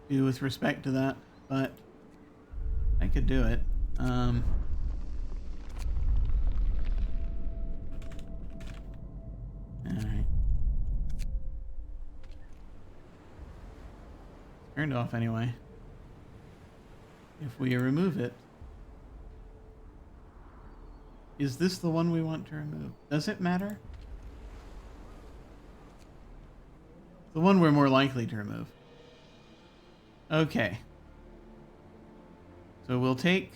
do with respect to that, but I could do it. Alright. Turned off anyway. If we remove it... Is this the one we want to remove? Does it matter? The one we're more likely to remove. Okay. So we'll take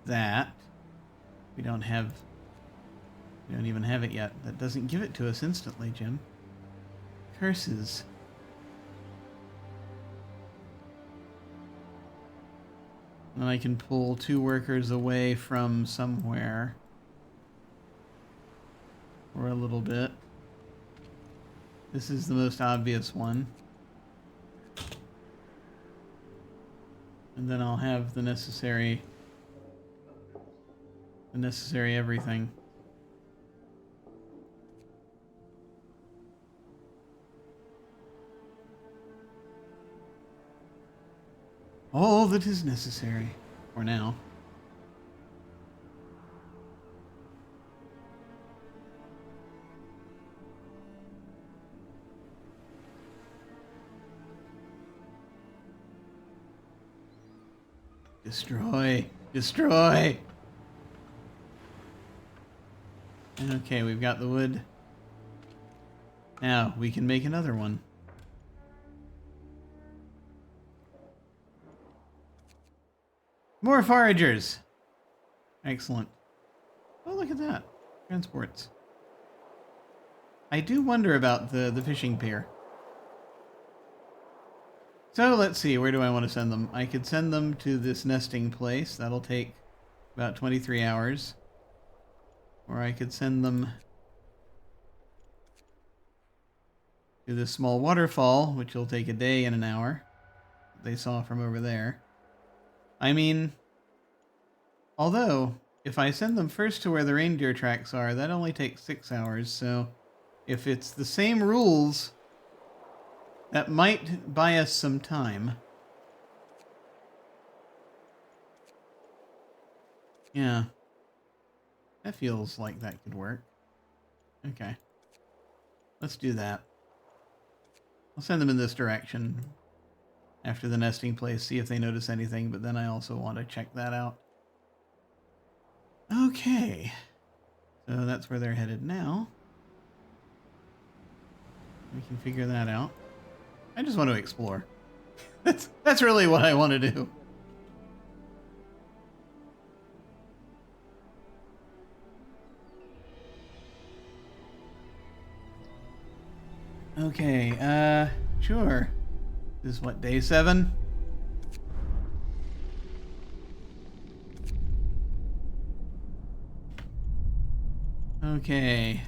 that. We don't even have it yet. That doesn't give it to us instantly, Jim. Curses. And I can pull 2 workers away from somewhere. For a little bit. This is the most obvious one. And then I'll have the necessary everything. All that is necessary for now. Destroy! Destroy! Okay, we've got the wood. Now, we can make another one. More foragers! Excellent. Oh, look at that. Transports. I do wonder about the fishing pier. So let's see, where do I want to send them? I could send them to this nesting place. That'll take about 23 hours. Or I could send them to this small waterfall, which will take a day and an hour. They saw from over there. I mean, although, if I send them first to where the reindeer tracks are, that only takes 6 hours, so if it's the same rules, that might buy us some time. Yeah. That feels like that could work. Okay. Let's do that. I'll send them in this direction after the nesting place, see if they notice anything, but then I also want to check that out. Okay. So that's where they're headed now. We can figure that out. I just want to explore. That's really what I want to do. Okay, sure. This is what, day 7? Okay.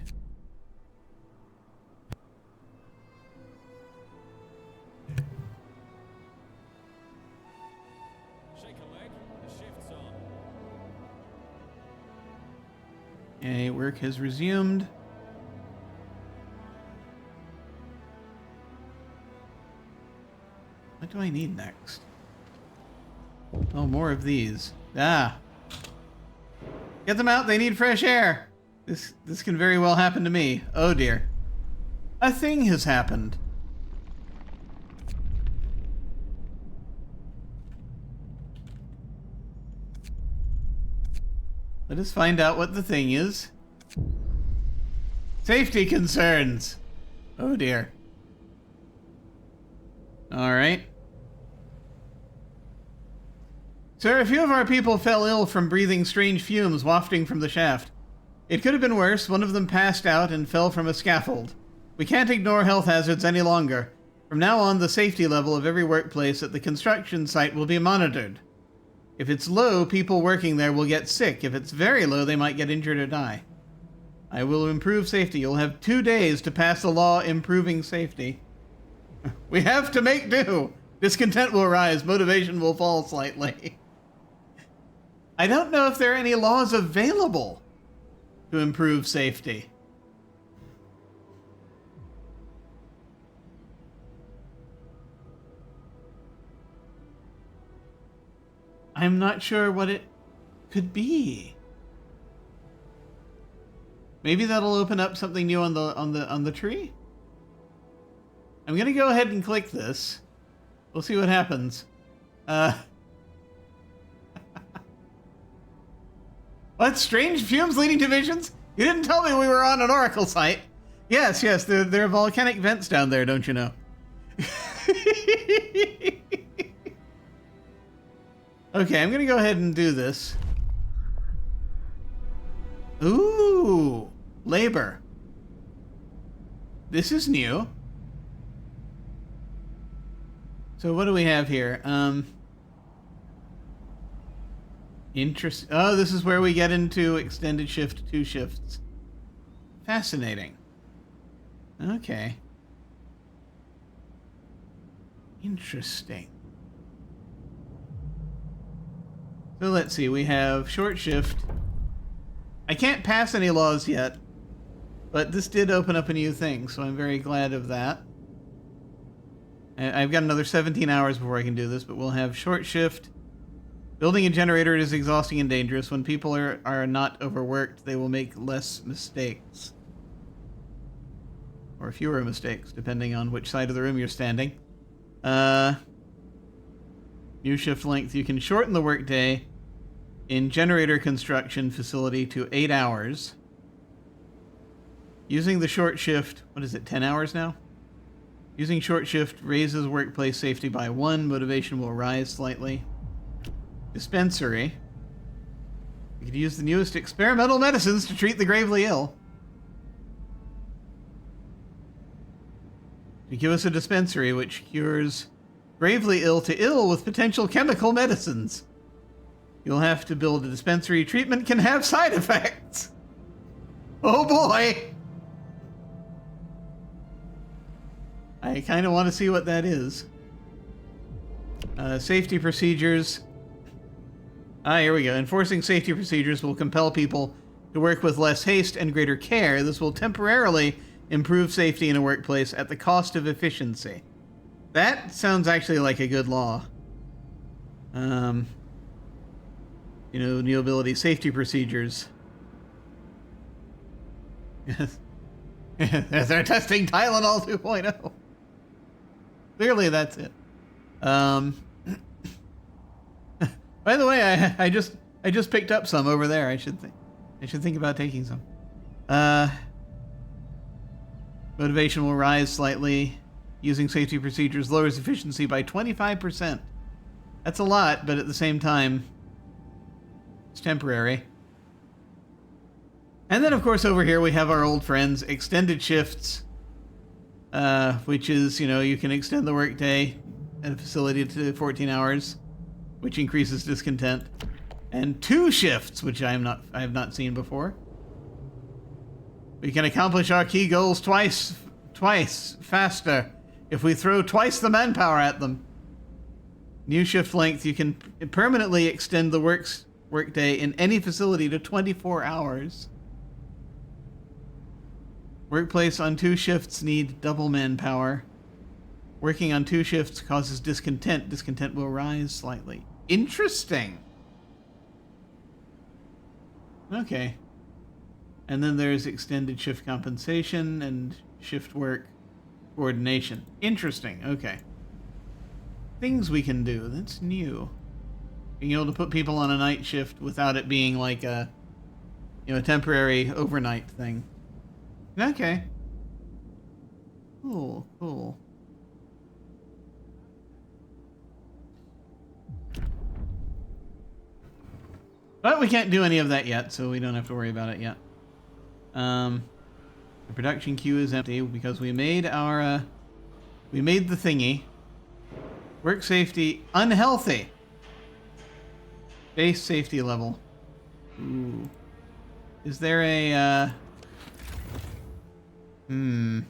Shake a leg. The shift's on. Okay, work has resumed. What do I need next? Oh, more of these. Ah. Get them out, they need fresh air. This can very well happen to me. Oh dear. A thing has happened. Let us find out what the thing is. Safety concerns. Oh dear. All right. Sir, a few of our people fell ill from breathing strange fumes wafting from the shaft. It could have been worse. One of them passed out and fell from a scaffold. We can't ignore health hazards any longer. From now on, the safety level of every workplace at the construction site will be monitored. If it's low, people working there will get sick. If it's very low, they might get injured or die. I will improve safety. You'll have 2 days to pass a law improving safety. We have to make do. Discontent will rise. Motivation will fall slightly. I don't know if there are any laws available to improve safety. I'm not sure what it could be. Maybe that'll open up something new on the tree. I'm gonna go ahead and click this. We'll see what happens. What? Strange fumes leading to visions? You didn't tell me we were on an oracle site. Yes, there are volcanic vents down there, don't you know? Okay, I'm gonna go ahead and do this. Ooh, labor. This is new. So what do we have here? Oh, this is where we get into extended shift 2 shifts. Fascinating. Okay. Interesting. So let's see, we have short shift. I can't pass any laws yet, but this did open up a new thing, so I'm very glad of that. I've got another 17 hours before I can do this, but we'll have short shift. Building a generator is exhausting and dangerous. When people are not overworked, they will make less mistakes. Or fewer mistakes, depending on which side of the room you're standing. New shift length. You can shorten the workday in generator construction facility to 8 hours. Using the short shift, what is it, 10 hours now? Using short shift raises workplace safety by 1. Motivation will rise slightly. Dispensary. You could use the newest experimental medicines to treat the gravely ill. You give us a dispensary which cures gravely ill to ill with potential chemical medicines. You'll have to build a dispensary. Treatment can have side effects. Oh boy! I kind of want to see what that is. Safety procedures. Here we go. Enforcing safety procedures will compel people to work with less haste and greater care. This will temporarily improve safety in a workplace at the cost of efficiency. That sounds actually like a good law. new ability safety procedures. Yes. They're testing Tylenol 2.0. Clearly, that's it. By the way, I just picked up some over there. I should think about taking some. Motivation will rise slightly. Using safety procedures lowers efficiency by 25%. That's a lot, but at the same time, it's temporary. And then, of course, over here we have our old friends, extended shifts, which is, you can extend the workday at a facility to 14 hours, which increases discontent. And 2 shifts, which I have not seen before. We can accomplish our key goals twice faster if we throw twice the manpower at them. New shift length, you can permanently extend the workday in any facility to 24 hours. Workplace on 2 shifts need double manpower. Working on 2 shifts causes discontent. Discontent will rise slightly. Interesting. Okay. And then there's extended shift compensation and shift work coordination. Interesting. Okay. Things we can do. That's new. Being able to put people on a night shift without it being like a temporary overnight thing. Okay. Cool. But we can't do any of that yet, so we don't have to worry about it yet. The production queue is empty because we made the thingy. Work safety unhealthy. Base safety level. Ooh. Is there a do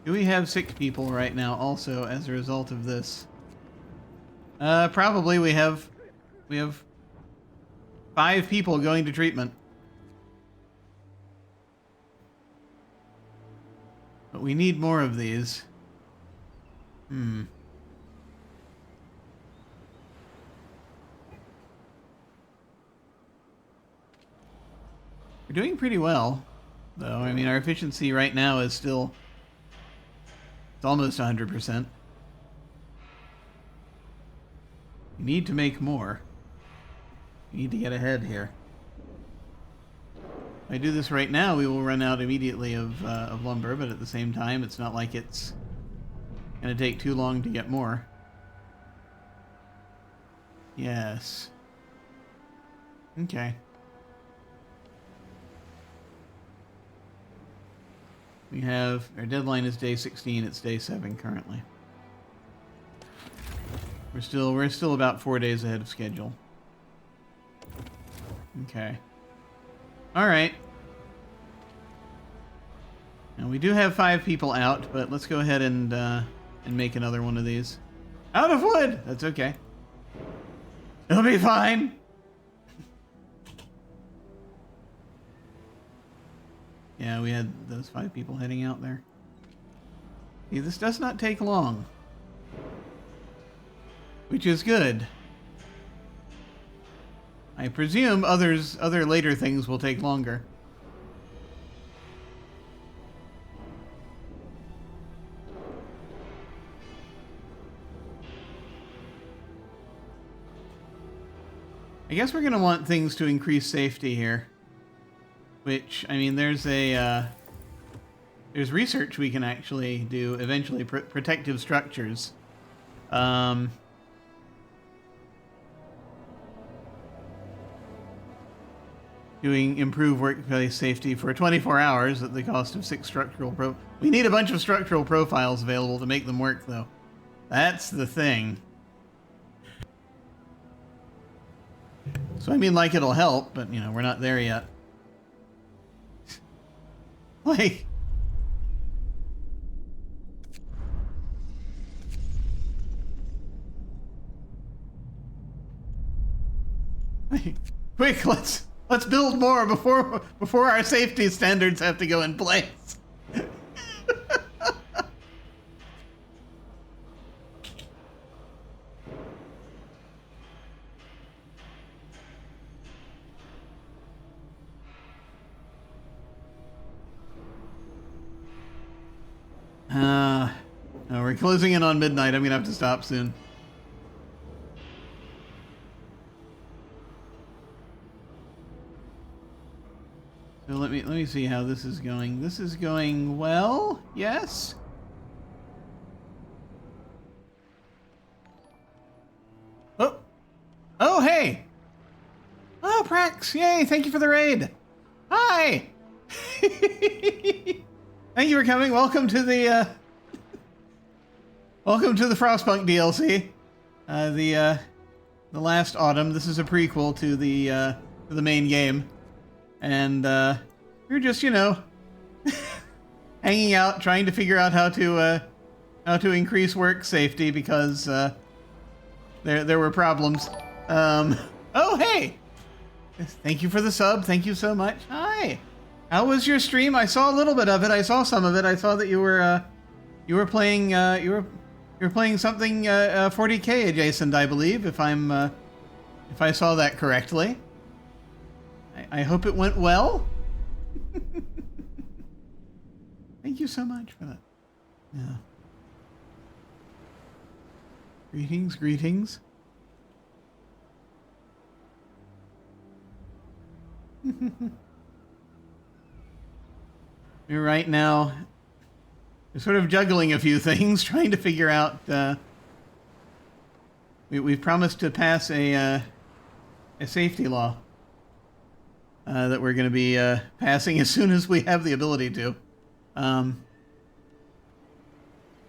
we have sick people right now also as a result of this? Probably we have 5 people going to treatment. But we need more of these. We're doing pretty well, though. I mean, our efficiency right now is still... It's almost 100%. We need to make more. We need to get ahead here. If I do this right now, we will run out immediately of lumber, but at the same time, it's not like it's going to take too long to get more. Yes. Okay. We have... Our deadline is day 16. It's day 7 currently. We're still about 4 days ahead of schedule. Okay. Alright. Now we do have 5 people out, but let's go ahead and make another one of these. Out of wood! That's okay. It'll be fine! Yeah, we had those 5 people heading out there. See, this does not take long. Which is good. I presume other later things will take longer. I guess we're going to want things to increase safety here. Which, I mean, there's research we can actually do eventually. Protective structures. Doing improved workplace safety for 24 hours at the cost of 6 structural We need a bunch of structural profiles available to make them work, though. That's the thing. So, I mean, like, it'll help, but, we're not there yet. Like... Quick, let's build more before our safety standards have to go in place. closing in on midnight. I'm gonna have to stop soon. So let me see how this is going. This is going well. Yes. Oh. Oh, hey. Oh, Prax. Yay. Thank you for the raid. Hi. Thank you for coming. Welcome to the Frostpunk DLC. The last autumn. This is a prequel to the main game. And we're just, you know, hanging out, trying to figure out how to increase work safety because there were problems. Oh, hey! Thank you for the sub. Thank you so much. Hi. How was your stream? I saw a little bit of it. I saw some of it. I saw that you were playing you were playing something 40K adjacent, I believe, if I saw that correctly. I hope it went well. Thank you so much for that. Yeah. Greetings, greetings. We're right now, we're sort of juggling a few things, trying to figure out. We've promised to pass a safety law that we're going to be passing as soon as we have the ability to.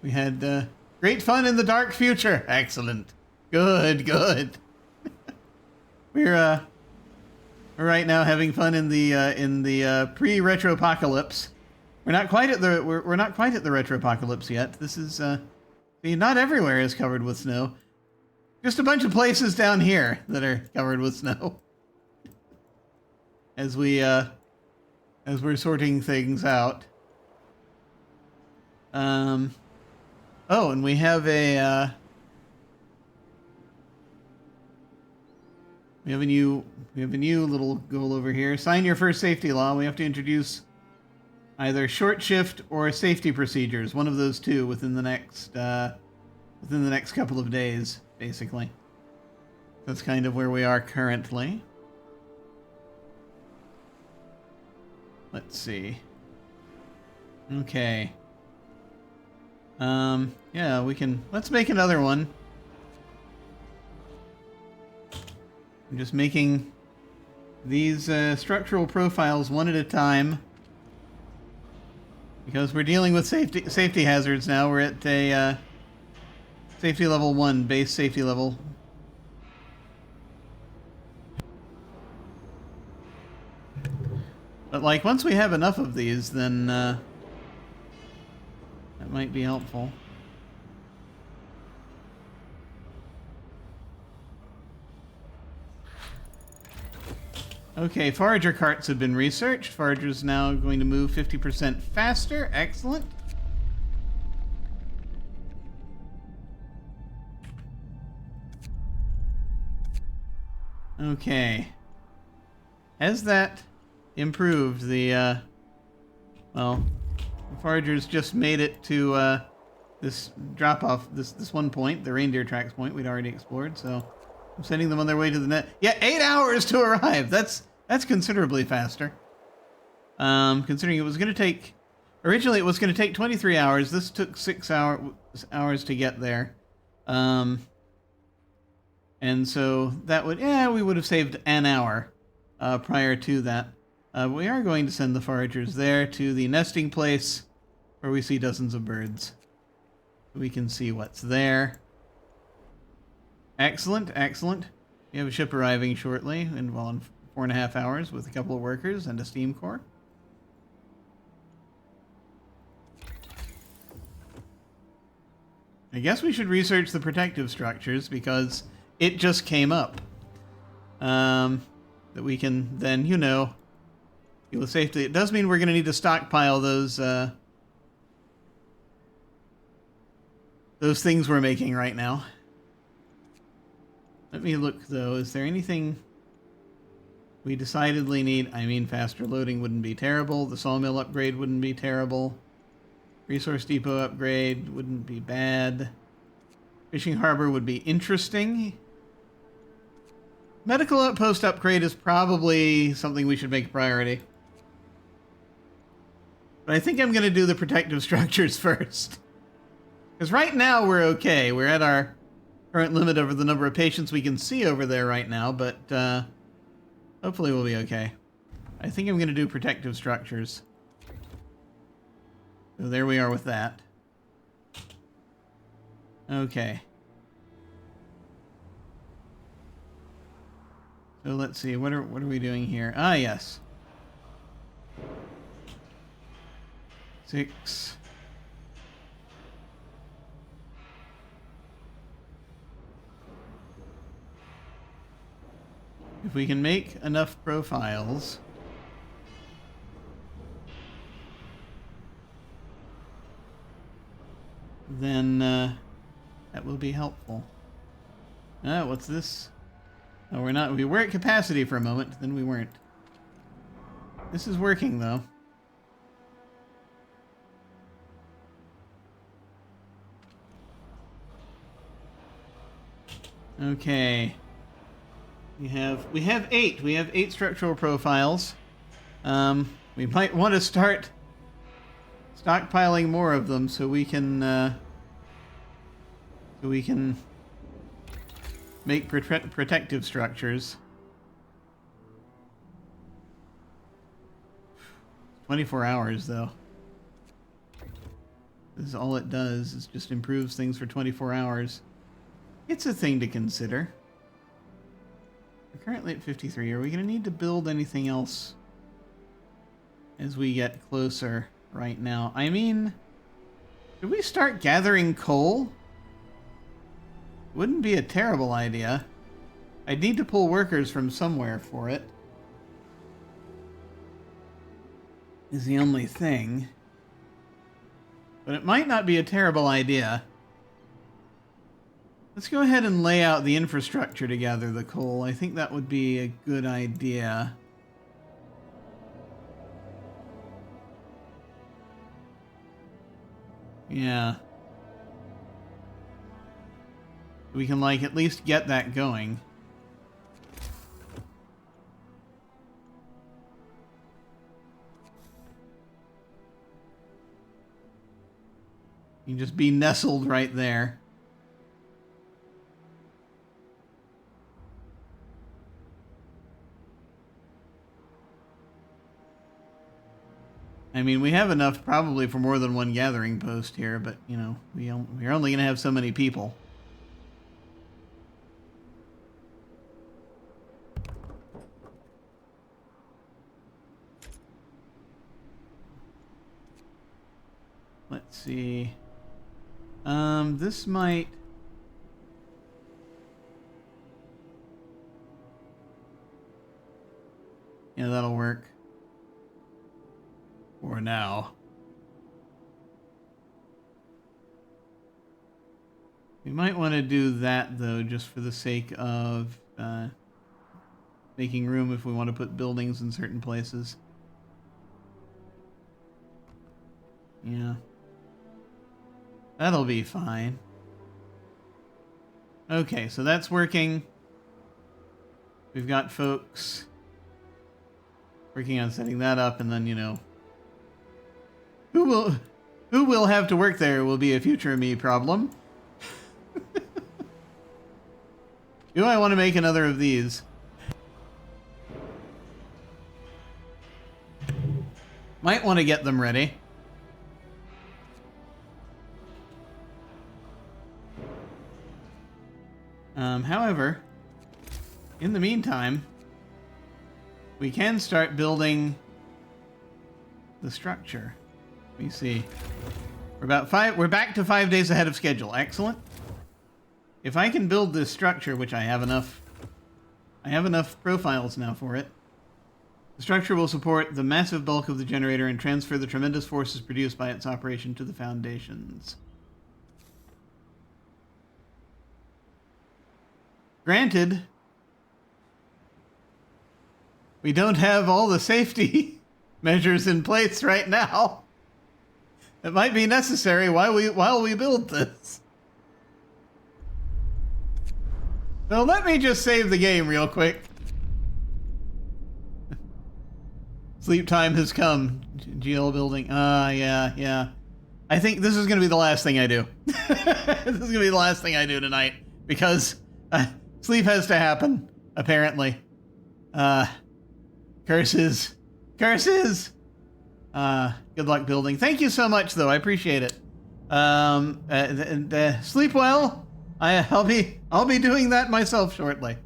We had great fun in the dark future. Excellent. Good, good. We're right now having fun in the pre-retropocalypse. We're not quite at the retropocalypse yet. This is see, not everywhere is covered with snow. Just a bunch of places down here that are covered with snow. As we're sorting things out. Oh, and we have a new little goal over here. Sign your first safety law. We have to introduce either short shift or safety procedures, one of those two within the next couple of days, basically. That's kind of where we are currently. Let's see. Okay. Yeah, let's make another one. I'm just making these structural profiles one at a time because we're dealing with safety hazards now. We're at a safety level 1, base safety level. But like once we have enough of these, then that might be helpful. Okay, forager carts have been researched. Forager's now going to move 50% faster. Excellent. Okay. Has that improved the, well, the foragers just made it to this drop-off, this one point, the reindeer tracks point we'd already explored, so I'm sending them on their way to the net. Yeah, 8 hours to arrive! That's considerably faster. Considering it was going to take... Originally, it was going to take 23 hours. This took 6 hours to get there. And so that would... Yeah, we would have saved an hour prior to that. We are going to send the foragers there to the nesting place where we see dozens of birds. We can see what's there. Excellent, excellent. We have a ship arriving shortly, in 4.5 hours with a couple of workers and a steam core. I guess we should research the protective structures because it just came up. That we can then, you know, deal with safety. It does mean we're going to need to stockpile those things we're making right now. Let me look, though. Is there anything we decidedly need? I mean, faster loading wouldn't be terrible. The sawmill upgrade wouldn't be terrible. Resource depot upgrade wouldn't be bad. Fishing harbor would be interesting. Medical outpost upgrade is probably something we should make a priority. But I think I'm going to do the protective structures first. Because right now we're okay. We're at our current limit over the number of patients we can see over there right now, but hopefully we'll be okay. I think I'm going to do protective structures. So there we are with that. Okay. So let's see, what are we doing here? Ah, yes. 6. If we can make enough profiles, then that will be helpful. What's this? Oh, we're not. We were at capacity for a moment, then we weren't. This is working, though. Okay. We have 8. We have 8 structural profiles. We might want to start stockpiling more of them so we can make protective structures. 24 hours, though. This is all it does, is just improves things for 24 hours. It's a thing to consider. We're currently at 53. Are we going to need to build anything else as we get closer right now? I mean, should we start gathering coal? Wouldn't be a terrible idea. I'd need to pull workers from somewhere for it. Is the only thing. But it might not be a terrible idea. Let's go ahead and lay out the infrastructure to gather the coal. I think that would be a good idea. Yeah. We can, like, at least get that going. You can just be nestled right there. I mean, we have enough probably for more than one gathering post here, but, you know, we're only going to have so many people. Let's see. This might... Yeah, that'll work. For now. We might want to do that, though, just for the sake of making room if we want to put buildings in certain places. Yeah. That'll be fine. Okay, so that's working. We've got folks working on setting that up, and then, you know, who will have to work there will be a future me problem. Do I want to make another of these? Might want to get them ready. However, in the meantime, we can start building the structure. Let me see. We're back to 5 days ahead of schedule. Excellent. If I can build this structure, which I have enough profiles now for it. The structure will support the massive bulk of the generator and transfer the tremendous forces produced by its operation to the foundations. Granted, we don't have all the safety measures in place right now. It might be necessary while we build this. So let me just save the game real quick. Sleep time has come. GL building. Yeah. I think this is going to be the last thing I do. This is going to be the last thing I do tonight. Because sleep has to happen, apparently. Curses. Curses! Good luck building. Thank you so much, though. I appreciate it. Sleep well. I'll be doing that myself shortly.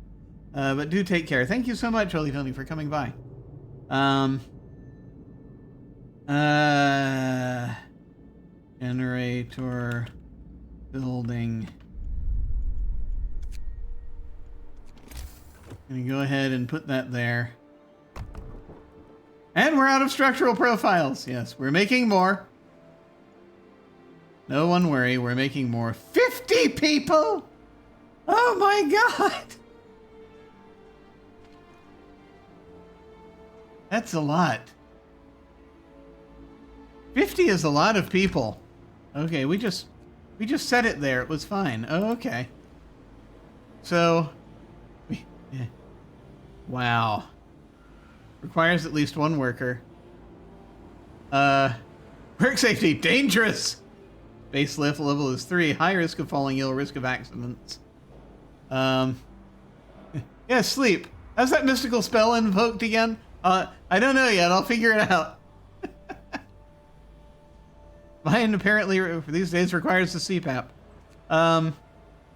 But do take care. Thank you so much, Holy Tony, for coming by. Generator building. Gonna go ahead and put that there. And we're out of structural profiles. Yes, we're making more. No one worry, we're making more. 50 people? Oh my god! That's a lot. 50 is a lot of people. Okay, we just set it there. It was fine. Oh, okay. So, wow. Requires at least one worker. Work safety, dangerous! Base lift level is 3. High risk of falling ill, risk of accidents. Yeah, sleep. How's that mystical spell invoked again? I don't know yet. I'll figure it out. Mine apparently for these days requires the CPAP.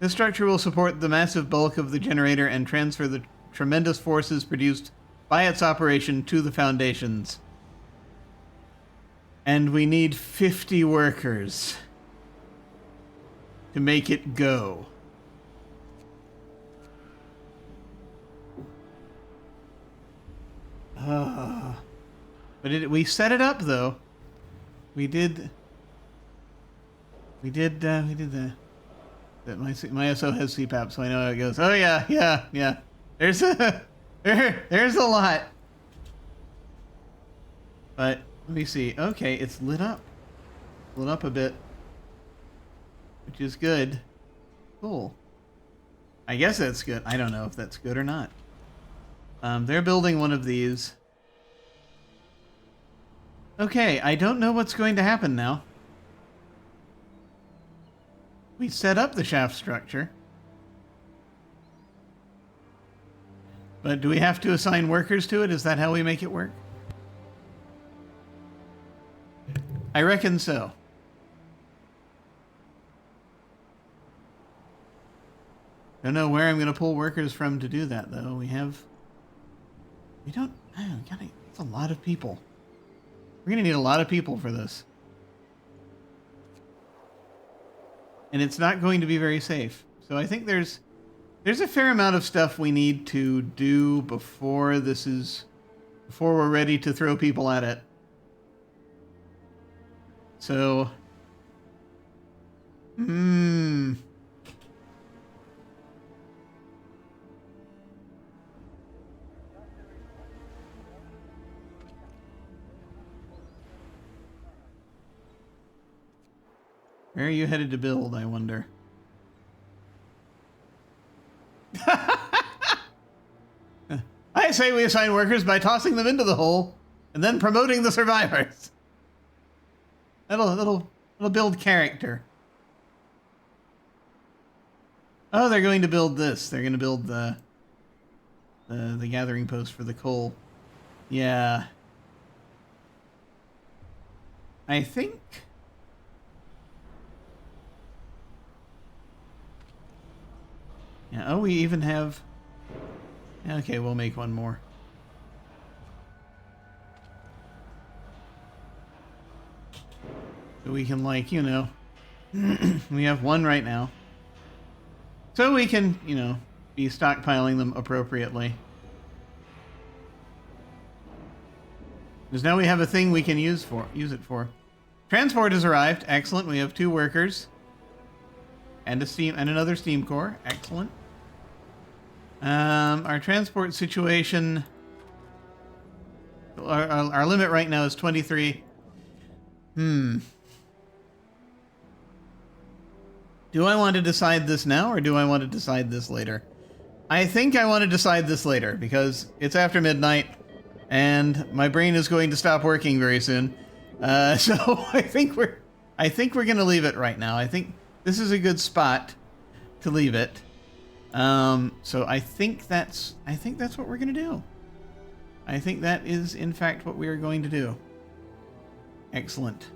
This structure will support the massive bulk of the generator and transfer the tremendous forces produced by its operation to the foundations. And we need 50 workers to make it go. But we set it up though. We did the my SO has CPAP, so I know how it goes. Oh yeah. There's a lot. But let me see. Okay, it's lit up. Lit up a bit. Which is good. Cool. I guess that's good. I don't know if that's good or not. They're building one of these. Okay, I don't know what's going to happen now. We set up the shaft structure. But do we have to assign workers to it? Is that how we make it work? I reckon so. Don't know where I'm going to pull workers from to do that, though. It's a lot of people. We're going to need a lot of people for this. And it's not going to be very safe. So I think there's a fair amount of stuff we need to do before we're ready to throw people at it. So, where are you headed to build, I wonder? I say we assign workers by tossing them into the hole and then promoting the survivors. That'll build character. Oh, they're going to build this. They're going to build the gathering post for the coal. Yeah. I think. Yeah, oh, we even have... Okay, we'll make one more. So we can, like, we have one right now. So we can, be stockpiling them appropriately. Because now we have a thing we can use it for. Transport has arrived. Excellent. We have 2 workers. And another steam core. Excellent. Our transport situation. Our limit right now is 23. Do I want to decide this now, or do I want to decide this later? I think I want to decide this later, because it's after midnight, and my brain is going to stop working very soon. So I think we're going to leave it right now. I think this is a good spot to leave it. So I think that's what we're going to do. I think that is, in fact, what we are going to do. Excellent.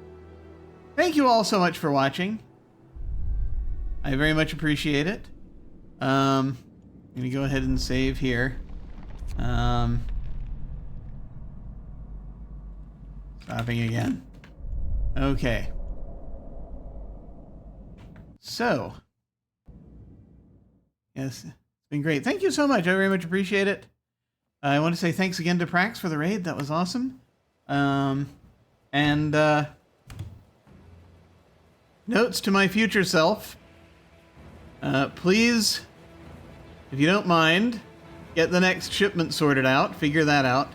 Thank you all so much for watching. I very much appreciate it. I'm going to go ahead and save here. Stopping again. Okay. So. Yes, it's been great. Thank you so much. I very much appreciate it. I want to say thanks again to Prax for the raid. That was awesome. Notes to my future self. Please, if you don't mind, get the next shipment sorted out. Figure that out.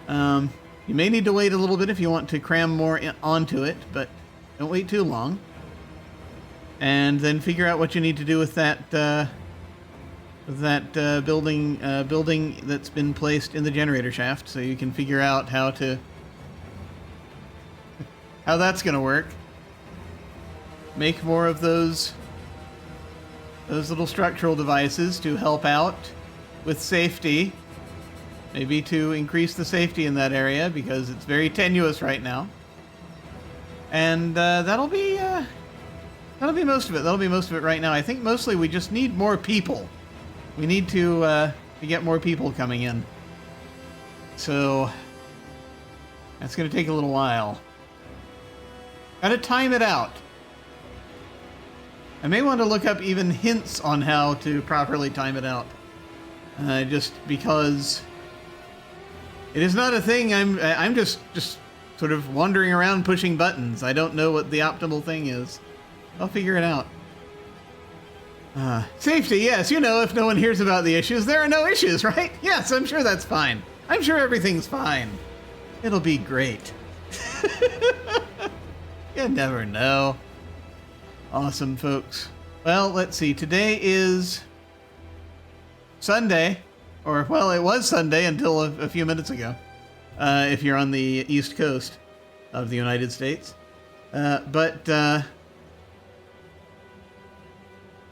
You may need to wait a little bit if you want to cram more onto it, but don't wait too long. And then figure out what you need to do with that building that's been placed in the generator shaft, so you can figure out how that's going to work. Make more of those little structural devices to help out with safety. Maybe to increase the safety in that area, because it's very tenuous right now. And that'll be most of it. That'll be most of it right now. I think mostly we just need more people. We need to get more people coming in. So that's going to take a little while. Gotta time it out. I may want to look up even hints on how to properly time it out. Just because it is not a thing. I'm just sort of wandering around pushing buttons. I don't know what the optimal thing is. I'll figure it out. Safety, yes. You know, if no one hears about the issues, there are no issues, right? Yes, I'm sure that's fine. I'm sure everything's fine. It'll be great. You never know. Awesome, folks. Well, let's see. Today is Sunday. Or, well, it was Sunday until a few minutes ago. If you're on the East Coast of the United States. But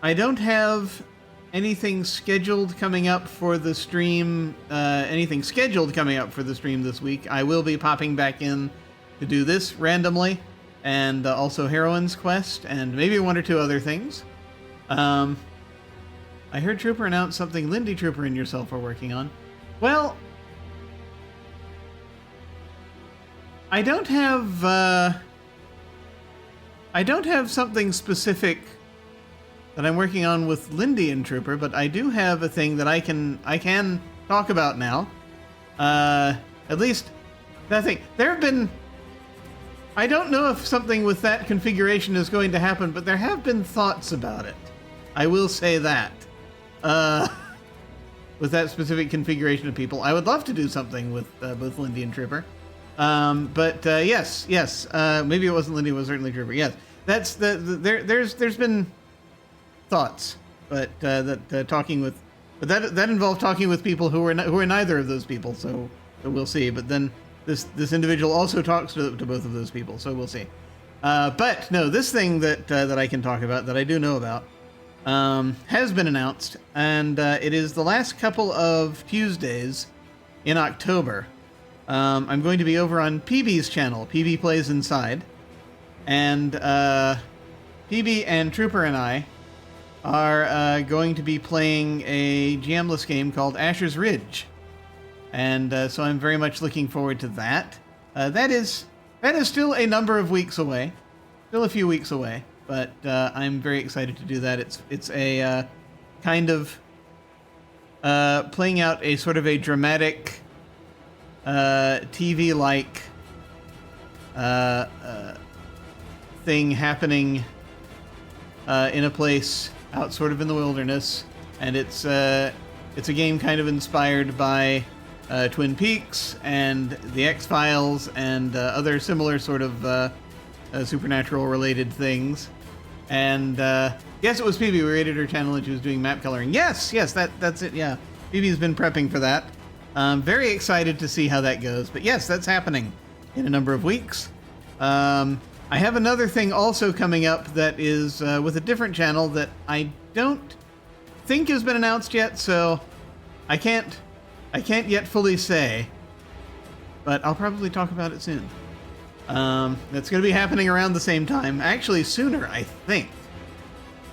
I don't have anything scheduled coming up for the stream. This week. I will be popping back in to do this randomly, and also Heroine's Quest, and maybe one or two other things. I heard Trooper announce something Lindy Trooper and yourself are working on. Well, I don't have something specific that I'm working on with Lindy and Trooper, but I do have a thing that I can talk about now. At least that thing. There have been, I don't know if something with that configuration is going to happen, but there have been thoughts about it. I will say that. With that specific configuration of people, I would love to do something with both Lindy and Trooper. Yes, maybe it wasn't Lindy, it was certainly Trooper. Yes, that's there's been thoughts, but talking with, but that involved talking with people who are neither of those people. So we'll see. But then this individual also talks to both of those people, so we'll see. But no, this thing that I can talk about, that I do know about, has been announced, and it is the last couple of Tuesdays in October. I'm going to be over on PB's channel, PB Plays Inside, and PB and Trooper and I are going to be playing a GM-less game called Asher's Ridge, and so I'm very much looking forward to that. That is still a number of weeks away, still a few weeks away. But I'm very excited to do that. It's a kind of playing out a sort of a dramatic TV-like thing happening in a place out sort of in the wilderness, and it's a game kind of inspired by Twin Peaks and the X-Files and other similar sort of supernatural related things. And yes, it was Phoebe who raided her channel and she was doing map coloring. Yes, that's it. Yeah, Phoebe's been prepping for that. Very excited to see how that goes. But yes, that's happening in a number of weeks. I have another thing also coming up that is with a different channel that I don't think has been announced yet, so I can't yet fully say, but I'll probably talk about it soon. That's going to be happening around the same time, actually sooner, I think.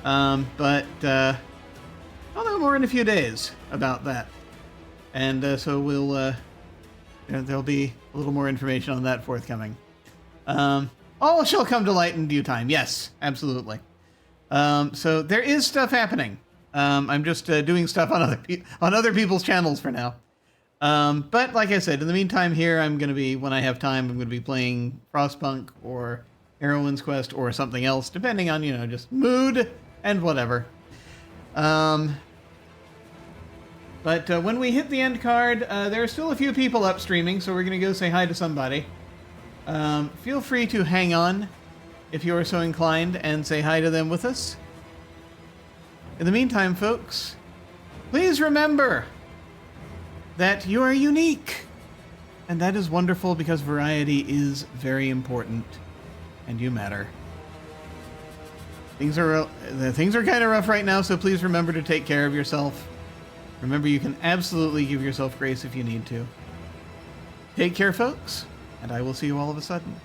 But I'll know more in a few days about that, and so we'll there'll be a little more information on that forthcoming. All shall come to light in due time. Yes, absolutely. So there is stuff happening. I'm just doing stuff on other people's channels for now. But like I said, in the meantime here, I'm going to be, when I have time, I'm going to be playing Frostpunk or Heroine's Quest or something else, depending on, just mood and whatever. But when we hit the end card, there are still a few people up streaming, so we're going to go say hi to somebody. Feel free to hang on if you are so inclined and say hi to them with us. In the meantime, folks, please remember that you are unique. And that is wonderful because variety is very important and you matter. Things are kind of rough right now, so please remember to take care of yourself. Remember, you can absolutely give yourself grace if you need to. Take care, folks. And I will see you all of a sudden.